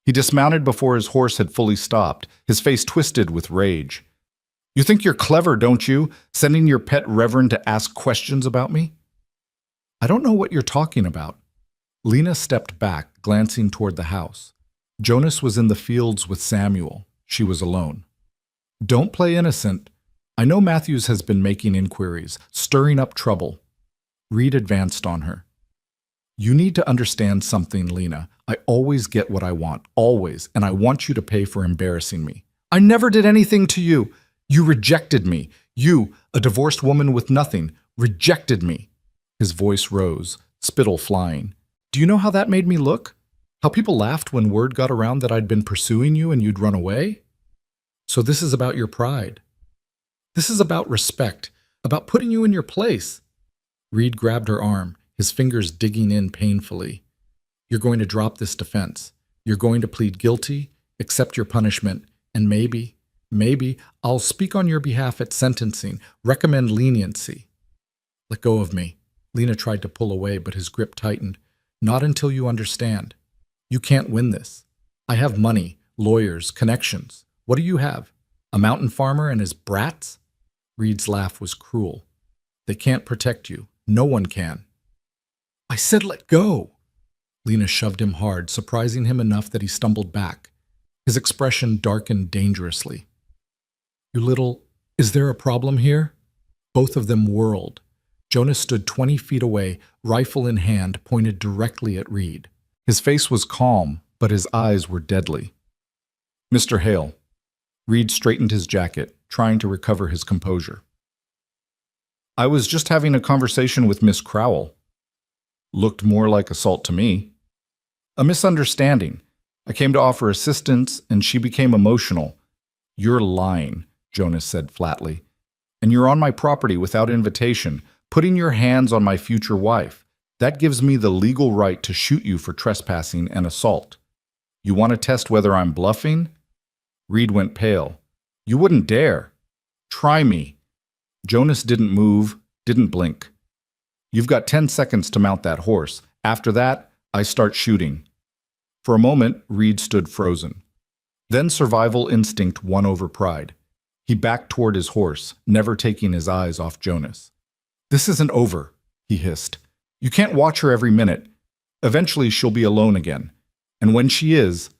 He dismounted before his horse had fully stopped, his face twisted with rage. "You think you're clever, don't you, sending your pet reverend to ask questions about me?" "I don't know what you're talking about." Lena stepped back, glancing toward the house. Jonas was in the fields with Samuel. She was alone. "Don't play innocent. I know Matthews has been making inquiries, stirring up trouble." Reed advanced on her. "You need to understand something, Lena. I always get what I want, always, and I want you to pay for embarrassing me." "I never did anything to you. You rejected me. You, a divorced woman with nothing, rejected me." His voice rose, spittle flying. "Do you know how that made me look? How people laughed when word got around that I'd been pursuing you and you'd run away? So this is about your pride. This is about respect, about putting you in your place." Reed grabbed her arm, his fingers digging in painfully. "You're going to drop this defense. You're going to plead guilty, accept your punishment, and maybe I'll speak on your behalf at sentencing, recommend leniency." "Let go of me." Lena tried to pull away, but his grip tightened. "Not until you understand. You can't win this. I have money, lawyers, connections. What do you have? A mountain farmer and his brats?" Reed's laugh was cruel. "They can't protect you. No one can." "I said let go." Lena shoved him hard, surprising him enough that he stumbled back. His expression darkened dangerously. "You little, is there a problem here?" Both of them whirled. Jonas stood 20 feet away, rifle in hand, pointed directly at Reed. His face was calm, but his eyes were deadly. "Mr. Hale." Reed straightened his jacket, trying to recover his composure. "I was just having a conversation with Miss Crowell." "Looked more like assault to me." A misunderstanding. I came to offer assistance, and she became emotional. You're lying, Jonas said flatly. And you're on my property without invitation, putting your hands on my future wife. That gives me the legal right to shoot you for trespassing and assault. You want to test whether I'm bluffing? Reed went pale. You wouldn't dare. Try me. Jonas didn't move, didn't blink. You've got 10 seconds to mount that horse. After that, I start shooting. For a moment, Reed stood frozen. Then survival instinct won over pride. He backed toward his horse, never taking his eyes off Jonas. This isn't over, he hissed. You can't watch her every minute. Eventually she'll be alone again. And when she is...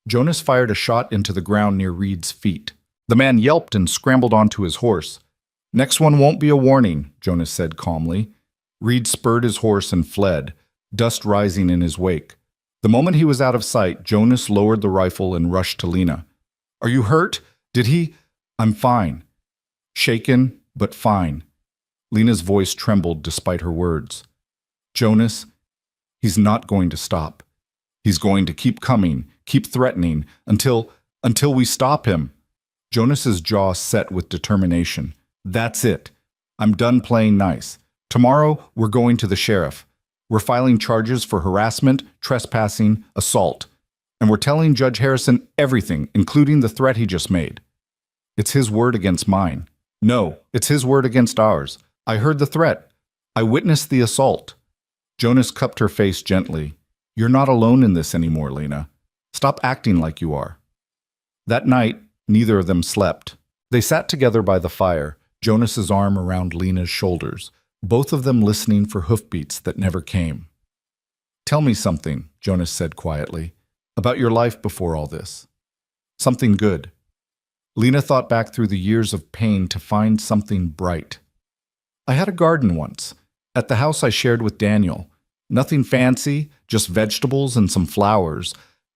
Jonas fired a shot into the ground near Reed's feet. The man yelped and scrambled onto his horse. Next one won't be a warning, Jonas said calmly. Reed spurred his horse and fled, dust rising in his wake. The moment he was out of sight, Jonas lowered the rifle and rushed to Lena. Are you hurt? Did he... I'm fine. Shaken, but fine. Lena's voice trembled despite her words. Jonas, he's not going to stop. He's going to keep coming, keep threatening, until we stop him. Jonas's jaw set with determination. That's it. I'm done playing nice. Tomorrow, we're going to the sheriff. We're filing charges for harassment, trespassing, assault. And we're telling Judge Harrison everything, including the threat he just made. It's his word against mine. No, it's his word against ours. I heard the threat. I witnessed the assault. Jonas cupped her face gently. You're not alone in this anymore, Lena. Stop acting like you are. That night, neither of them slept. They sat together by the fire, Jonas's arm around Lena's shoulders, both of them listening for hoofbeats that never came. Tell me something, Jonas said quietly, about your life before all this. Something good. Lena thought back through the years of pain to find something bright. I had a garden once, at the house I shared with Daniel. Nothing fancy, just vegetables and some flowers.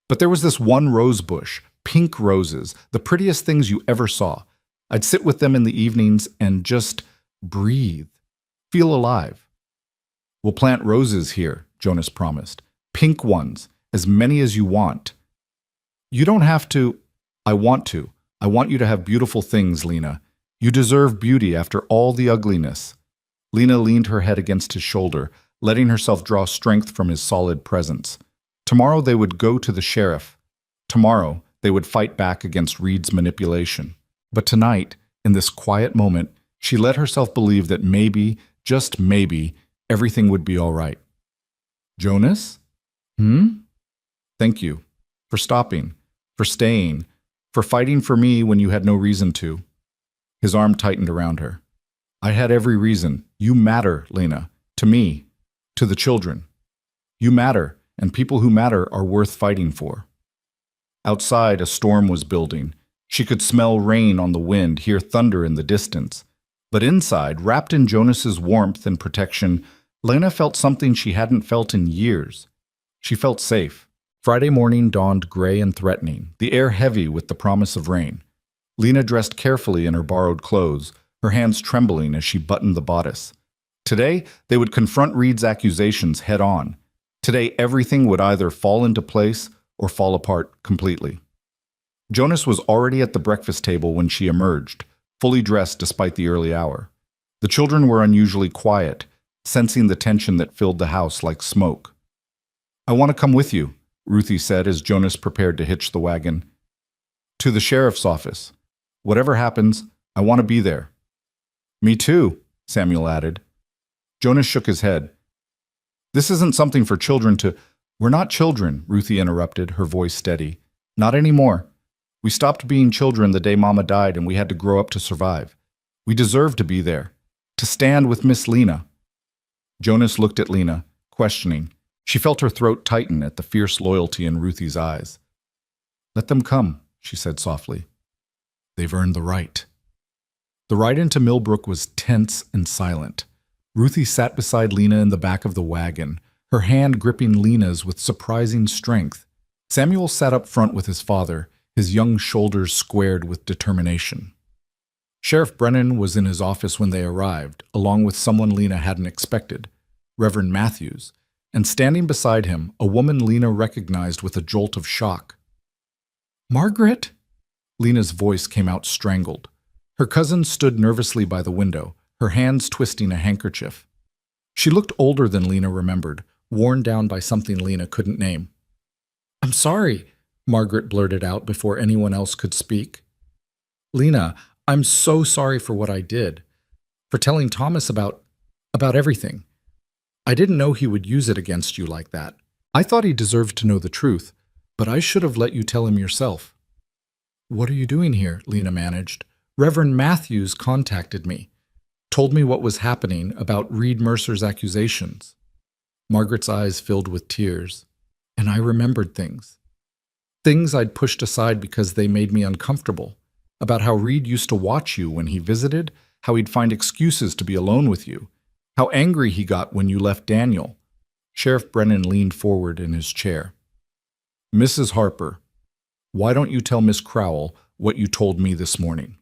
But there was this one rose bush, pink roses, the prettiest things you ever saw. I'd sit with them in the evenings and just breathe, feel alive. We'll plant roses here, Jonas promised. Pink ones, as many as you want. You don't have to. I want to. I want you to have beautiful things, Lena. You deserve beauty after all the ugliness. Lena leaned her head against his shoulder, letting herself draw strength from his solid presence. Tomorrow they would go to the sheriff. Tomorrow they would fight back against Reed's manipulation. But tonight, in this quiet moment, she let herself believe that maybe, just maybe, everything would be all right. Jonas? Thank you. For stopping. For staying. For fighting for me when you had no reason to. His arm tightened around her. I had every reason. You matter, Lena. To me. To the children. You matter, and people who matter are worth fighting for. Outside, a storm was building. She could smell rain on the wind, hear thunder in the distance. But inside, wrapped in Jonas's warmth and protection, Lena felt something she hadn't felt in years. She felt safe. Friday morning dawned gray and threatening, the air heavy with the promise of rain. Lena dressed carefully in her borrowed clothes, her hands trembling as she buttoned the bodice. Today, they would confront Reed's accusations head-on. Today, everything would either fall into place or fall apart completely. Jonas was already at the breakfast table when she emerged, fully dressed despite the early hour. The children were unusually quiet, sensing the tension that filled the house like smoke. I want to come with you, Ruthie said as Jonas prepared to hitch the wagon. To the sheriff's office. Whatever happens, I want to be there. Me too, Samuel added. Jonas shook his head. This isn't something for children to... We're not children, Ruthie interrupted, her voice steady. Not anymore. We stopped being children the day Mama died and we had to grow up to survive. We deserve to be there. To stand with Miss Lena. Jonas looked at Lena, questioning. She felt her throat tighten at the fierce loyalty in Ruthie's eyes. Let them come, she said softly. They've earned the right. The ride into Millbrook was tense and silent. Ruthie sat beside Lena in the back of the wagon, her hand gripping Lena's with surprising strength. Samuel sat up front with his father, his young shoulders squared with determination. Sheriff Brennan was in his office when they arrived, along with someone Lena hadn't expected, Reverend Matthews. and standing beside him, a woman Lena recognized with a jolt of shock. "Margaret?" Lena's voice came out strangled. Her cousin stood nervously by the window, her hands twisting a handkerchief. She looked older than Lena remembered, worn down by something Lena couldn't name. "I'm sorry," Margaret blurted out before anyone else could speak. "Lena, I'm so sorry for what I did, for telling Thomas about everything. I didn't know he would use it against you like that. I thought he deserved to know the truth, but I should have let you tell him yourself." "What are you doing here?" Lena managed. "Reverend Matthews contacted me, told me what was happening about Reed Mercer's accusations." Margaret's eyes filled with tears, and I remembered things. Things I'd pushed aside because they made me uncomfortable, about how Reed used to watch you when he visited, how he'd find excuses to be alone with you, how angry he got when you left Daniel. Sheriff Brennan leaned forward in his chair. "Mrs. Harper, why don't you tell Miss Crowell what you told me this morning?"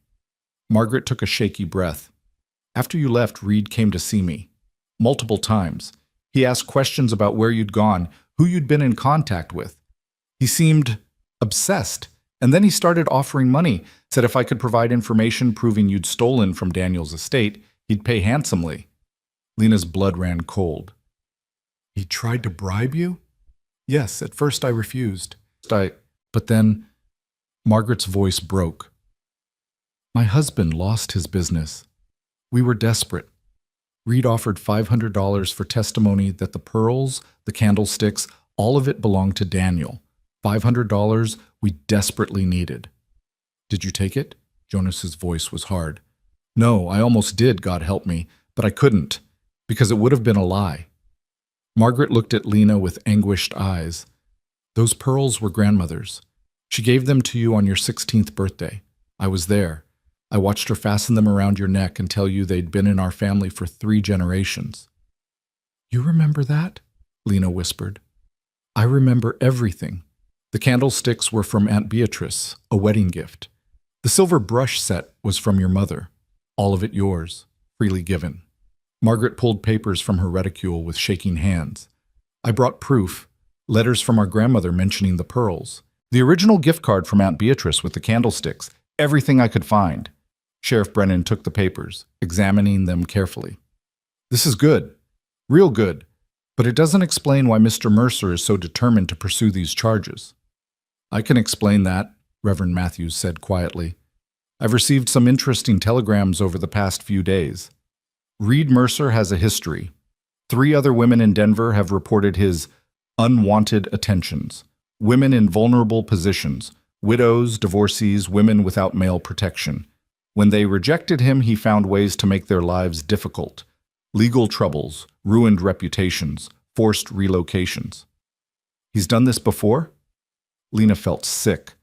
Margaret took a shaky breath. "After you left, Reed came to see me. Multiple times. He asked questions about where you'd gone, who you'd been in contact with. He seemed obsessed, and then he started offering money, said if I could provide information proving you'd stolen from Daniel's estate, he'd pay handsomely." Lena's blood ran cold. "He tried to bribe you?" "Yes, at first I refused. But then..." Margaret's voice broke. "My husband lost his business. We were desperate. Reed offered $500 for testimony that the pearls, the candlesticks, all of it belonged to Daniel. $500 we desperately needed." "Did you take it?" Jonas's voice was hard. "No, I almost did, God help me, but I couldn't, because it would have been a lie." Margaret looked at Lena with anguished eyes. "Those pearls were grandmother's. She gave them to you on your 16th birthday. I was there. I watched her fasten them around your neck and tell you they'd been in our family for 3 generations. "You remember that?" Lena whispered. "I remember everything. The candlesticks were from Aunt Beatrice, a wedding gift. The silver brush set was from your mother. All of it yours, freely given." Margaret pulled papers from her reticule with shaking hands. "I brought proof, letters from our grandmother mentioning the pearls. The original gift card from Aunt Beatrice with the candlesticks, everything I could find." Sheriff Brennan took the papers, examining them carefully. "This is good, real good, but it doesn't explain why Mr. Mercer is so determined to pursue these charges." "I can explain that," Reverend Matthews said quietly. "I've received some interesting telegrams over the past few days. Reed Mercer has a history. 3 other women in Denver have reported his unwanted attentions. Women in vulnerable positions, widows, divorcees, women without male protection. When they rejected him, he found ways to make their lives difficult. Legal troubles, ruined reputations, forced relocations." "He's done this before?" Lena felt sick.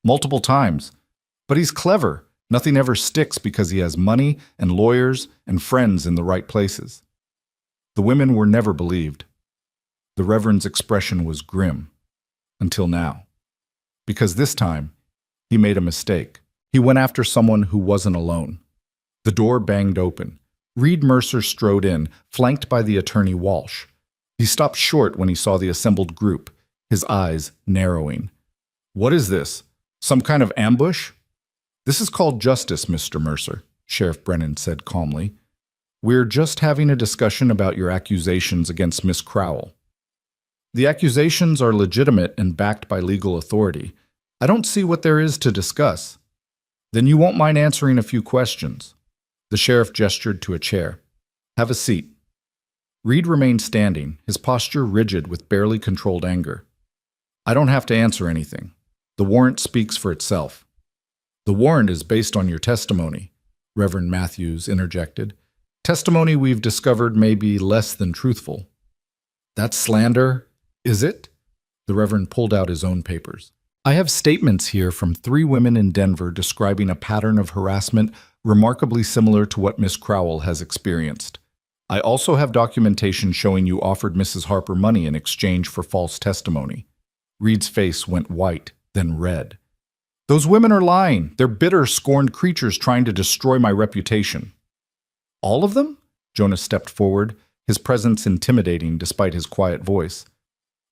"Multiple times. But he's clever. Nothing ever sticks because he has money and lawyers and friends in the right places." The women were never believed. The Reverend's expression was grim. Until now. Because this time, he made a mistake. He went after someone who wasn't alone. The door banged open. Reed Mercer strode in, flanked by the attorney Walsh. He stopped short when he saw the assembled group, his eyes narrowing. "What is this? Some kind of ambush?" "This is called justice, Mr. Mercer," Sheriff Brennan said calmly. "We're just having a discussion about your accusations against Miss Crowell. The accusations are legitimate and backed by legal authority. I don't see what there is to discuss." "Then you won't mind answering a few questions." The sheriff gestured to a chair. "Have a seat." Reed remained standing, his posture rigid with barely controlled anger. "I don't have to answer anything. The warrant speaks for itself." "The warrant is based on your testimony," Reverend Matthews interjected. "Testimony we've discovered may be less than truthful." "That's slander, is it?" The Reverend pulled out his own papers. "I have statements here from 3 women in Denver describing a pattern of harassment remarkably similar to what Miss Crowell has experienced. I also have documentation showing you offered Mrs. Harper money in exchange for false testimony." Reed's face went white, then red. "Those women are lying. They're bitter, scorned creatures trying to destroy my reputation." "All of them?" Jonas stepped forward, his presence intimidating despite his quiet voice.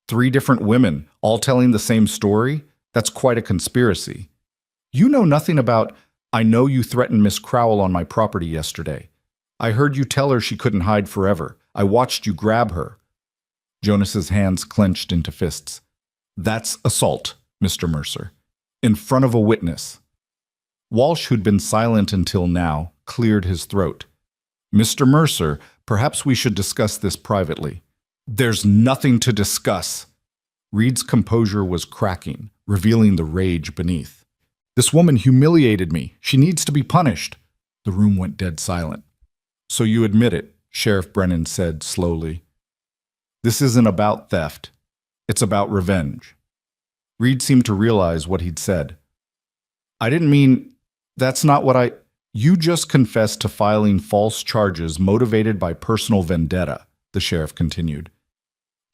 3 different women, all telling the same story? That's quite a conspiracy. You know nothing about, I know you threatened Miss Crowell on my property yesterday. I heard you tell her she couldn't hide forever. I watched you grab her. Jonas's hands clenched into fists. That's assault, Mr. Mercer. In front of a witness. Walsh, who'd been silent until now, cleared his throat. Mr. Mercer, perhaps we should discuss this privately. There's nothing to discuss. Reed's composure was cracking, revealing the rage beneath. This woman humiliated me. She needs to be punished. The room went dead silent. So you admit it, Sheriff Brennan said slowly. This isn't about theft. It's about revenge. Reed seemed to realize what he'd said. I didn't mean, that's not what I... You just confessed to filing false charges motivated by personal vendetta, the sheriff continued.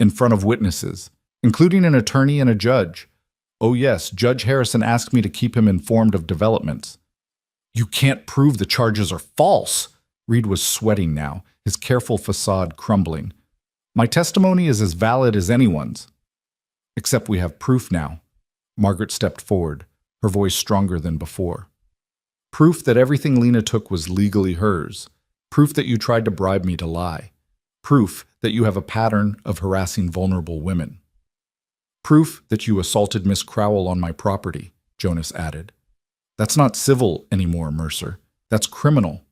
In front of witnesses, including an attorney and a judge. Oh yes, Judge Harrison asked me to keep him informed of developments. You can't prove the charges are false. Reed was sweating now, his careful facade crumbling. My testimony is as valid as anyone's. Except we have proof now. Margaret stepped forward, her voice stronger than before. Proof that everything Lena took was legally hers. Proof that you tried to bribe me to lie. Proof that you have a pattern of harassing vulnerable women. Proof that you assaulted Miss Crowell on my property, Jonas added. That's not civil anymore, Mercer. That's criminal.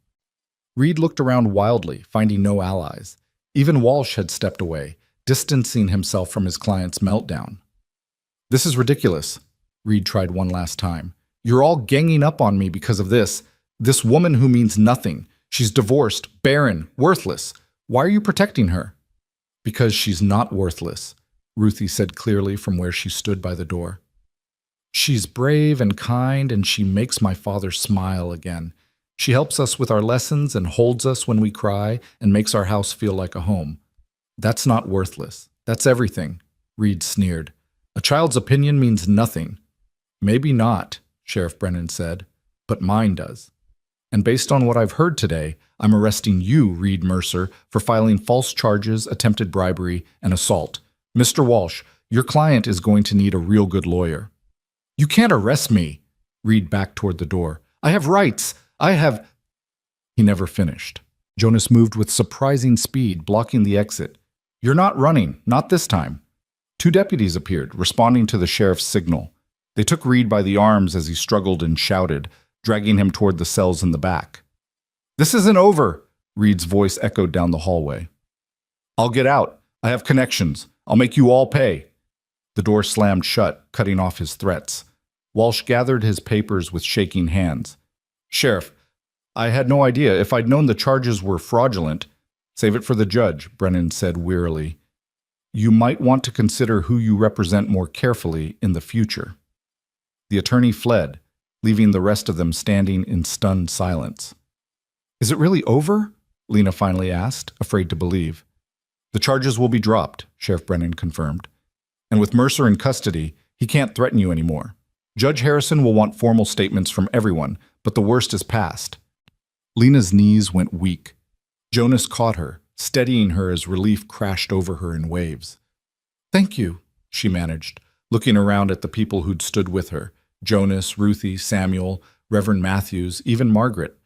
Reed looked around wildly, finding no allies. Even Walsh had stepped away, distancing himself from his client's meltdown. This is ridiculous, Reed tried one last time. You're all ganging up on me because of this. This woman who means nothing. She's divorced, barren, worthless. Why are you protecting her? Because she's not worthless, Ruthie said clearly from where she stood by the door. She's brave and kind, and she makes my father smile again. She helps us with our lessons and holds us when we cry and makes our house feel like a home. That's not worthless. That's everything, Reed sneered. A child's opinion means nothing. Maybe not, Sheriff Brennan said, but mine does. And based on what I've heard today, I'm arresting you, Reed Mercer, for filing false charges, attempted bribery, and assault. Mr. Walsh, your client is going to need a real good lawyer. You can't arrest me, Reed backed toward the door. I have rights. I have... He never finished. Jonas moved with surprising speed, blocking the exit. You're not running, not this time. 2 deputies appeared, responding to the sheriff's signal. They took Reed by the arms as he struggled and shouted, dragging him toward the cells in the back. This isn't over, Reed's voice echoed down the hallway. I'll get out. I have connections. I'll make you all pay. The door slammed shut, cutting off his threats. Walsh gathered his papers with shaking hands. Sheriff, I had no idea. If I'd known the charges were fraudulent. Save it for the judge, Brennan said wearily. You might want to consider who you represent more carefully in the future. The attorney fled, leaving the rest of them standing in stunned silence. Is it really over? Lena finally asked, afraid to believe. The charges will be dropped, Sheriff Brennan confirmed. And with Mercer in custody, he can't threaten you anymore. Judge Harrison will want formal statements from everyone, but the worst is past. Lena's knees went weak. Jonas caught her, steadying her as relief crashed over her in waves. Thank you, she managed, looking around at the people who'd stood with her. Jonas, Ruthie, Samuel, Reverend Matthews, even Margaret.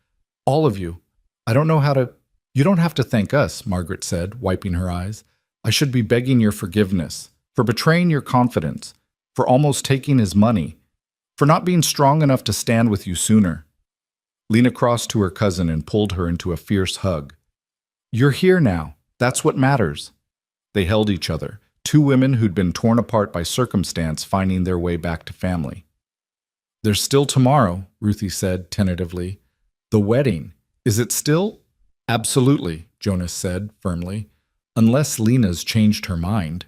All of you. I don't know how to... You don't have to thank us, Margaret said, wiping her eyes. I should be begging your forgiveness, for betraying your confidence, for almost taking his money, for not being strong enough to stand with you sooner. Lena crossed to her cousin and pulled her into a fierce hug. You're here now. That's what matters. They held each other, 2 women who'd been torn apart by circumstance finding their way back to family. There's still tomorrow, Ruthie said tentatively. The wedding. Is it still? Absolutely, Jonas said firmly, unless Lena's changed her mind.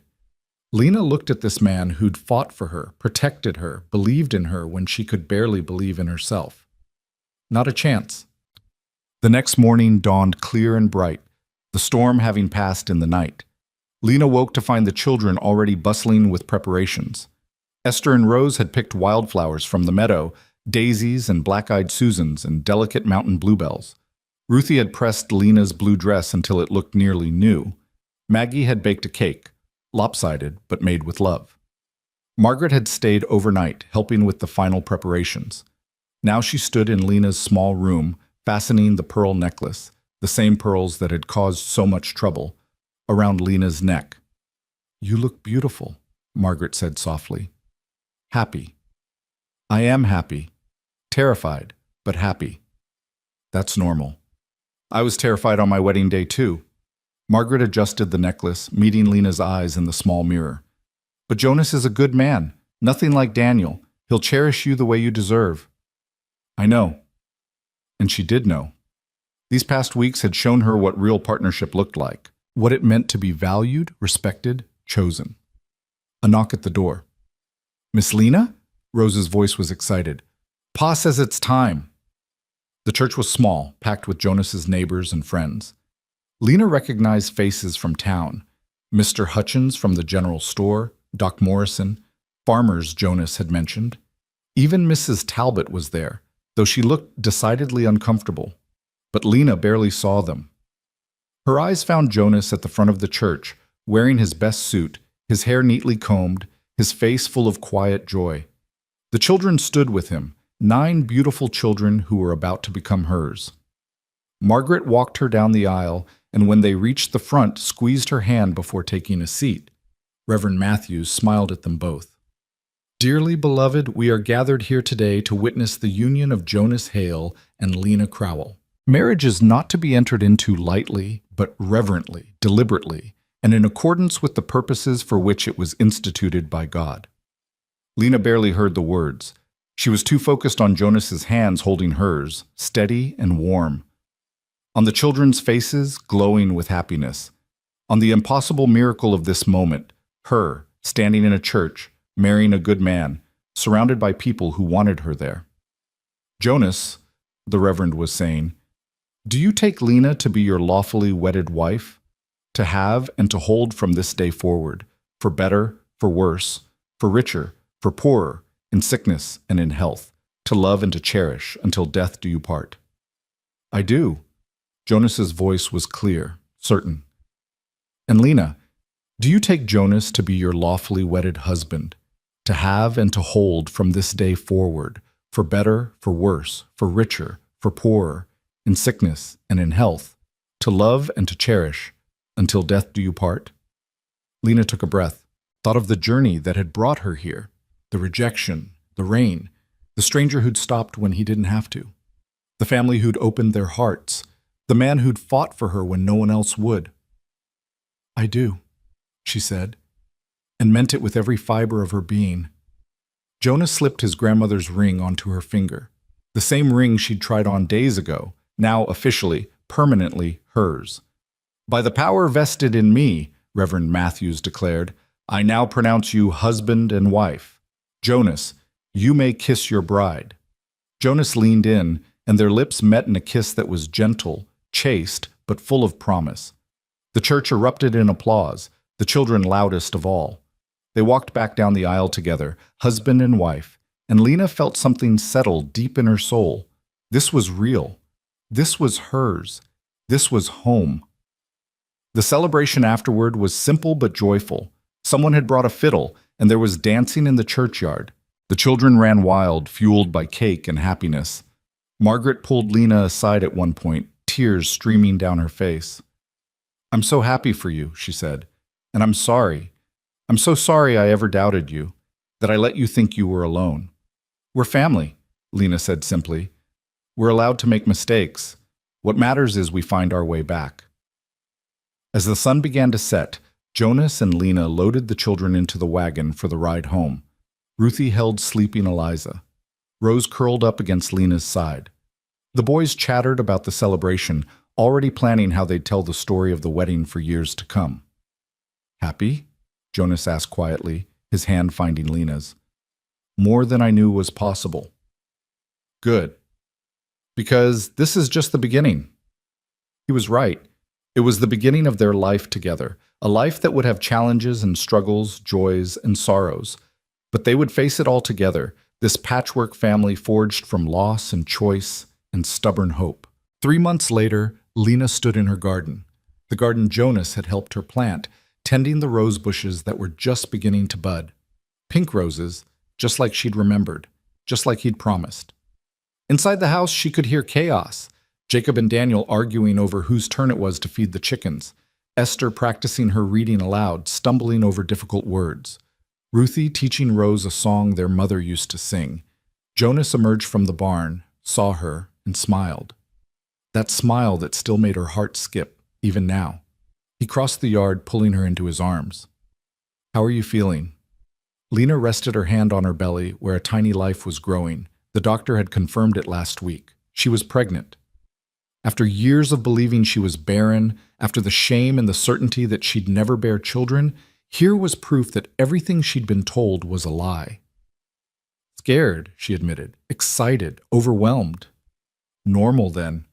Lena looked at this man who'd fought for her, protected her, believed in her when she could barely believe in herself. Not a chance. The next morning dawned clear and bright, the storm having passed in the night. Lena woke to find the children already bustling with preparations. Esther and Rose had picked wildflowers from the meadow, daisies and black-eyed Susans and delicate mountain bluebells. Ruthie had pressed Lena's blue dress until it looked nearly new. Maggie had baked a cake, lopsided but made with love. Margaret had stayed overnight, helping with the final preparations. Now she stood in Lena's small room, fastening the pearl necklace, the same pearls that had caused so much trouble, around Lena's neck. "You look beautiful," Margaret said softly. "Happy." "I am happy. Terrified, but happy." "That's normal. I was terrified on my wedding day too." Margaret adjusted the necklace, meeting Lena's eyes in the small mirror. "But Jonas is a good man, nothing like Daniel. He'll cherish you the way you deserve." "I know." And she did know. These past weeks had shown her what real partnership looked like, what it meant to be valued, respected, chosen. A knock at the door. "Miss Lena?" Rose's voice was excited. "Pa says it's time." The church was small, packed with Jonas's neighbors and friends. Lena recognized faces from town. Mr. Hutchins from the general store, Doc Morrison, farmers Jonas had mentioned. Even Mrs. Talbot was there, though she looked decidedly uncomfortable. But Lena barely saw them. Her eyes found Jonas at the front of the church, wearing his best suit, his hair neatly combed, his face full of quiet joy. The children stood with him, 9 beautiful children who were about to become hers. Margaret walked her down the aisle, and when they reached the front, squeezed her hand before taking a seat. Reverend Matthews smiled at them both. "Dearly beloved, we are gathered here today to witness the union of Jonas Hale and Lena Crowell. Marriage is not to be entered into lightly, but reverently, deliberately, and in accordance with the purposes for which it was instituted by God." Lena barely heard the words. She was too focused on Jonas's hands holding hers, steady and warm. On the children's faces, glowing with happiness. On the impossible miracle of this moment, her, standing in a church, marrying a good man, surrounded by people who wanted her there. "Jonas," the Reverend was saying, "do you take Lena to be your lawfully wedded wife? To have and to hold from this day forward, for better, for worse, for richer, for poorer, in sickness and in health, to love and to cherish until death do you part?" "I do." Jonas's voice was clear, certain. "And Lena, do you take Jonas to be your lawfully wedded husband, to have and to hold from this day forward, for better, for worse, for richer, for poorer, in sickness and in health, to love and to cherish, until death do you part?" Lena took a breath, thought of the journey that had brought her here, the rejection, the rain, the stranger who'd stopped when he didn't have to, the family who'd opened their hearts, the man who'd fought for her when no one else would. "I do," she said, and meant it with every fiber of her being. Jonas slipped his grandmother's ring onto her finger, the same ring she'd tried on days ago, now officially, permanently hers. "By the power vested in me," Reverend Matthews declared, "I now pronounce you husband and wife. Jonas, you may kiss your bride." Jonas leaned in, and their lips met in a kiss that was gentle, chaste, but full of promise. The church erupted in applause, the children loudest of all. They walked back down the aisle together, husband and wife, and Lena felt something settle deep in her soul. This was real. This was hers. This was home. The celebration afterward was simple but joyful. Someone had brought a fiddle, and there was dancing in the churchyard. The children ran wild, fueled by cake and happiness. Margaret pulled Lena aside at one point, tears streaming down her face. "I'm so happy for you," she said, "and I'm sorry. I'm so sorry I ever doubted you, that I let you think you were alone. We're family," Lena said simply. "We're allowed to make mistakes. What matters is we find our way back." As the sun began to set, Jonas and Lena loaded the children into the wagon for the ride home. Ruthie held sleeping Eliza. Rose curled up against Lena's side. The boys chattered about the celebration, already planning how they'd tell the story of the wedding for years to come. "Happy?" Jonas asked quietly, his hand finding Lena's. "More than I knew was possible." "Good. Because this is just the beginning." He was right. It was the beginning of their life together, a life that would have challenges and struggles, joys and sorrows. But they would face it all together, this patchwork family forged from loss and choice and stubborn hope. 3 months later, Lena stood in her garden, the garden Jonas had helped her plant, tending the rose bushes that were just beginning to bud. Pink roses, just like she'd remembered, just like he'd promised. Inside the house, she could hear chaos. Jacob and Daniel arguing over whose turn it was to feed the chickens. Esther practicing her reading aloud, stumbling over difficult words. Ruthie teaching Rose a song their mother used to sing. Jonas emerged from the barn, saw her, and smiled. That smile that still made her heart skip, even now. He crossed the yard, pulling her into his arms. "How are you feeling?" Lena rested her hand on her belly, where a tiny life was growing. The doctor had confirmed it last week. She was pregnant. After years of believing she was barren, after the shame and the certainty that she'd never bear children, here was proof that everything she'd been told was a lie. Scared, she admitted. Excited, overwhelmed. Normal, then.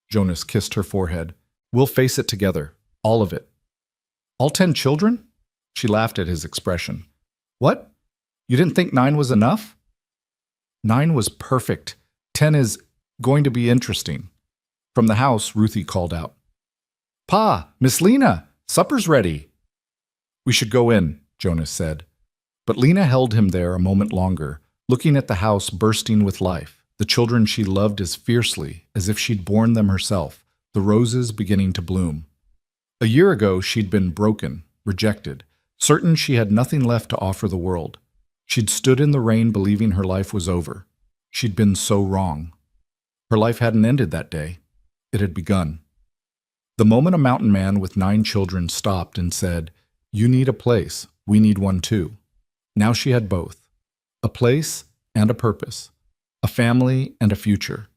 Jonas kissed her forehead. "We'll face it together. All of it." "All 10 children?" She laughed at his expression. "What? You didn't think 9 was enough?" "9 was perfect. 10 is going to be interesting." From the house, Ruthie called out, "Pa, Miss Lena, supper's ready." "We should go in," Jonas said. But Lena held him there a moment longer, looking at the house bursting with life, the children she loved as fiercely as if she'd borne them herself, the roses beginning to bloom. A year ago, she'd been broken, rejected, certain she had nothing left to offer the world. She'd stood in the rain believing her life was over. She'd been so wrong. Her life hadn't ended that day. It had begun. The moment a mountain man with 9 children stopped and said, "You need a place, we need one too." Now she had both. A place and a purpose. A family and a future.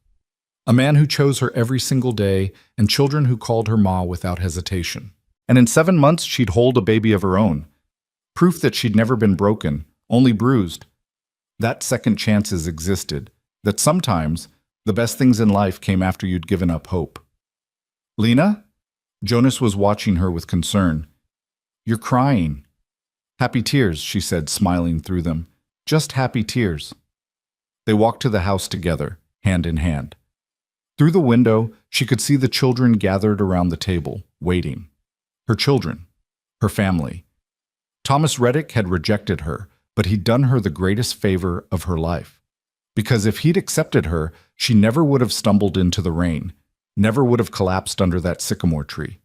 A man who chose her every single day, and children who called her Ma without hesitation. And in 7 months she'd hold a baby of her own. Proof that she'd never been broken, only bruised. That second chances existed, that sometimes the best things in life came after you'd given up hope. "Lena?" Jonas was watching her with concern. "You're crying." "Happy tears," she said, smiling through them. "Just happy tears." They walked to the house together, hand in hand. Through the window, she could see the children gathered around the table, waiting. Her children. Her family. Thomas Reddick had rejected her, but he'd done her the greatest favor of her life. Because if he'd accepted her, she never would have stumbled into the rain, never would have collapsed under that sycamore tree,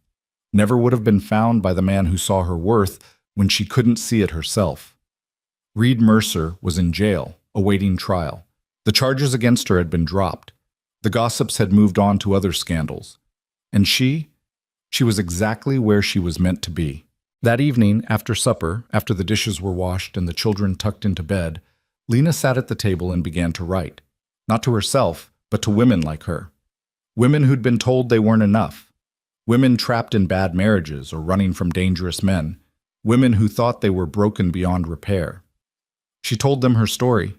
never would have been found by the man who saw her worth when she couldn't see it herself. Reed Mercer was in jail, awaiting trial. The charges against her had been dropped. The gossips had moved on to other scandals. And she was exactly where she was meant to be. That evening, after supper, after the dishes were washed and the children tucked into bed, Lena sat at the table and began to write. Not to herself, but to women like her. Women who'd been told they weren't enough. Women trapped in bad marriages or running from dangerous men. Women who thought they were broken beyond repair. She told them her story.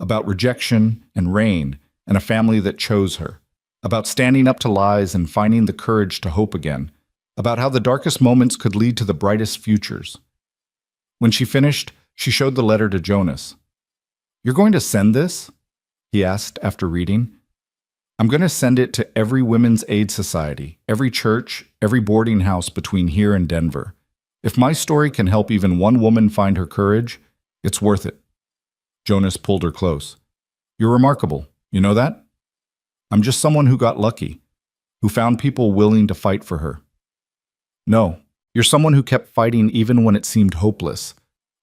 About rejection and rain and a family that chose her. About standing up to lies and finding the courage to hope again. About how the darkest moments could lead to the brightest futures. When she finished, she showed the letter to Jonas. "You're going to send this?" he asked after reading. "I'm going to send it to every Women's Aid Society, every church, every boarding house between here and Denver. If my story can help even one woman find her courage, it's worth it." Jonas pulled her close. "You're remarkable, you know that? I'm just someone who got lucky, who found people willing to fight for her." "No, you're someone who kept fighting even when it seemed hopeless.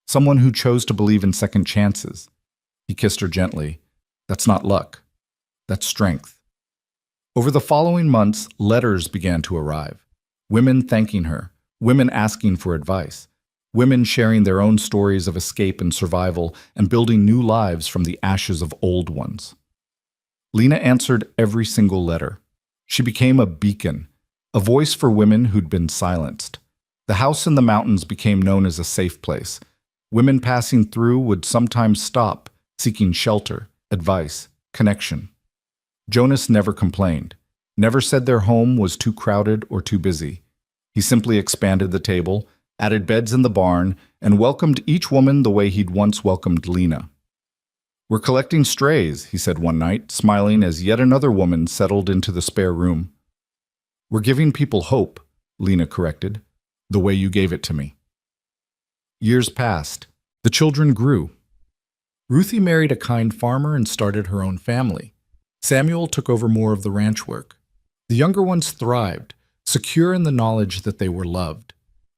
Someone who chose to believe in second chances." He kissed her gently. "That's not luck. That's strength." Over the following months, letters began to arrive. Women thanking her, women asking for advice, women sharing their own stories of escape and survival and building new lives from the ashes of old ones. Lena answered every single letter. She became a beacon, a voice for women who'd been silenced. The house in the mountains became known as a safe place. Women passing through would sometimes stop, seeking shelter, advice, connection. Jonas never complained, never said their home was too crowded or too busy. He simply expanded the table, added beds in the barn, and welcomed each woman the way he'd once welcomed Lena. We're collecting strays, he said one night, smiling as yet another woman settled into the spare room. We're giving people hope, Lena corrected, the way you gave it to me. Years passed. The children grew. Ruthie married a kind farmer and started her own family. Samuel took over more of the ranch work. The younger ones thrived, secure in the knowledge that they were loved.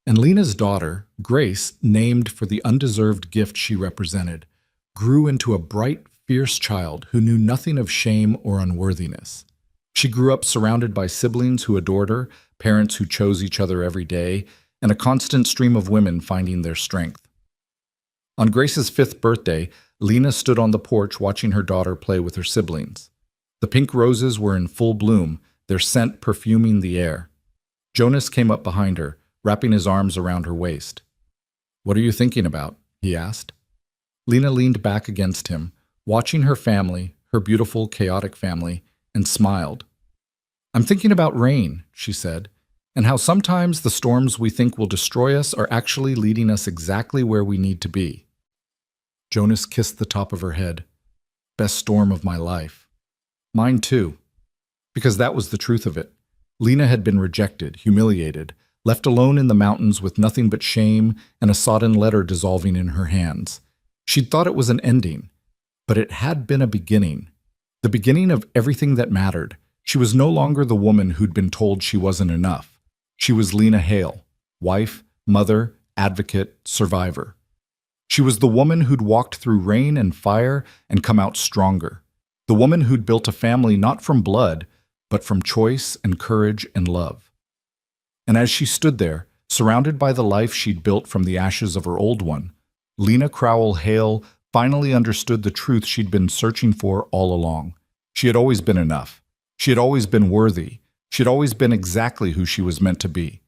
And Lena's daughter, Grace, named for the undeserved gift she represented, grew into a bright, fierce child who knew nothing of shame or unworthiness. She grew up surrounded by siblings who adored her, parents who chose each other every day, and a constant stream of women finding their strength. On Grace's 5th birthday, Lena stood on the porch watching her daughter play with her siblings. The pink roses were in full bloom, their scent perfuming the air. Jonas came up behind her, wrapping his arms around her waist. "What are you thinking about?" he asked. Lena leaned back against him, watching her family, her beautiful, chaotic family, and smiled. "I'm thinking about rain," she said, "and how sometimes the storms we think will destroy us are actually leading us exactly where we need to be." Jonas kissed the top of her head. "Best storm of my life." "Mine too." Because that was the truth of it. Lena had been rejected, humiliated, left alone in the mountains with nothing but shame and a sodden letter dissolving in her hands. She'd thought it was an ending, but it had been a beginning. The beginning of everything that mattered. She was no longer the woman who'd been told she wasn't enough. She was Lena Hale, wife, mother, advocate, survivor. She was the woman who'd walked through rain and fire and come out stronger. The woman who'd built a family not from blood, but from choice and courage and love. And as she stood there, surrounded by the life she'd built from the ashes of her old one, Lena Crowell Hale finally understood the truth she'd been searching for all along. She had always been enough. She had always been worthy. She had always been exactly who she was meant to be.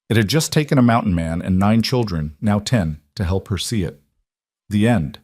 It had just taken a mountain man and 9 children, now 10, to help her see it. The end.